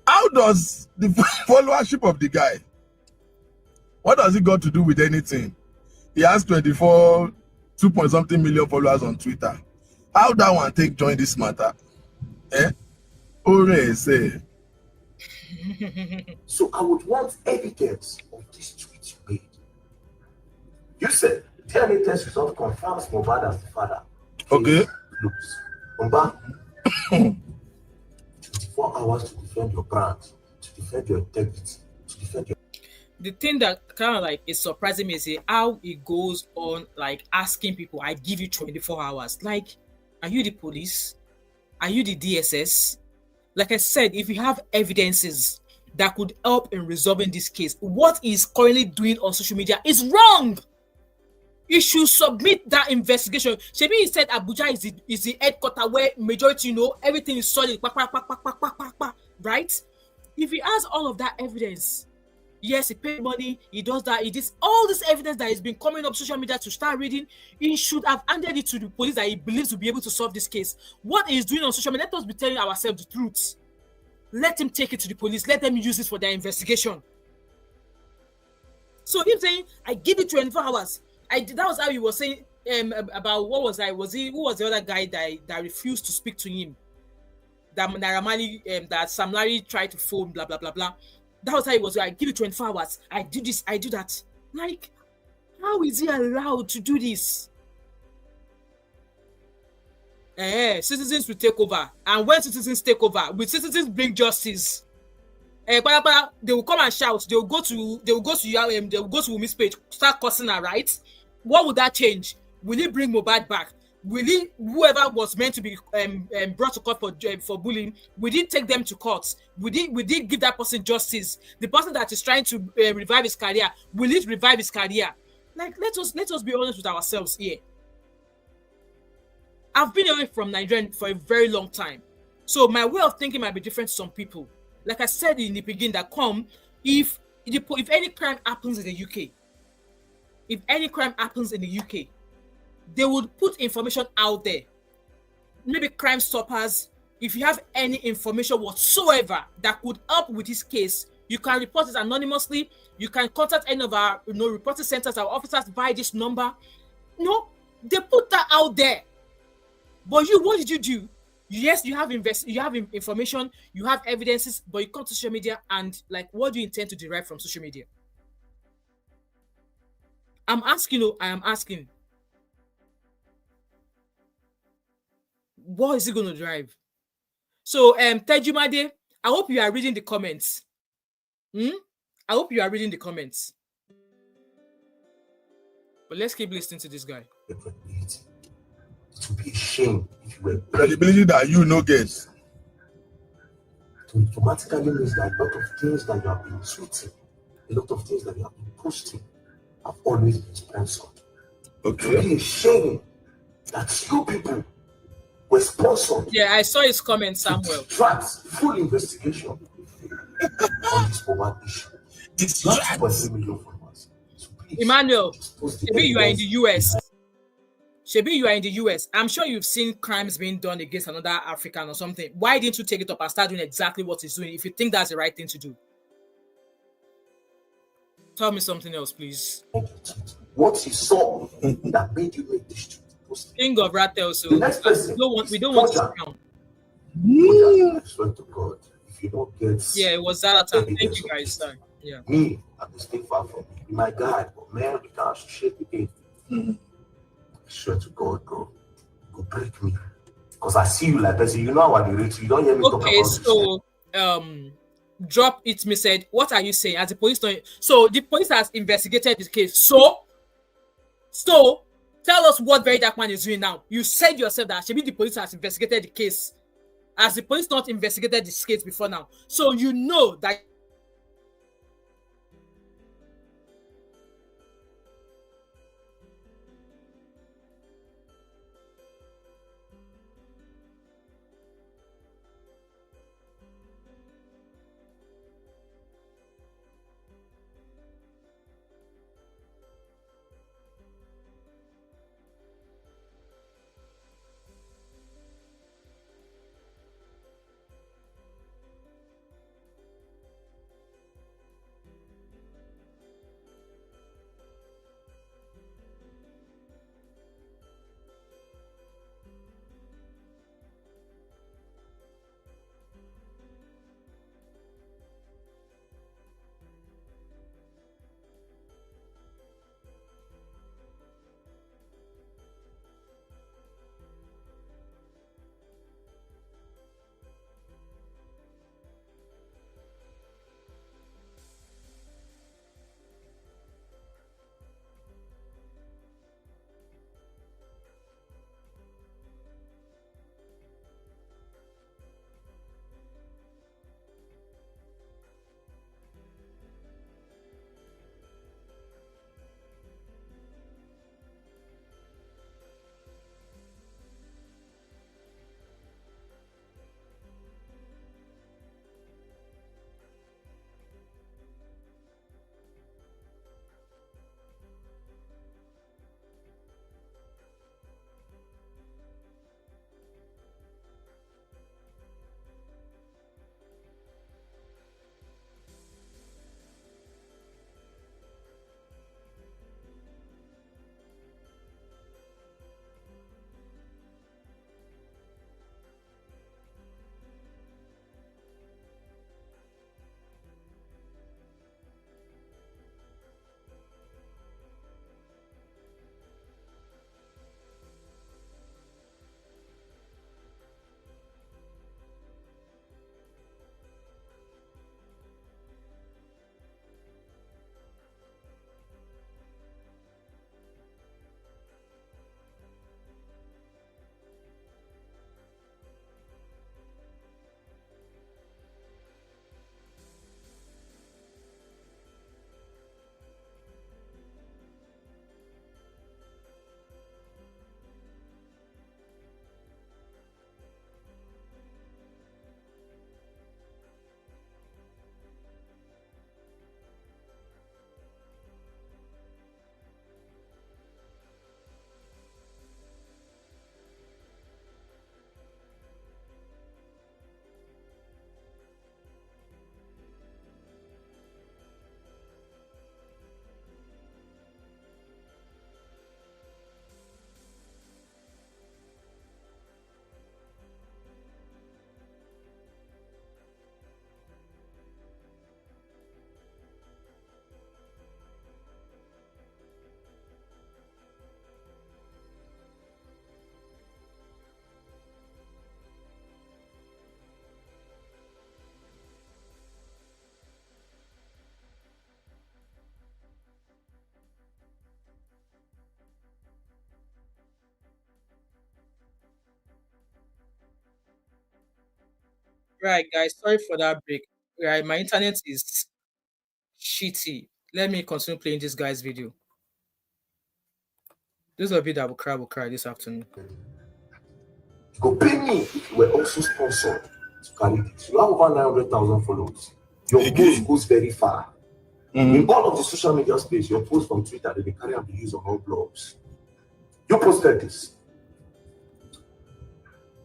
How does the followership of the guy, what does it got to do with anything? He has 2 point something million followers on Twitter. How that one take join this matter? Eh? Ore say. So I would want evidence of this tweet you made. You said DNA test result confirms Mohbad as the father. Okay. Looks. Omba, 24 hours to defend your brand, to defend your integrity, to defend your. The thing that kind of like is surprising me is how it goes on, like asking people, I give you 24 hours. Like, are you the police? Are you the DSS? Like I said, if you have evidences that could help in resolving this case, what he's currently doing on social media is wrong. You should submit that investigation. Shebi, he said Abuja is the headquarter where majority, everything is solid, right? If he has all of that evidence, yes, he paid money, he does that, he does all this evidence that has been coming up social media to start reading, he should have handed it to the police that he believes will be able to solve this case. What he's doing on social media, let us be telling ourselves the truth. Let him take it to the police, let them use it for their investigation. So him saying, I give it 24 hours. That was how he was saying about what was I? Who was the other guy that refused to speak to him? That Naramali, that Sam Larry tried to phone, blah blah blah blah. That was how he was. I give you 24 hours. I do this. I do that. Like, how is he allowed to do this? Citizens will take over, and when citizens take over, will citizens bring justice? They will come and shout. They will go to Wumi's page, start cussing her, right? What would that change? Will he bring Mohbad back? Will he, whoever was meant to be brought to court for bullying, will he take them to court? Will he give that person justice? The person that is trying to revive his career, will it revive his career? Like, let us be honest with ourselves here. I've been away from Nigeria for a very long time, so my way of thinking might be different to some people. Like I said in the beginning, that if any crime happens in the UK, they would put information out there. Maybe Crime Stoppers, if you have any information whatsoever that could help with this case, you can report it anonymously. You can contact any of our reporting centers, our officers via this number. They put that out there. But what did you do? Yes, you have information, you have evidences, but you come to social media and, like, what do you intend to derive from social media? I am asking. What is it going to drive? So, Tejumade, I hope you are reading the comments. I hope you are reading the comments. But let's keep listening to this guy. It would be a shame if you were Credibility that you no get. It automatically means that a lot of things that you have been tweeting, a lot of things that you have been posting have always been sponsored. Okay. It would be a shame that you people were sponsored. Yeah, I saw his comment, Samuel. Tracks full investigation on this Mohbad issue. It's not 2.3 million followers. So please, Emmanuel, expose the maybe you are in the evidence. US. Shebi, you are in the US. I'm sure you've seen crimes being done against another African or something. Why didn't you take it up and start doing exactly what he's doing if you think that's the right thing to do? Tell me something else, please. What you saw that made you make this tweet. King of Rattel, so The next person we don't want to Ojo. count. I swear to God, if you don't get Yeah, it was that time. Thank evidence you of guys. this, Sorry. Yeah. me, I will stay far from you. Be my God, but man, you can't shake the day. I swear to God, bro, you go break me. Because I see you like person. You know how I relate to you. Don't hear me talk Okay, about so drop it me said, what are you saying? As the police don't, so the police has investigated this case. So tell us what Verydarkman is doing now. You said yourself that maybe the police has investigated the case. As the police not investigated this case before now. So you know that Right, guys, sorry for that break. Right, my internet is shitty. Let me continue playing this guy's video. This will be that will cry this afternoon. Go pay me if you were also sponsored to carry this. You have over 900,000 followers. Your post goes very far. In all of the social media space, your post from Twitter, they carry out the use of all blogs. You posted this.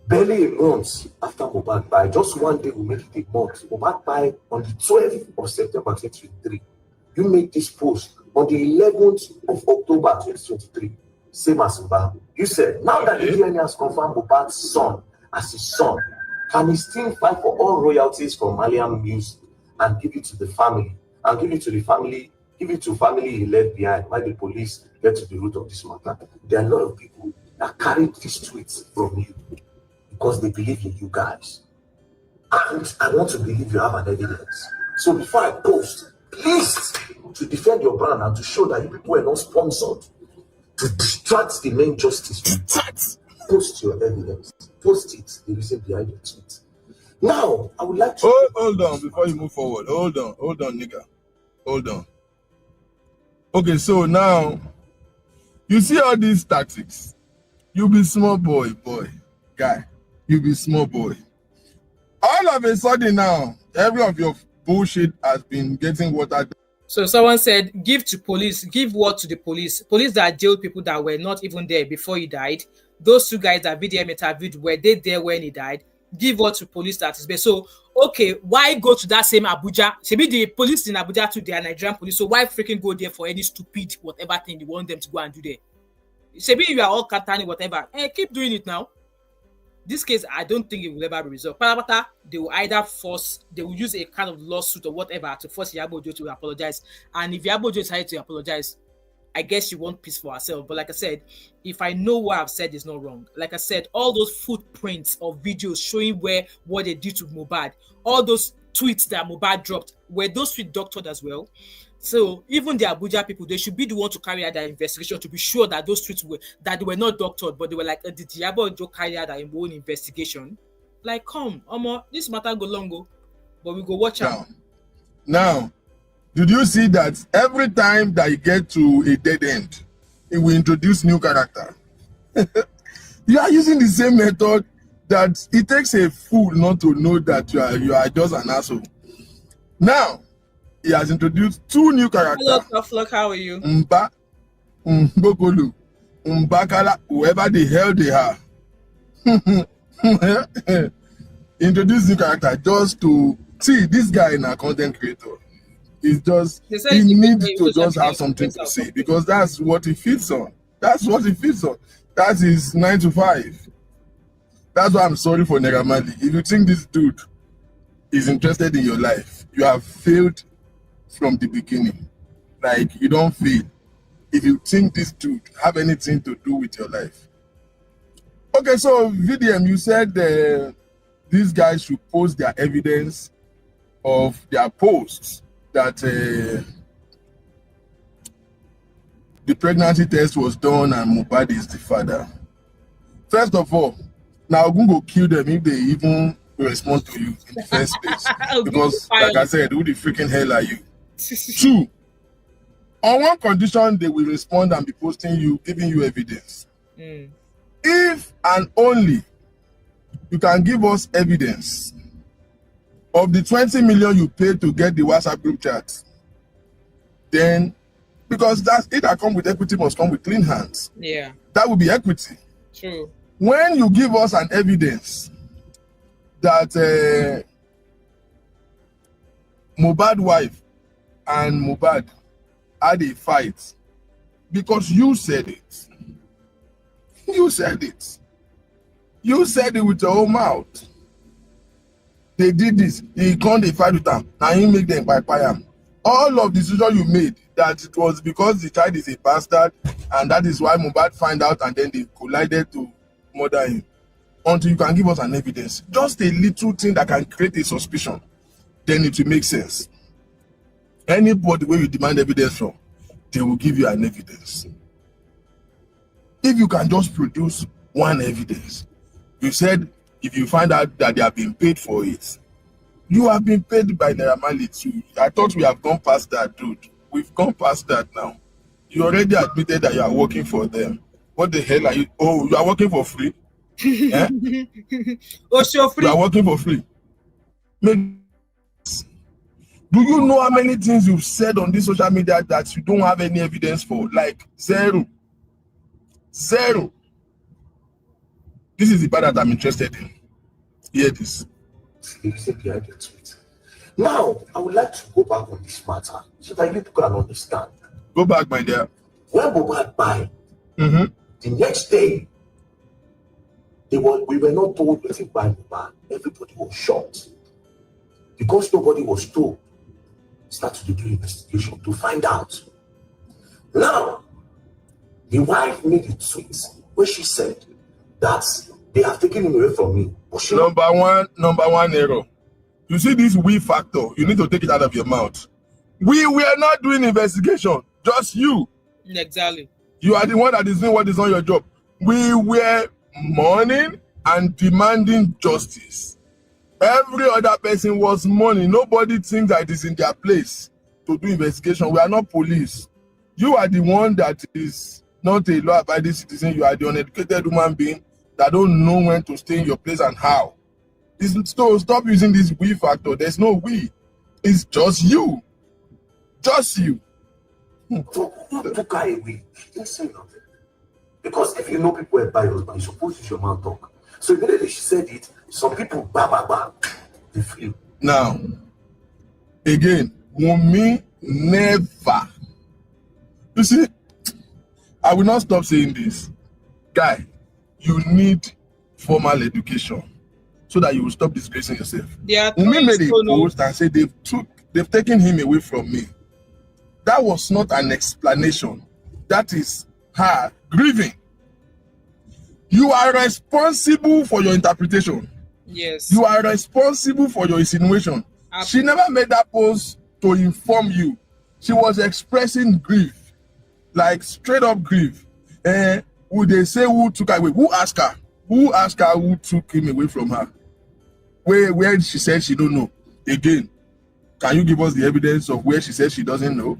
Barely a month after Mohbad by just one day will make it a month. Mohbad by on the 12th of September 2023. You made this post on the 11th of October 2023. Same as Mba. You said, now that the DNA has confirmed Mohbad's son as his son, can he still fight for all royalties from Malian music and give it to the family? And give it to the family, give it to family he left behind while the police get to the root of this matter. There are a lot of people that carried these tweets from you because they believe in you guys. And I want to believe you have an evidence. So before I post, please, to defend your brand and to show that you people are not sponsored, to distract the main justice from that, post your evidence. Post it, the reason behind your tweet. Now, I would like to... Hold on, before you move forward. Hold on, nigga. Hold on. Okay, so now, you see all these tactics. You be small boy, guy. You be small boy. All of a sudden now, every of your bullshit has been getting watered. So someone said, give to police, give what to the police. Police that jailed people that were not even there before he died. Those two guys that VDM interviewed, were they there when he died? Give what to police that is best. So, okay, why go to that same Abuja? Maybe the police in Abuja too, they are Nigerian police. So why freaking go there for any stupid whatever thing you want them to go and do there? Maybe you are all Katani, whatever. Keep doing it now. This case, I don't think it will ever be resolved. They will either they will use a kind of lawsuit or whatever to force Iyabo Ojo to apologize. And if Iyabo Ojo decided to apologize, I guess you want peace for ourselves. But like I said, if I know what I've said is not wrong, like I said, all those footprints or videos showing what they did to Mohbad, all those tweets that Mohbad dropped, were those tweets doctored as well? So even the Abuja people, they should be the one to carry out their investigation to be sure that those tweets they were not doctored, but they were like, did Iyabo Ojo carry out their own investigation? Like, come, this matter go long go, but we go watch out. Now, did you see that every time that you get to a dead end, it will introduce new character? You are using the same method that it takes a fool not to know that you are just an asshole. Now, he has introduced two new characters. Hello, Tough, how are you? Mba, Mbokolu, Mbakala, whoever the hell they are. Introduce new character just to see this guy in a content creator. He needs to just have something to say because that's what he feeds on. That's what he feeds on. That is 9 to 5. That's why I'm sorry for Neramali. If you think this dude is interested in your life, you have failed from the beginning. Like, you don't fail if you think this dude have anything to do with your life. Okay, so VDM, you said these guys should post their evidence of their posts that the pregnancy test was done and Mohbad is the father. First of all, now I'm going to kill them if they even respond to you in the first place. Because, like I said, who the freaking hell are you? 2, on one condition, they will respond and be posting you, giving you evidence. If and only you can give us evidence of the 20 million you paid to get the WhatsApp group chat, then, because that's it that comes with equity must come with clean hands. Yeah. That would be equity. True. When you give us an evidence that Mohbad wife and Mohbad had a fight because you said it. You said it. You said it with your own mouth. They did this. He can't fight with them. Now he make them by them. All of the decision you made that it was because the child is a bastard and that is why Mohbad find out and then they collided to murder him. Until you can give us an evidence. Just a little thing that can create a suspicion. Then it will make sense. Anybody where you demand evidence from, they will give you an evidence. If you can just produce one evidence, you said if you find out that they have been paid for it, You have been paid by Naira Marley too. I thought we have gone past that, dude. We've gone past that now. You already admitted that you are working for them. What the hell are you? Oh, you are working for free? Eh? Oh, so free. You are working for free. Do you know how many things you've said on this social media that you don't have any evidence for? Like zero. Zero. This is the part that I'm interested in. Hear this. Now, I would like to go back on this matter so that you people can understand. Go back, my dear. When Mohbad died, the next day, we were not told anything by Mohbad. Everybody was shocked. Because nobody was told, started to do investigation to find out. Now, the wife made a tweet where she said that they have taken him away from me. Number one error. You see this we factor, you need to take it out of your mouth. We are not doing investigation, just you. Exactly. You are the one that is doing what is on your job. We were mourning and demanding justice. Every other person was mourning. Nobody thinks that it is in their place to do investigation. We are not police. You are the one that is not a law-abiding citizen. You are the uneducated human being that don't know when to stay in your place and how. So stop using this we factor. There's no we. It's just you. Just you. So who took her away? She didn't say nothing. Because if you know people are by your husband, you're supposed to use your mouth talk. So immediately she said it, some people they flew. Now, again, Wunmi never. You see, I will not stop saying this. Guy, you need formal education so that you will stop disgracing yourself. Wunmi made a post and said they've taken him away from me. That was not an explanation. That is her grieving. You are responsible for your interpretation. Yes. You are responsible for your insinuation. Absolutely. She never made that post to inform you. She was expressing grief, like straight up grief. Would they say who took her away? Who asked her? Who asked her who took him away from her? Where she said she don't know. Again, can you give us the evidence of where she said she doesn't know?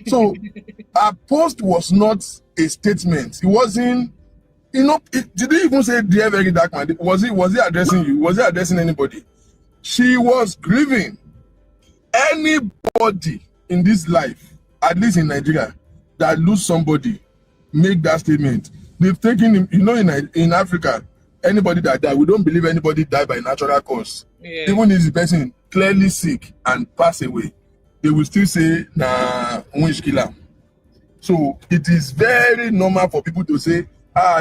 So her post was not a statement. It wasn't, did he even say dear Verydarkman? Was he addressing you? Was he addressing anybody? She was grieving. Anybody in this life, at least in Nigeria, that lose somebody, make that statement. They've taken him, in Africa, anybody that died, we don't believe anybody died by natural cause. Yeah. Even if the person clearly sick and pass away, they will still say, nah, wish killer. So it is very normal for people to say,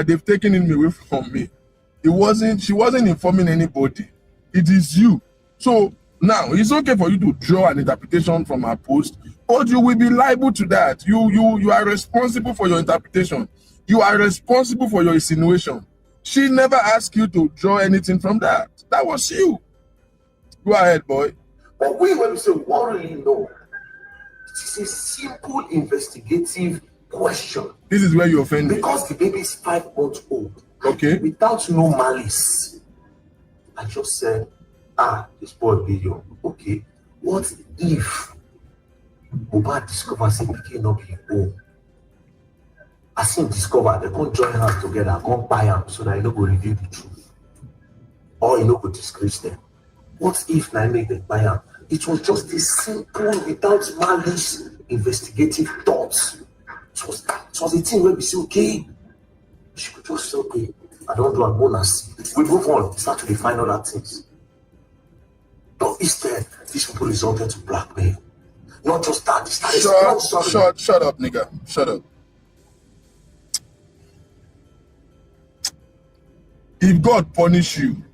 they've taken him away from me. She wasn't informing anybody. It is you. So now it's okay for you to draw an interpretation from her post, but you will be liable to that. You are responsible for your interpretation. You are responsible for your insinuation. She never asked you to draw anything from that. That was you. Go ahead, boy. But when we say we don't really know, it is a simple investigative question. This is where you offend me. Because the baby is 5 months old. Okay. Without no malice. I just said, this boy be young. Okay. What if Mohbad discovers him picking up his own? As him discover, they can't join hands together, can't buy him so that he no go reveal the truth. Or he no go disgrace them. What if I make them buy him? It was just a simple, without malice, investigative thoughts. It was a thing where we say, okay, she could just say, okay, I don't do a bonus. We move on, start to define other things. But instead, these people resulted to blackmail. Not just that, shut up, nigga. Shut up. If God punish you,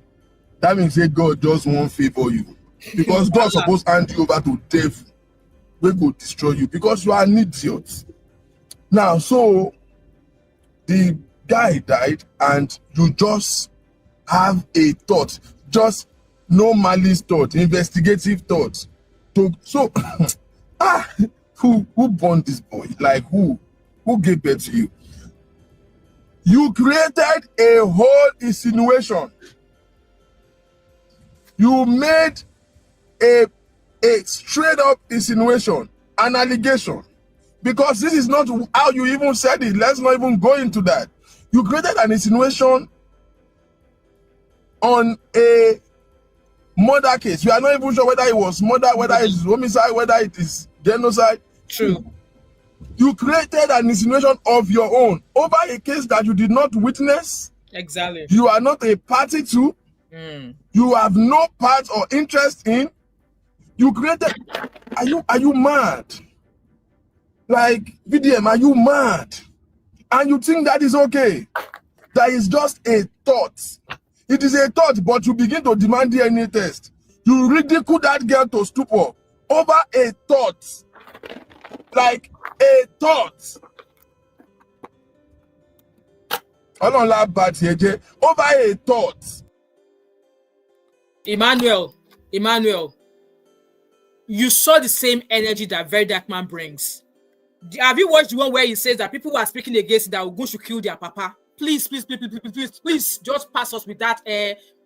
that means that God just won't favor you. Because God supposed to hand you over to devil. We go destroy you because you are an idiot. Now, so the guy died and you just have a thought, just no malice thought, investigative thought. So who born this boy? Like who gave birth to you? You created a whole insinuation You made a straight up insinuation, an allegation, because this is not how you even said it. Let's not even go into that. You created an insinuation on a murder case. You are not even sure whether it was murder, whether it's homicide, whether it is genocide. True. You created an insinuation of your own over a case that you did not witness. Exactly. You are not a party to. You have no part or interest in. You created. Are you mad? Like, VDM, are you mad? And you think that is okay? That is just a thought. It is a thought, but you begin to demand DNA test. You ridicule that girl to stupor over a thought. Like a thought. Over a thought. Emmanuel, you saw the same energy that Verydarkman brings. Have you watched the one where he says that people who are speaking against that Ogun should kill their papa? Please, just pass us with that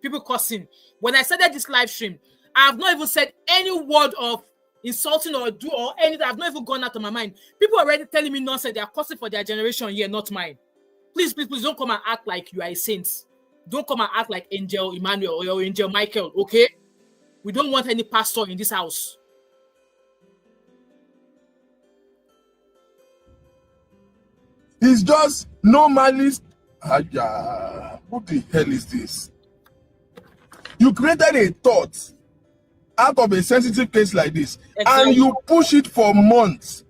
people cursing. When I started this live stream, I have not even said any word of insulting or do or anything. I've not even gone out of my mind. People are already telling me nonsense. They are cursing for their generation here, not mine. Please, don't come and act like you are a saint. Don't come and act like Angel Emmanuel or Angel Michael, okay? We don't want any pastor in this house. It's just no malice. What the hell is this? You created a thought out of a sensitive case like this, and you push it for months.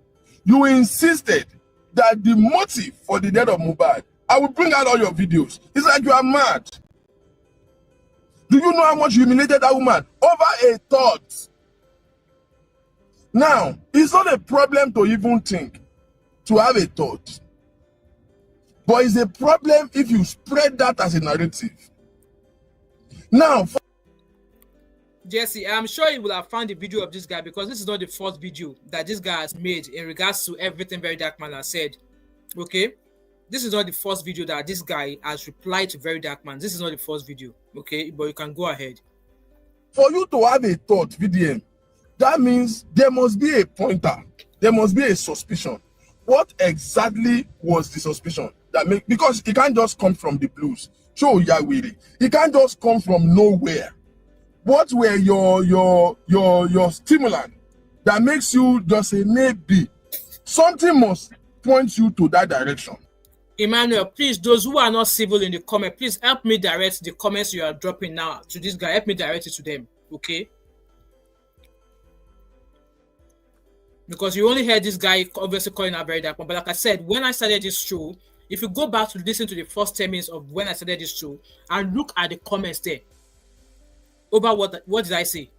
You insisted that the motive for the death of Mohbad, I will bring out all your videos. It's like you are mad. Do you know how much you humiliated that woman over a thought? Now, it's not a problem to even think, to have a thought. But it's a problem if you spread that as a narrative. Now, Jesse, I'm sure you will have found the video of this guy, because this is not the first video that this guy has made in regards to everything Verydarkman has said. Okay? This is not the first video that this guy has replied to Verydarkman. This is not the first video. Okay? But you can go ahead. For you to have a thought, VDM, that means there must be a pointer. There must be a suspicion. What exactly was the suspicion? Because it can't just come from the blues. Show Yahweh. It can't just come from nowhere. What were your stimulant that makes you just say maybe? Something must point you to that direction. Emmanuel, please, those who are not civil in the comment, please help me direct the comments you are dropping now to this guy. Help me direct it to them, okay? Because you only heard this guy obviously calling out Verydarkman. But like I said, when I started this show, if you go back to listen to the first 10 minutes of when I started this show and look at the comments there, over what did I say?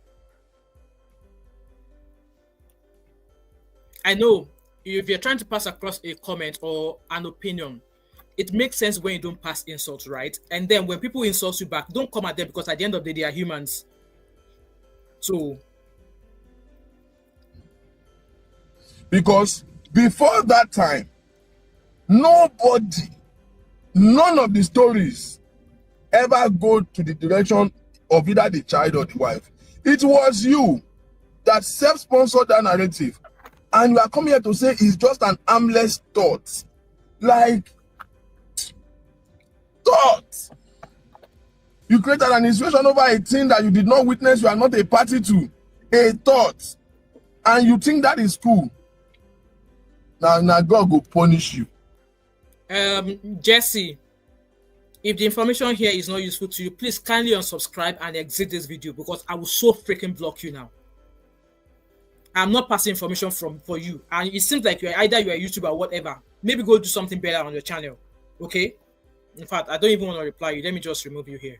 I know if you're trying to pass across a comment or an opinion, it makes sense when you don't pass insults, right? And then when people insult you back, don't come at them, because at the end of the day, they are humans. So, because before that time, nobody, none of the stories ever go to the direction of either the child or the wife. It was you that self-sponsored that narrative, and you are coming here to say it's just an harmless thought. Like, thought. You created an insinuation over a thing that you did not witness, you are not a party to. A thought. And you think that is cool. Now God will punish you. Jesse, if the information here is not useful to you, please kindly unsubscribe and exit this video, because I will so freaking block you now. I'm not passing information for you, and it seems like you're a YouTuber or whatever. Maybe go do something better on your channel, okay? In fact, I don't even want to reply you. Let me just remove you here.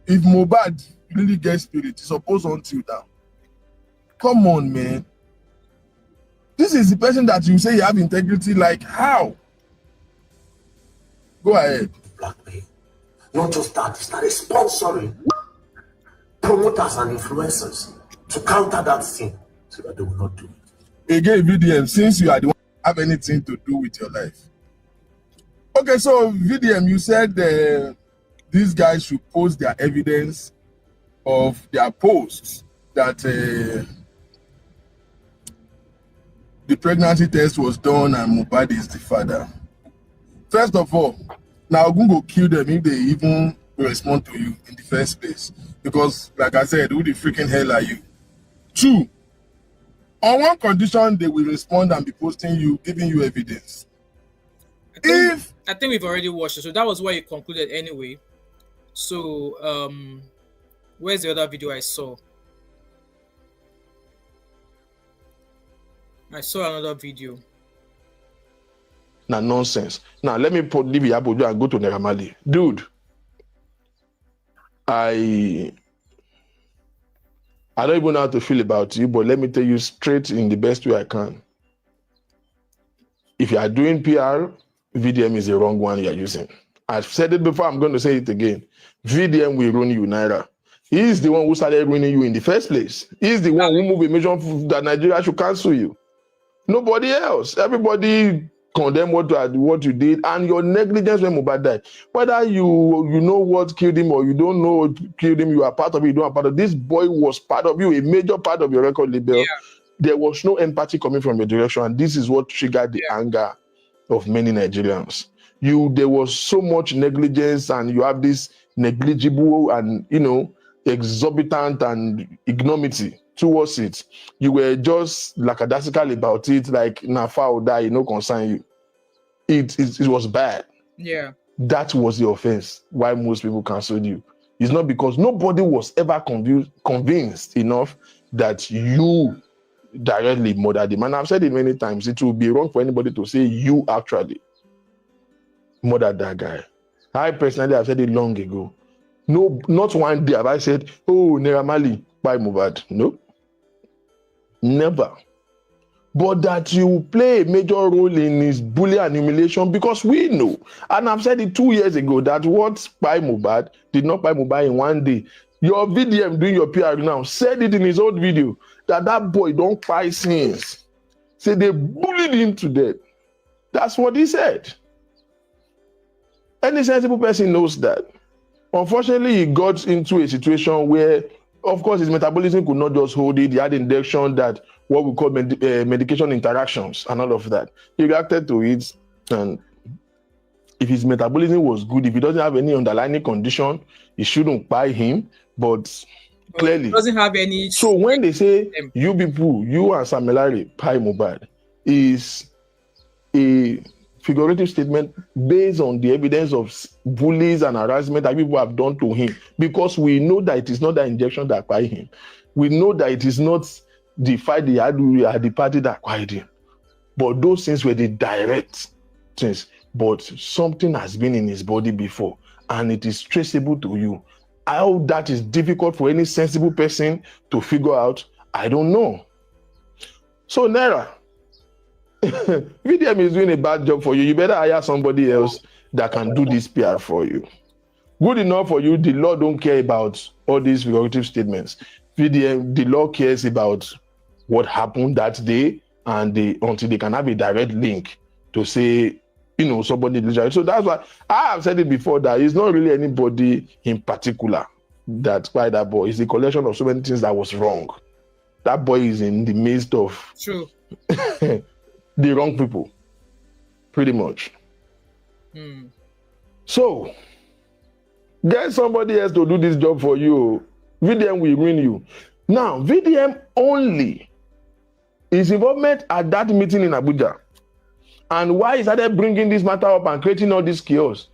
If Mohbad really gets spirit, it's supposed to hunt you down. Come on, man. This is the person that you say you have integrity. Like, how? Go ahead. Blackmail. Not just that, he started sponsoring promoters and influencers to counter that thing so that they will not do it. Again, VDM, since you are the one who have anything to do with your life. Okay, so VDM, you said these guys should post their evidence of their posts that the pregnancy test was done and Mohbad is the father. First of all, now Google kill them if they even respond to you in the first place. Because, like I said, who the freaking hell are you? 2, on one condition, they will respond and be posting you, giving you evidence. I think we've already watched it, so that was why you concluded anyway. So, where's the other video I saw? I saw another video. Now nonsense. Now let me leave Iyabo Ojo and go to Naira Marley. Dude, I don't even know how to feel about you, but let me tell you straight in the best way I can. If you are doing PR, VDM is the wrong one you are using. I've said it before, I'm going to say it again. VDM will ruin you, Naira. He's the one who started ruining you in the first place. He's the one who moved a measure that Nigeria should cancel you. Nobody else. Everybody condemn what you did and your negligence when Mohbad died. Whether you know what killed him or you don't know what killed him, you are part of it, you don't are part of it. This boy was part of you, a major part of your record label. Yeah. There was no empathy coming from your direction, and this is what triggered the anger of many Nigerians. There was so much negligence, and you have this negligible and exorbitant and ignominy towards it. You were just lackadaisical about it, like Nafa or die, concern you. It was bad. Yeah. That was the offense why most people cancelled you. It's not because nobody was ever convinced enough that you directly murdered him. And I've said it many times, it will be wrong for anybody to say you actually murdered that guy. I personally have said it long ago. No, not one day have I said, oh, Naira Marley by Mohbad. No. Never. But that you play a major role in his bullying and humiliation, because we know, and I've said it 2 years ago, that what by Mohbad did not buy Mohbad in one day. Your VDM doing your PR now said it in his old video that boy don't buy sins. Say they bullied him to death. That's what he said. Any sensible person knows that. Unfortunately, he got into a situation where, of course, his metabolism could not just hold it. He had injection that what we call medication interactions and all of that. He reacted to it, and if his metabolism was good, if he doesn't have any underlying condition, it shouldn't buy him. But clearly, he doesn't have any. So when they say you people, you and Sam Larry buy Mohbad, is a figurative statement based on the evidence of bullies and harassment that people have done to him, because we know that it is not that injection that acquired him. We know that it is not the fight he had at the party that acquired him. But those things were the direct things. But something has been in his body before, and it is traceable to you. How that is difficult for any sensible person to figure out, I don't know. So Naira, VDM is doing a bad job for you. You better hire somebody else that can do this PR for you. Good enough for you. The law don't care about all these figurative statements. VDM, the law cares about what happened that day, and until they can have a direct link to say, somebody. So that's why I have said it before, that it's not really anybody in particular that by that boy. It's a collection of so many things that was wrong. That boy is in the midst of the wrong people, pretty much. So get somebody else to do this job for you. VDM will ruin you. Now, VDM only his involvement at that meeting in Abuja, and why he started bringing this matter up and creating all this chaos.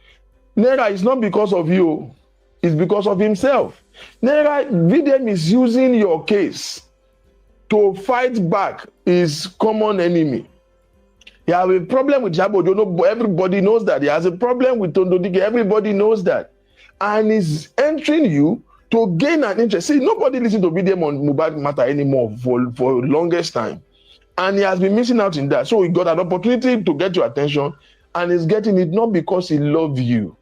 Naira, is not because of you, it's because of himself. Naira, VDM is using your case to fight back his common enemy. He has a problem with Iyabo Ojo, everybody knows that. He has a problem with Tondo Dike, everybody knows that. And he's entering you to gain an interest. See, nobody listens to VDM on Mohbad matter anymore for the longest time. And he has been missing out in that. So he got an opportunity to get your attention, and he's getting it not because he loves you.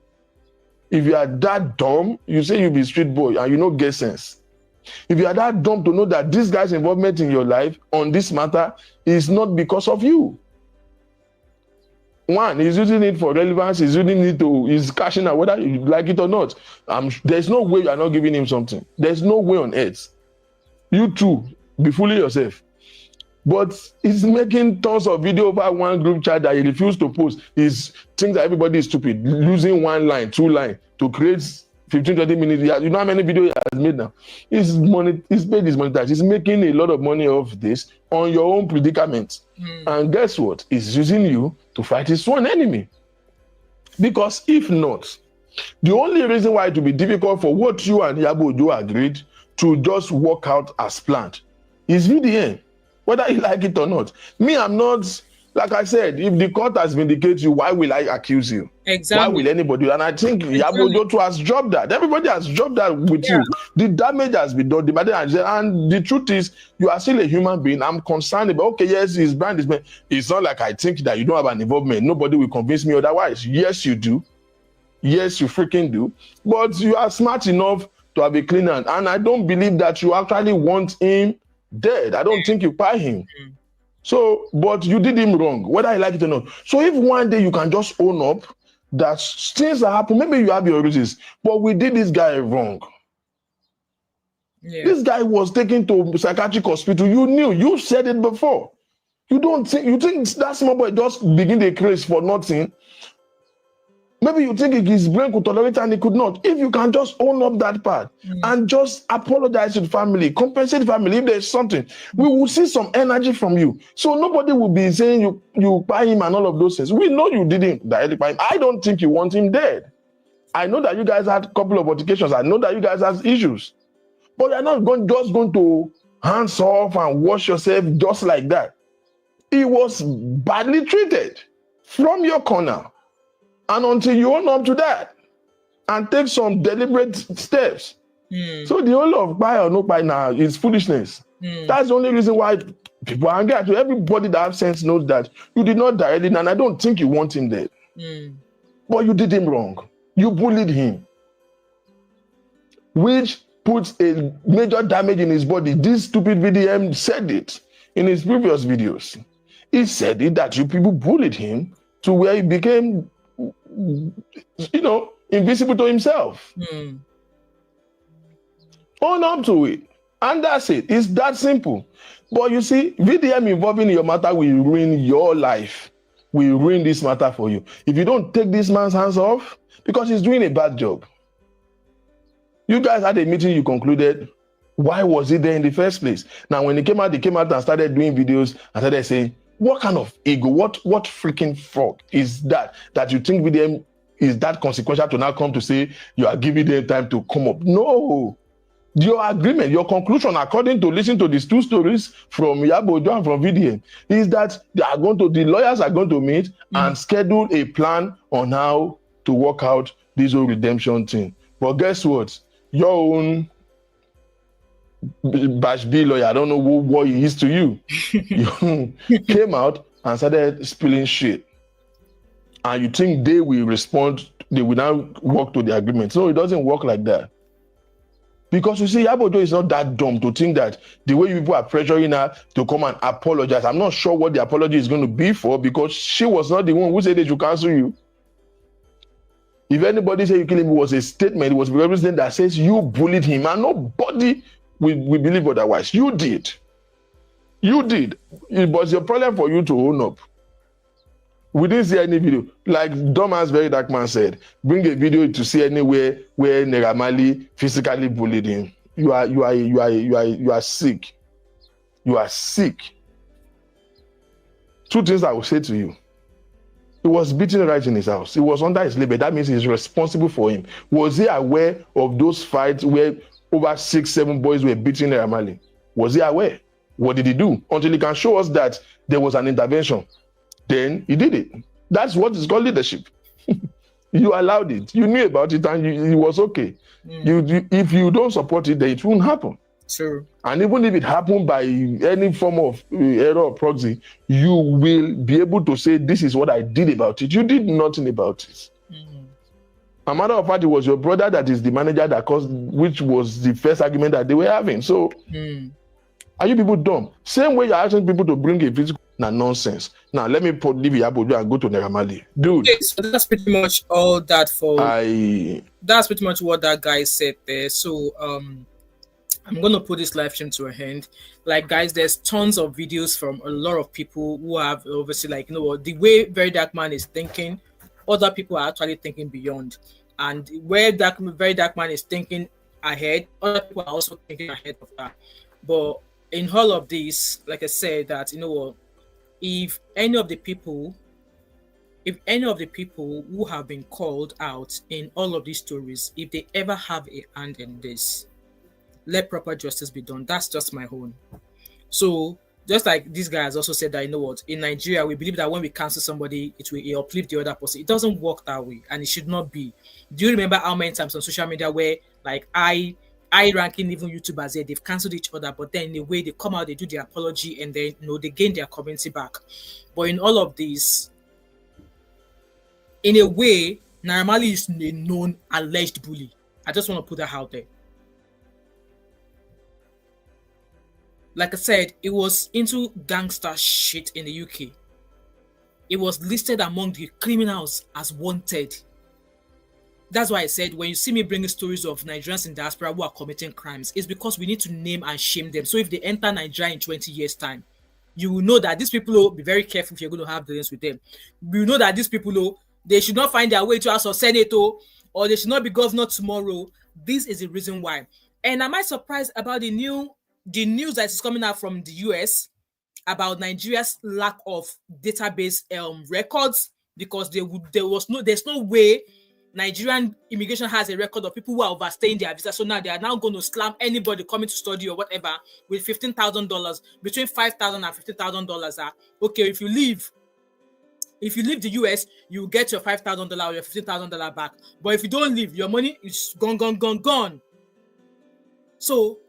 If you are that dumb, you say you be street boy and you don't get sense. If you are that dumb to know that this guy's involvement in your life on this matter is not because of you. One, he's using it for relevance, he's using it to, he's cashing out, whether you like it or not. There's no way you are not giving him something. There's no way on earth. You too, be fooling yourself. But he's making tons of video over one group chat that he refused to post. He thinks that everybody is stupid, losing 1 line, 2 line to create 15, 20 minutes. You know how many videos he has made now? His page is monetized. He's making a lot of money off this on your own predicament. And guess what? He's using you to fight his sworn enemy. Because if not, the only reason why it will be difficult for what you and Iyabo Ojo agreed to just work out as planned is VDM, whether you like it or not. Me, I'm not, like I said, if the court has vindicated you, why will I accuse you? Exactly. Why will anybody? And I think Iyabo Ojo too has dropped that. Everybody has dropped that with you. The damage has been done. And the truth is, you are still a human being. I'm concerned about, okay, yes, his brand is, it's not like I think that you don't have an involvement. Nobody will convince me otherwise. Yes, you do. Yes, you freaking do. But you are smart enough to have a clean hand. And I don't believe that you actually want him dead. I don't think you buy him. So, but you did him wrong, whether I like it or not. So if one day you can just own up that things that happen, maybe you have your reasons, but we did this guy wrong. This guy was taken to psychiatric hospital. You knew, you said it before. You think that small boy just begin the craze for nothing? Maybe you think his brain could tolerate and he could not. If you can just own up that part and just apologize to the family, compensate the family if there's something, we will see some energy from you. So nobody will be saying you buy him and all of those things. We know you didn't directly buy him. I don't think you want him dead. I know that you guys had a couple of altercations. I know that you guys have issues. But you're not just going to hands off and wash yourself just like that. He was badly treated from your corner. And until you own up to that and take some deliberate steps. So the whole of buy or no buy now is foolishness. That's the only reason why people are angry at you. Everybody that has sense knows that you did not directly, and I don't think you want him dead. But you did him wrong. You bullied him, which puts a major damage in his body. This stupid VDM said it in his previous videos. He said it that you people bullied him to where he became, invisible to himself. Own up to it. And that's it. It's that simple. But you see, VDM involving your matter will ruin your life. Will ruin this matter for you. If you don't take this man's hands off, because he's doing a bad job. You guys had a meeting, you concluded. Why was he there in the first place? Now, when they came out and started doing videos and started saying, what kind of ego, what freaking frog is that you think VDM is that consequential to now come to say you are giving them time to come up? No. Your agreement, your conclusion, according to listen to these two stories from Iyabo Ojo and from VDM, is that the lawyers are going to meet and schedule a plan on how to work out this whole redemption thing. But guess what? Your own Bash B lawyer, I don't know what he is to you. You came out and started spilling shit. And you think they will respond, they will now work to the agreement. No, it doesn't work like that. Because you see, Iyabo Ojo is not that dumb to think that the way you people are pressuring her to come and apologize, I'm not sure what the apology is going to be for, because she was not the one who said they should cancel you. If anybody said you kill him, it was a statement, it was a representative that says you bullied him, and nobody we believe otherwise. You did. It was your problem for you to own up. We didn't see any video. Like dumbass Verydarkman said, bring a video to see anywhere where Naira Marley physically bullied him. You are sick. You are sick. Two things I will say to you. He was beaten right in his house. He was under his label. That means he's responsible for him. Was he aware of those fights where over 6-7 boys were beating Naira Marley? Was he aware? What did he do? Until he can show us that there was an intervention. Then he did it. That's what is called leadership. You allowed it. You knew about it and it was okay. If you don't support it, then it won't happen. True. And even if it happened by any form of error or proxy, you will be able to say, this is what I did about it. You did nothing about it. A matter of fact, it was your brother that is the manager that caused, which was the first argument that they were having. So, are you people dumb? Same way you're asking people to bring a physical Now nonsense. Now let me leave Iyabo Ojo and go to Naira Marley. Dude, Okay, so that's pretty much all that for. I That's pretty much what that guy said there. So I'm gonna put this live stream to a end. Like, guys, there's tons of videos from a lot of people who have obviously, like, you know what, the way Verydarkman is thinking, other people are actually thinking beyond, and where Verydarkman is thinking ahead, other people are also thinking ahead of that. But in all of this, like I said, that, you know what, if any of the people who have been called out in all of these stories, if they ever have a hand in this, let proper justice be done. That's just my own. So just like this guy has also said that, you know what, in Nigeria, we believe that when we cancel somebody, it will uplift the other person. It doesn't work that way, and it should not be. Do you remember how many times on social media where, like, I ranking even YouTubers here, they've cancelled each other, but then in a way they come out, they do their apology, and then, you know, they gain their community back. But in all of this, in a way, Naira Marley is a known alleged bully. I just want to put that out there. Like I said, it was into gangster shit in the UK. It was listed among the criminals as wanted. That's why I said, when you see me bringing stories of Nigerians in diaspora who are committing crimes, it's because we need to name and shame them. So if they enter Nigeria in 20 years' time, you will know that these people will be very careful if you're going to have dealings with them. You know that these people, they should not find their way to House of Senate, or they should not be governor tomorrow. This is the reason why. And am I surprised about the news that is coming out from the US about Nigeria's lack of database records? Because there's no way Nigerian immigration has a record of people who are overstaying their visa. So now they are now going to slam anybody coming to study or whatever with $15,000, between $5,000 and $15,000. Okay, if you leave the US, you get your $5,000 or your $15,000 back. But if you don't leave, your money is gone. So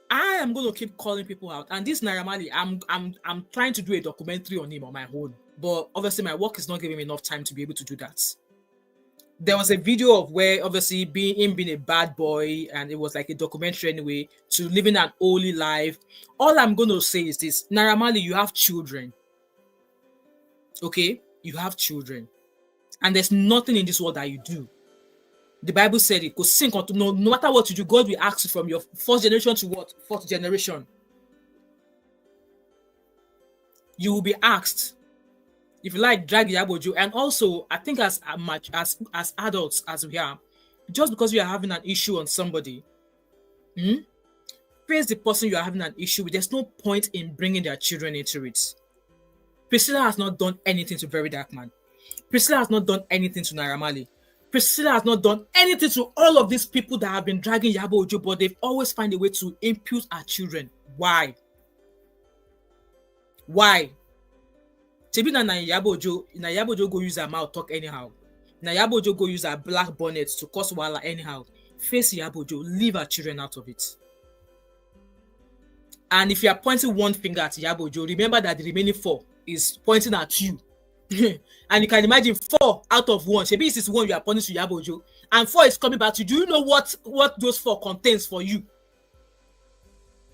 I am going to keep calling people out. And this Naira Marley, I'm trying to do a documentary on him on my own. But obviously my work is not giving me enough time to be able to do that. There was a video of where obviously being a bad boy, and it was like a documentary anyway, to living an holy life. All I'm going to say is this: Naira Marley, you have children. Okay? You have children. And there's nothing in this world that you do. The Bible said it, because no matter what you do, God will ask you from your first generation to what? Fourth generation. You will be asked. If you like, drag Iyabo Ojo. And also, I think as much as adults as we are, just because you are having an issue on somebody, face the person you are having an issue with. There's no point in bringing their children into it. Priscilla has not done anything to Verydarkman. Priscilla has not done anything to Naira Marley. Priscilla has not done anything to all of these people that have been dragging Iyabo Ojo, but they've always found a way to impute our children. Why? Na Iyabo Ojo go use her mouth talk anyhow. Na Iyabo Ojo go use her black bonnet to cause wahala anyhow. Face Iyabo Ojo, leave her children out of it. And if you are pointing one finger at Iyabo Ojo, remember that the remaining 4 is pointing at you. And you can imagine 4 out of 1. Maybe this is 1 you are pointing to Iyabo Ojo, and 4 is coming back to you. Do you know what those 4 contains for you?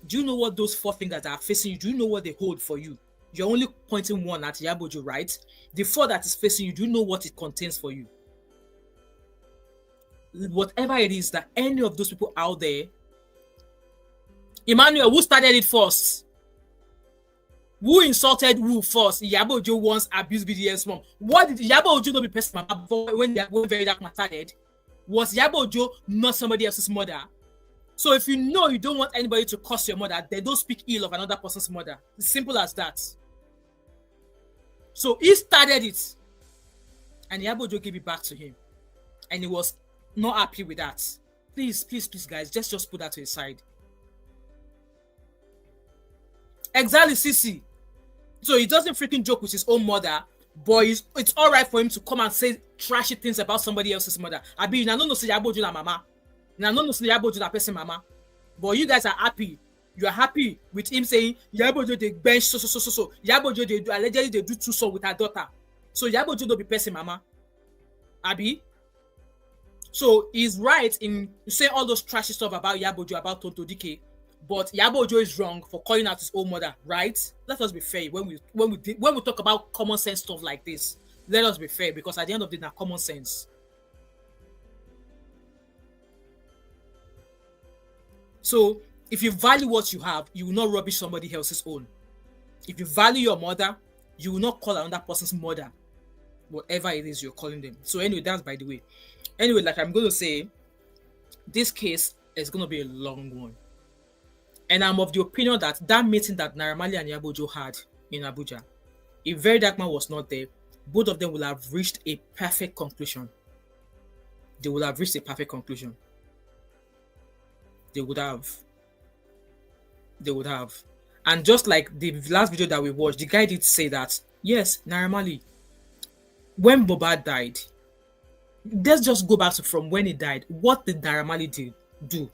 Do you know what those 4 fingers are facing you? Do you know what they hold for you? You're only pointing 1 at Iyabo Ojo, right? The 4 that is facing you, do you know what it contains for you? Whatever it is that any of those people out there, Emmanuel, who started it first? Who insulted who first? Iyabo Ojo once abused BDS mom. What did Iyabo Ojo not be person mama before when Verydarkman started? Was Iyabo Ojo not somebody else's mother? So if you know you don't want anybody to curse your mother, then don't speak ill of another person's mother. It's simple as that. So he started it, and Iyabo Ojo gave it back to him, and he was not happy with that. Please, guys, just put that to the side. Exactly, Sisi. So he doesn't freaking joke with his own mother, but it's all right for him to come and say trashy things about somebody else's mother. I mean, I don't know say Iyabo Ojo na mama. I don't know say Iyabo Ojo na person mama. But you guys are happy. You are happy with him saying Iyabo Ojo they bench so. Iyabo Ojo they do allegedly they do 2 songs with her daughter. So Iyabo Ojo don't be person mama. Abi. So he's right in saying all those trashy stuff about Iyabo Ojo, about Tonto Dike. but Iyabo Ojo is wrong for calling out his own mother, right? Let us be fair when we talk about common sense stuff like this. Let us be fair, because at the end of the day, common sense. So if you value what you have, you will not rubbish somebody else's own. If you value your mother, you will not call another person's mother, whatever it is you're calling them. So anyway, that's by the way. Anyway, like I'm going to say, this case is going to be a long one. And I'm of the opinion that that meeting that Naira Marley and Iyabo Ojo had in Abuja, if Verydarkman was not there, both of them would have reached a perfect conclusion. They would have reached a perfect conclusion. They would have. They would have. And just like the last video that we watched, the guy did say that, yes, Naira Marley, when Mohbad died, let's just go back to from when he died. What did Naira Marley do?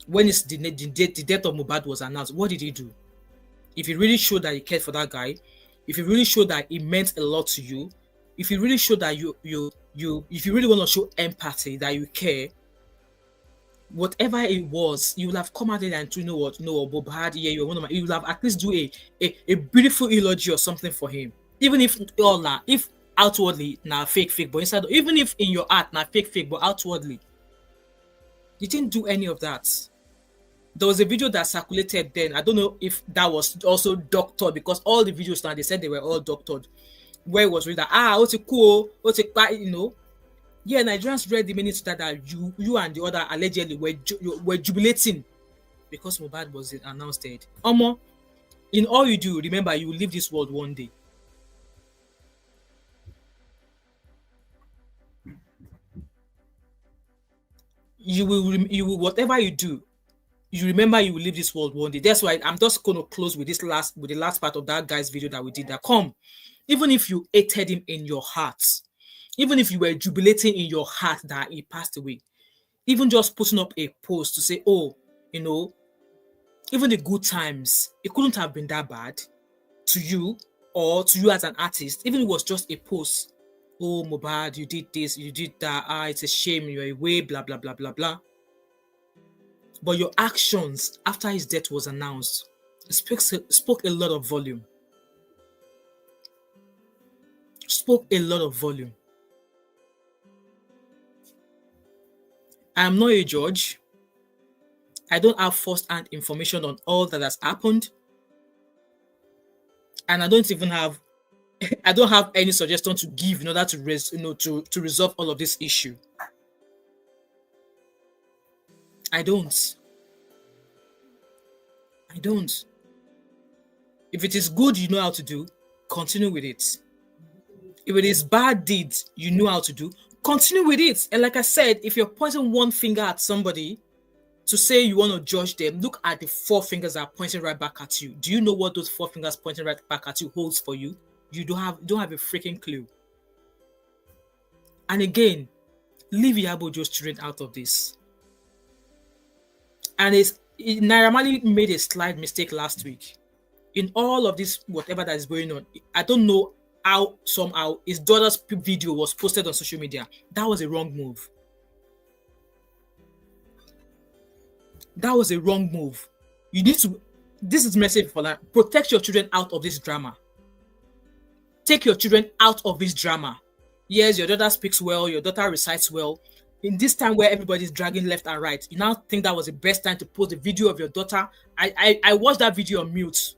When the death of Mohbad was announced, what did he do? If he really showed that he cared for that guy, if he really showed that it meant a lot to you, if you really showed that if you really want to show empathy, that you care, whatever it was, you will have come out there and to know what, no, Mohbad, yeah, you're one of my, you will have at least do a beautiful eulogy or something for him. Even if if outwardly now fake, but inside, even if in your heart now fake, but outwardly, you didn't do any of that. There was a video that circulated then. I don't know if that was also doctored, because all the videos now, they said they were all doctored, where it was really that, what's it cool, what's it, you know. Yeah, Nigerians read the minutes that you and the other allegedly were jubilating because Mohbad was announced dead. Omo, in all you do, remember, you will leave this world one day. You will whatever you do, you remember you will leave this world one day. That's why I'm just going to close with the last part of that guy's video that we did. That even if you hated him in your heart, even if you were jubilating in your heart that he passed away, even just putting up a post to say, oh, you know, even the good times, it couldn't have been that bad to you or to you as an artist. Even if it was just a post, oh, Mohbad, you did this, you did that, it's a shame, you're away, blah, blah, blah, blah, blah. But your actions after his death was announced spoke a lot of volume. Spoke a lot of volume. I am not a judge. I don't have first-hand information on all that has happened. And I don't even have I don't have any suggestion to give in order to resolve all of this issue. I don't. If it is good you know how to do, continue with it. If it is bad deeds you know how to do, continue with it. And like I said, if you're pointing one finger at somebody to say you want to judge them, look at the 4 fingers that are pointing right back at you. Do you know what those 4 fingers pointing right back at you holds for you? You don't have a freaking clue. And again, leave Iyabo Ojo's children out of this. And Naira Marley made a slight mistake last week. In all of this, whatever that is going on, I don't know how somehow his daughter's video was posted on social media. That was a wrong move. That was a wrong move. You need to, this is message for that. Protect your children out of this drama. Take your children out of this drama. Yes, your daughter speaks well, your daughter recites well. In this time where everybody's dragging left and right, you now think that was the best time to post the video of your daughter. I watched that video on mute.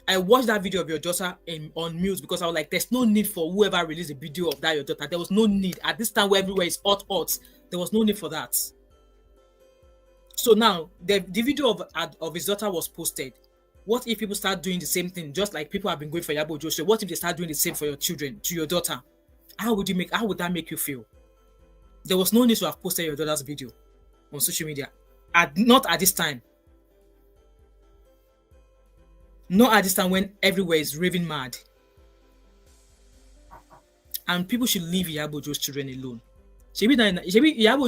I watched that video of your daughter on mute because I was like, there's no need for whoever released a video of that your daughter. There was no need. At this time where everywhere is hot, there was no need for that. So now, the video of his daughter was posted. What if people start doing the same thing, just like people have been going for Iyabo Ojo? So what if they start doing the same for your children, to your daughter? How would that make you feel? There was no need to have posted your daughter's video on social media. Not at this time. Not at this time when everywhere is raving mad. And people should leave Iyabo Ojo's children alone. Iyabo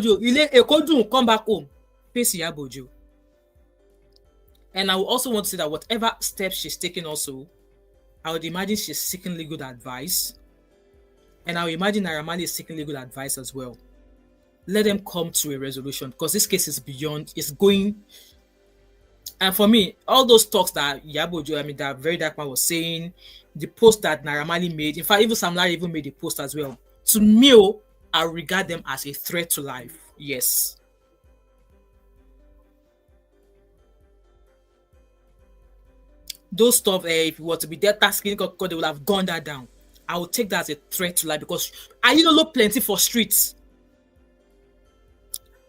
Ojo, come back home. Face Iyabo Ojo. And I would also want to say that whatever steps she's taking also, I would imagine she's seeking legal advice. And I would imagine Naira Marley is seeking legal advice as well. let them come to a resolution, because this case is beyond, it's going. And for me, all those talks that Iyabo Ojo, that Verydarkman was saying, the post that Naira Marley made, in fact, even Sam Larry even made a post as well. To me, I regard them as a threat to life. Yes. Those stuff, if it were to be their tasking, they would have gone that down. I would take that as a threat to life, because I look plenty for streets.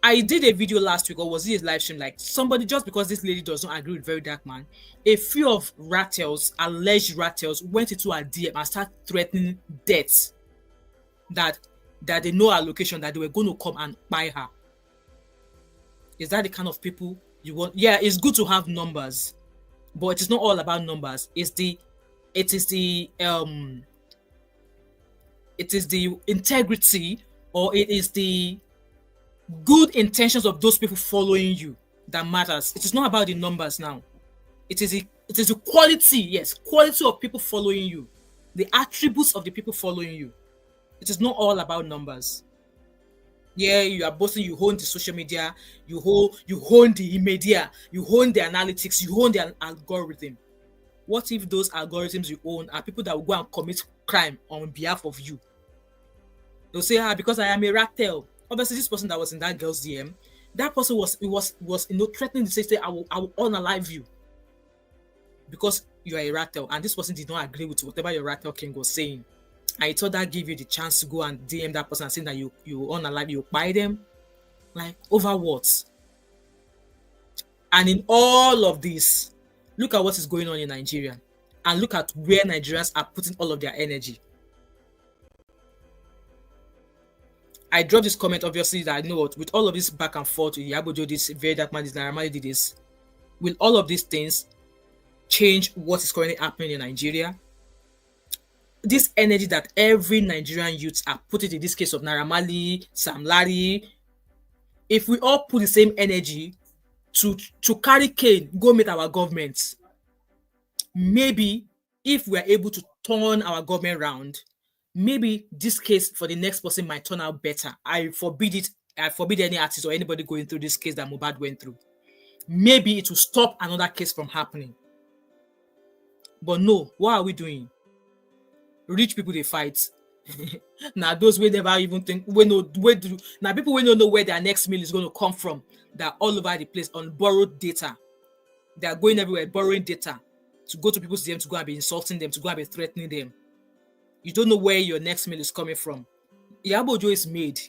I did a video last week, or was it a live stream? Like, somebody, just because this lady does not agree with Verydarkman, a few of Rattels, alleged Rattels, went into her DM and started threatening death. That they know her location, that they were going to come and buy her. Is that the kind of people you want? Yeah, it's good to have numbers, but it is not all about numbers. It is the integrity, or it is the good intentions of those people following you that matters. It is not about the numbers now. It is the quality, yes, quality of people following you, the attributes of the people following you. It is not all about numbers. Yeah, you are boasting, you own the social media, you own the media, you own the analytics, you own the algorithm. What if those algorithms you own are people that will go and commit crime on behalf of you? They'll say, because I am a Rattel. Obviously, this person that was in that girl's DM, that person was threatening to say, I will unalive you because you are a Rattel, and this person did not agree with whatever your Rattel king was saying. I thought that gave you the chance to go and DM that person and saying that you unalive, you buy them, like, over what? And in all of this, look at what is going on in Nigeria, and look at where Nigerians are putting all of their energy. I dropped this comment, obviously, that I know what, with all of this back and forth, Iyabo Ojo this, Verydarkman this, Naira Marley did this, will all of these things change what is currently happening in Nigeria? This energy that every Nigerian youth are putting in this case of Naira Marley, Sam Larry, if we all put the same energy to carry cane, go meet our government, maybe if we are able to turn our government around, maybe this case for the next person might turn out better. I forbid it. I forbid any artist or anybody going through this case that Mohbad went through. Maybe it will stop another case from happening. But no, what are we doing? Rich people, they fight. Now those we never even think, now people we don't know where their next meal is going to come from. They're all over the place on borrowed data. They are going everywhere, borrowing data to go to people's DM, to go and be insulting them, to go and be threatening them. You don't know where your next meal is coming from. Iyabo Ojo is made,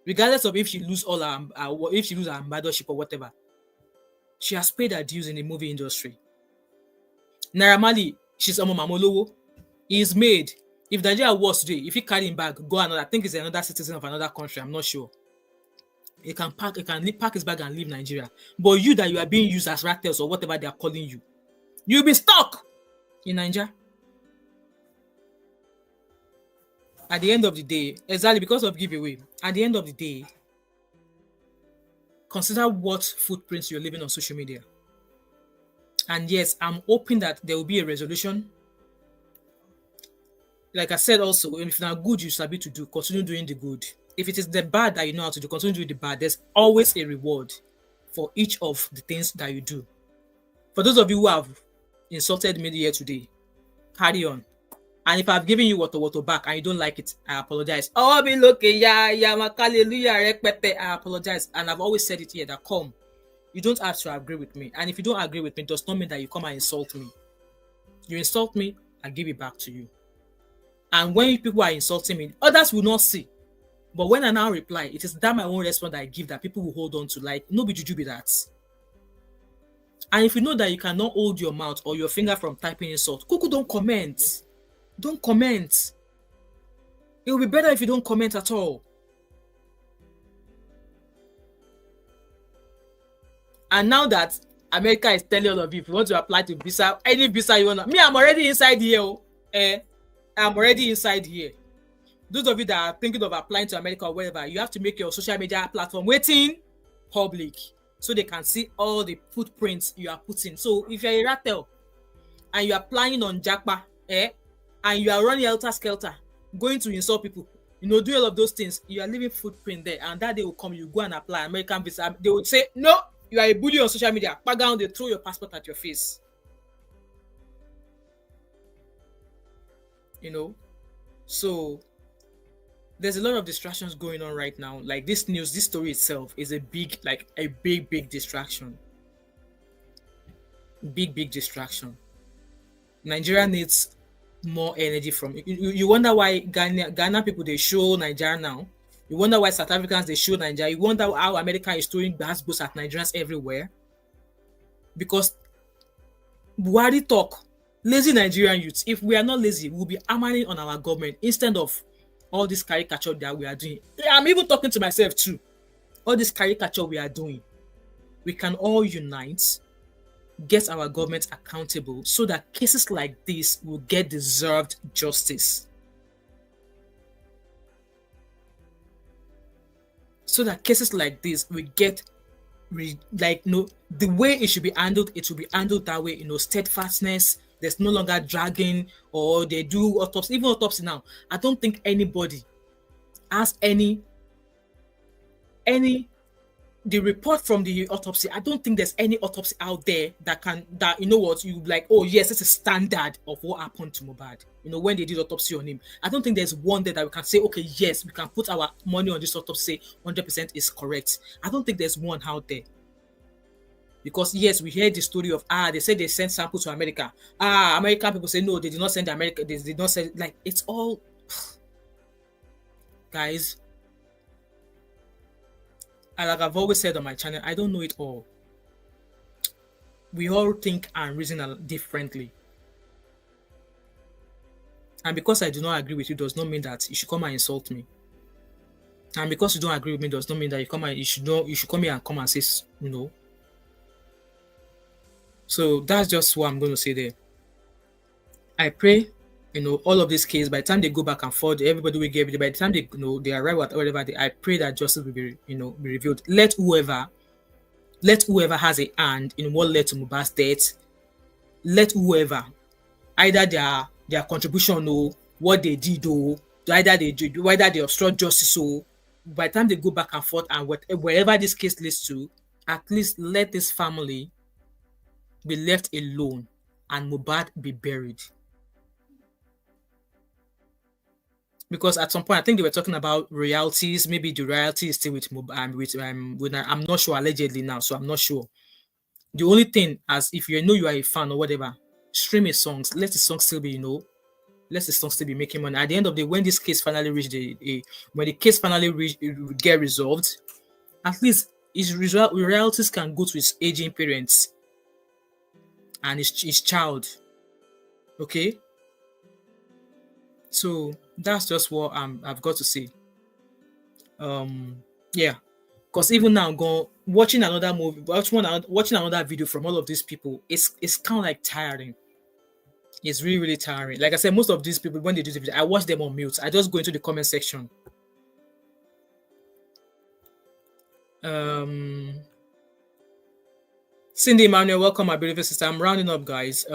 regardless of if she lose all her ambassadorship or whatever. She has paid her dues in the movie industry. Naira Marley, she's a Mamolowo. He is made. If Nigeria was today, if he carry him back, go another, I think he's another citizen of another country, I'm not sure. He can pack his bag and leave Nigeria. But you that you are being used as Rattels or whatever they are calling you, you'll be stuck in Nigeria. At the end of the day, exactly because of giveaway, at the end of the day, consider what footprints you're leaving on social media. And yes, I'm hoping that there will be a resolution. Like I said also, if you're not good, you sabi to do, continue doing the good. If it is the bad that you know how to do, continue doing the bad. There's always a reward for each of the things that you do. For those of you who have insulted me here today, carry on. And if I've given you water back and you don't like it, I apologize. Oh, be looking, yeah, hallelujah, I apologize. And I've always said it here that come, you don't have to agree with me. And if you don't agree with me, it does not mean that you come and insult me. You insult me, I give it back to you. And when people are insulting me, others will not see. But when I now reply, it is that my own response that I give that people will hold on to. Like, no be juju be that. And if you know that you cannot hold your mouth or your finger from typing insult, Kuku, don't comment. Don't comment. It will be better if you don't comment at all. And now that America is telling all of you, if you want to apply to visa, any visa you want, me, I'm already inside here. I'm already inside here. Those of you that are thinking of applying to America or wherever, you have to make your social media platform waiting public so they can see all the footprints you are putting. So if you're a Rattel and you are applying on Jackpa, and you are running helter skelter, going to insult people, you know, do all of those things, you are leaving footprint there, and that day will come, you go and apply American visa. They would say, no, you are a bully on social media. Back down, they throw your passport at your face. You know, so there's a lot of distractions going on right now. Like this news, this story itself is a big distraction. Big distraction. Nigeria needs more energy from you wonder why Ghana people, they show Nigeria now. You wonder why South Africans, they show Nigeria. You wonder how America is throwing boosts at Nigerians everywhere. Because Buhari talk, lazy Nigerian youths. If we are not lazy, we'll be hammering on our government instead of all this caricature that we are doing. I'm even talking to myself too. All this caricature we are doing. We can all unite, get our government accountable so that cases like this will get deserved justice. So that cases like this will get the way it should be handled, it will be handled that way, steadfastness. There's no longer dragging, or they do autopsy. Even autopsy now, I don't think anybody has the report from the autopsy. I don't think there's any autopsy out there that you know what, you like, oh yes, it's a standard of what happened to Mohbad. When they did autopsy on him, I don't think there's one there that we can say, okay, yes, we can put our money on this autopsy, 100% is correct. I don't think there's one out there. Because yes, we heard the story of they said they sent samples to America. American people say no, they did not send America. They did not send. Like, it's all, guys. And like I've always said on my channel, I don't know it all. We all think and reason differently. And because I do not agree with you does not mean that you should come and insult me. And because you don't agree with me does not mean that you should come here and come and say, So that's just what I'm going to say there. I pray, all of these cases, by the time they go back and forth, everybody will get it. By the time they arrive at whatever, I pray that justice will be, be revealed. Let whoever has a hand in what led to Mohbad's death, let whoever, either their contribution or what they did, or whether they obstruct justice, or by the time they go back and forth and wherever this case leads to, at least let this family be left alone and Mohbad be buried. Because at some point, I think they were talking about royalties. Maybe the royalty is still with Mohbad. I'm not sure, allegedly now, so I'm not sure. The only thing, as if you are a fan or whatever, stream his songs. Let the song still be, let the song still be making money. At the end of the day, when this case finally get resolved, at least his royalties can go to his aging parents and his child. Okay, so that's just what I've got to say. Yeah, because even now, watching another movie, watching another video from all of these people, it's kind of like tiring. It's really, really tiring. Like I said, most of these people, when they do the video, I watch them on mute. I just go into the comment section. Cindy Emmanuel, welcome, my beautiful sister. I'm rounding up, guys.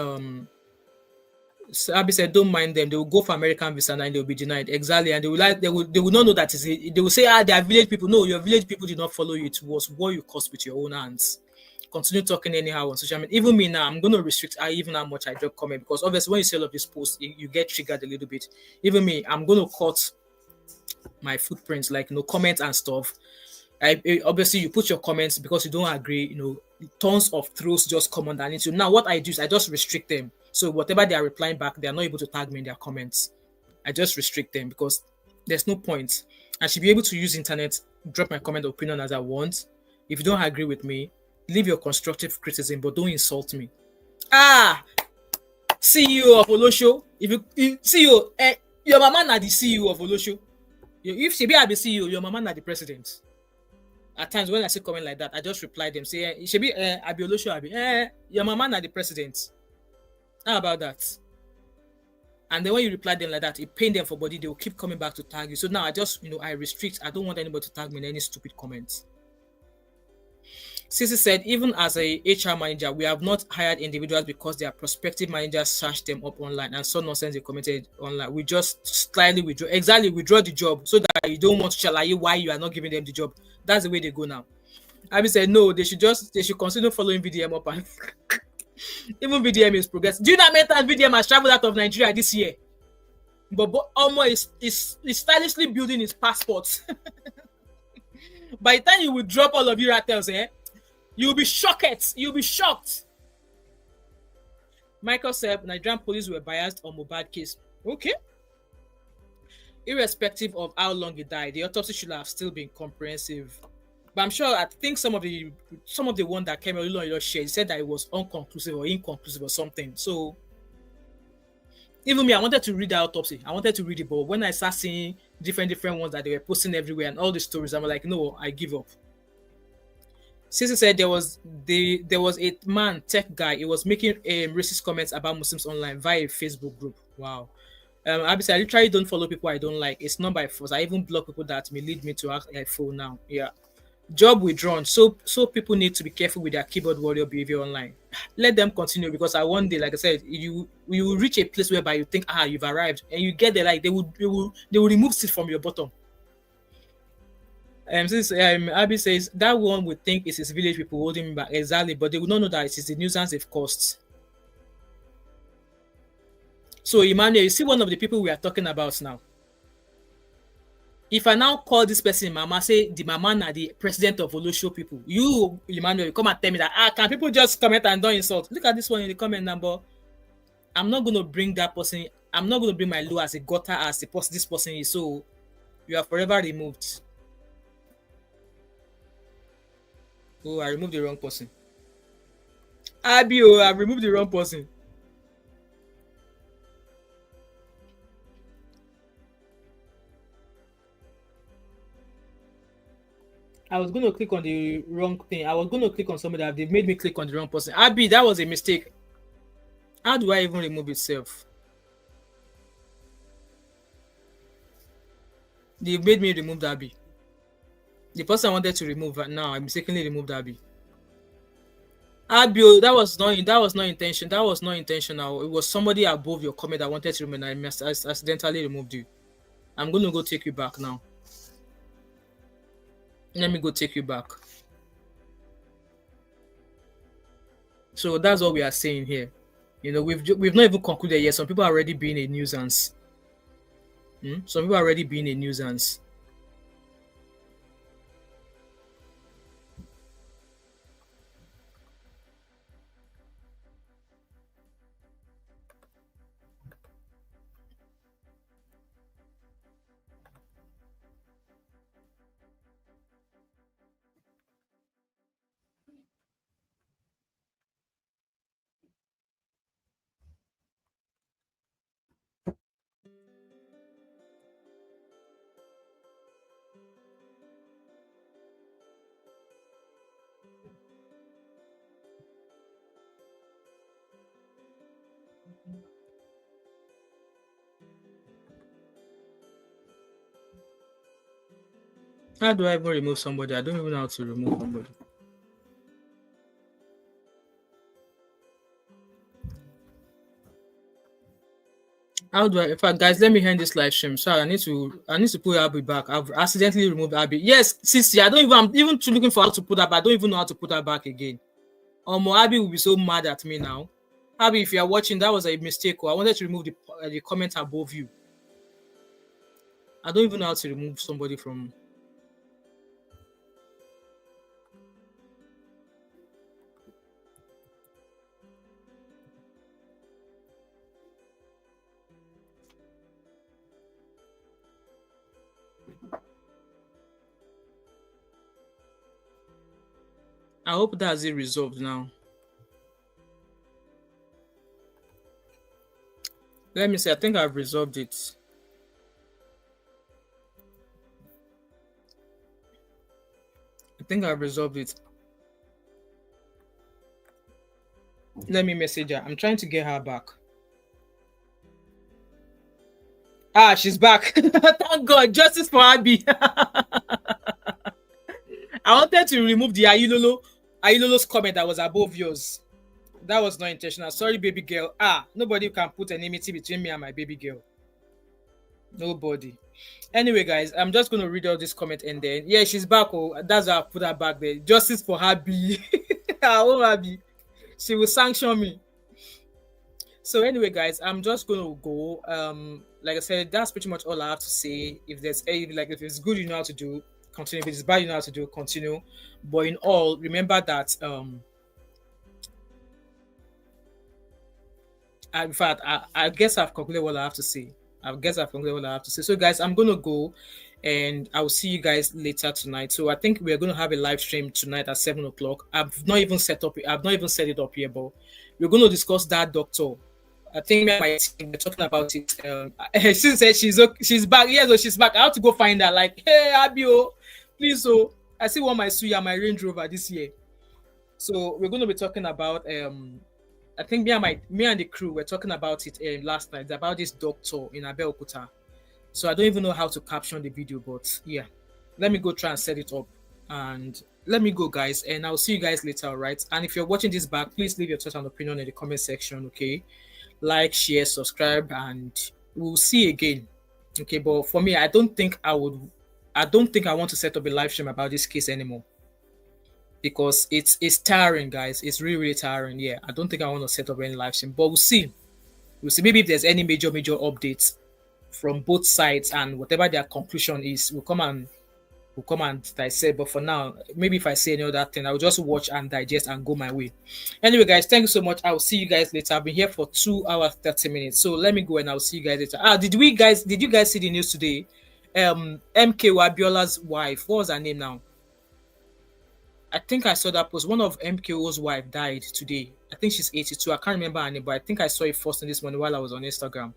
So Abby said, don't mind them. They will go for American visa and they will be denied. Exactly. And they will not know that they will say, they are village people. No, your village people did not follow you. It was what you caused with your own hands. Continue talking anyhow on social media. Even me now, I'm going to restrict even how much I drop comment, because obviously when you see all of this post, you get triggered a little bit. Even me, I'm going to cut my footprints, like comments and stuff. Obviously you put your comments because you don't agree, tons of trolls just come underneath you. Now what I do is I just restrict them. So whatever they are replying back, they are not able to tag me in their comments. I just restrict them because there's no point. I should be able to use internet, drop my comment opinion as I want. If you don't agree with me, leave your constructive criticism, but don't insult me. CEO of Olosho. If you CEO, your mama not the CEO of Olosho. If she be the CEO, your mama not the president. At times when I see comment like that, I just reply them, say, she be Abi Olosho, Abi, your mama not the president. How about that? And then when you reply them like that, it pain them for body, they will keep coming back to tag you. So now I just, I restrict. I don't want anybody to tag me in any stupid comments. Sisi said, even as a HR manager, we have not hired individuals because their prospective managers searched them up online and saw nonsense they commented online. We just slightly withdraw. Exactly, withdraw the job so that you don't want to tell you why you are not giving them the job. That's the way they go now. Abi said, no, they should consider following VDM up. And even VDM is progress. Do you know how many times VDM has traveled out of Nigeria this year? But Omo is stylishly building his passports. By the time you will drop all of your rattles, you'll be shocked. You'll be shocked. Michael said Nigerian police were biased on Mohbad case. Okay. Irrespective of how long he died, the autopsy should have still been comprehensive. But I'm sure, I think some of the one that came on your share said that it was unconclusive or inconclusive or something. So even me, I wanted to read the autopsy. I wanted to read it, but when I started seeing different ones that they were posting everywhere and all the stories, I'm like, no, I give up. Sisi said there was a man, tech guy, he was making racist comments about Muslims online via a Facebook group. Wow. Obviously, I literally don't follow people I don't like. It's not by force. I even block people that may lead me to act like fool now. Yeah. Job withdrawn. So people need to be careful with their keyboard warrior behavior online. Let them continue, because one day, like I said, you will reach a place whereby you think, you've arrived, and you get there, like they will remove it from your bottom. Since Abby says that one would think it's his village people holding him back, exactly, but they would not know that it is the nuisance they've caused. So Emmanuel, you see one of the people we are talking about now. If I now call this person Mama, say the Mama na the president of Olosho people, you Emmanuel, you come and tell me that can people just comment and don't insult? Look at this one in the comment number. I'm not going to bring that person. I'm not going to bring my law as a gutter as this person is. So you are forever removed. Oh, I removed the wrong person. Abio, I removed the wrong person. I was going to click on the wrong thing. I was going to click on somebody that they've made me click on the wrong person. Abi, that was a mistake. How do I even remove itself? They made me remove Abi. The person I wanted to remove now, I mistakenly removed Abi. Abio, that was not intention. That was not intentional. It was somebody above your comment that wanted to remove, and I accidentally removed you. I'm going to go take you back now. Let me go take you back. So that's what we are saying here. You know, we've not even concluded yet. Some people are already being a nuisance. Some people are already being a nuisance. How do I even remove somebody? I don't even know how to remove somebody. How do I? In fact, guys, let me end this live stream. Sorry, I need to put Abby back. I've accidentally removed Abby. Yes, Sisi, I'm even looking for how to put her back. I don't even know how to put her back again. Abby will be so mad at me now. Abby, if you are watching, that was a mistake. I wanted to remove the comment above you. I don't even know how to remove somebody from. I hope that's it resolved now. Let me see. I think I've resolved it. I think I've resolved it. Let me message her. I'm trying to get her back. She's back. Thank God. Justice for Abby. I wanted to remove the Ayilolo. Ailolo's comment that was above yours. That was not intentional. Sorry, baby girl. Nobody can put enmity between me and my baby girl. Nobody. Anyway, guys, I'm just going to read out this comment and then, yeah, she's back. Oh, that's why I put her back there. Justice for her B. I won't have be. She will sanction me. So anyway, guys, I'm just going to go. Like I said, that's pretty much all I have to say. If there's if it's good, you know how to do, continue. If it's bad, you know how to do, continue. But in all, remember that in fact, I guess I've concluded what I have to say. So, guys, I'm gonna go, and I will see you guys later tonight. So I think we're gonna have a live stream tonight at 7:00. I've not even set it up here, but we're gonna discuss that doctor. I think me and my team we're talking about it. She said she's back. Yes, she's back. I have to go find her. Like, hey, Abio, please. So I still want my Suya, my Range Rover this year. So we're gonna be talking about I think me and the crew were talking about it last night about this doctor in Abeokuta. So I don't even know how to caption the video, but yeah, let me go try and set it up. And let me go, guys, and I'll see you guys later, all right? And if you're watching this back, please leave your thoughts and opinion in the comment section, okay? Like, share, subscribe, and we'll see you again. Okay, but for me, I don't think I want to set up a live stream about this case anymore. Because it's tiring, guys. It's really, really tiring. Yeah, I don't think I want to set up any live stream, but we'll see. Maybe if there's any major updates from both sides and whatever their conclusion is, we'll come and dissect. But for now, maybe if I say any other thing, I'll just watch and digest and go my way. Anyway, guys, thank you so much. I'll see you guys later. I've been here for 2 hours 30 minutes, so let me go and I'll see you guys later. Did you guys see the news today? MK Wabiola's wife, what was her name now? I think I saw that post. One of MKO's wife died today. I think she's 82. I can't remember her name, but I think I saw it first this morning while I was on Instagram.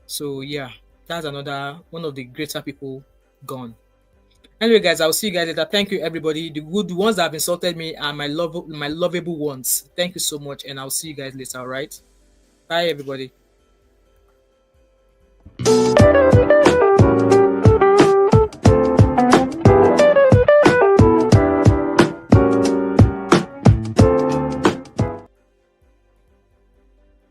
So yeah, that's another one of the greater people gone. Anyway, guys, I'll see you guys later. Thank you, everybody. The good ones that have insulted me are my lovable ones. Thank you so much, and I'll see you guys later. All right, bye, everybody.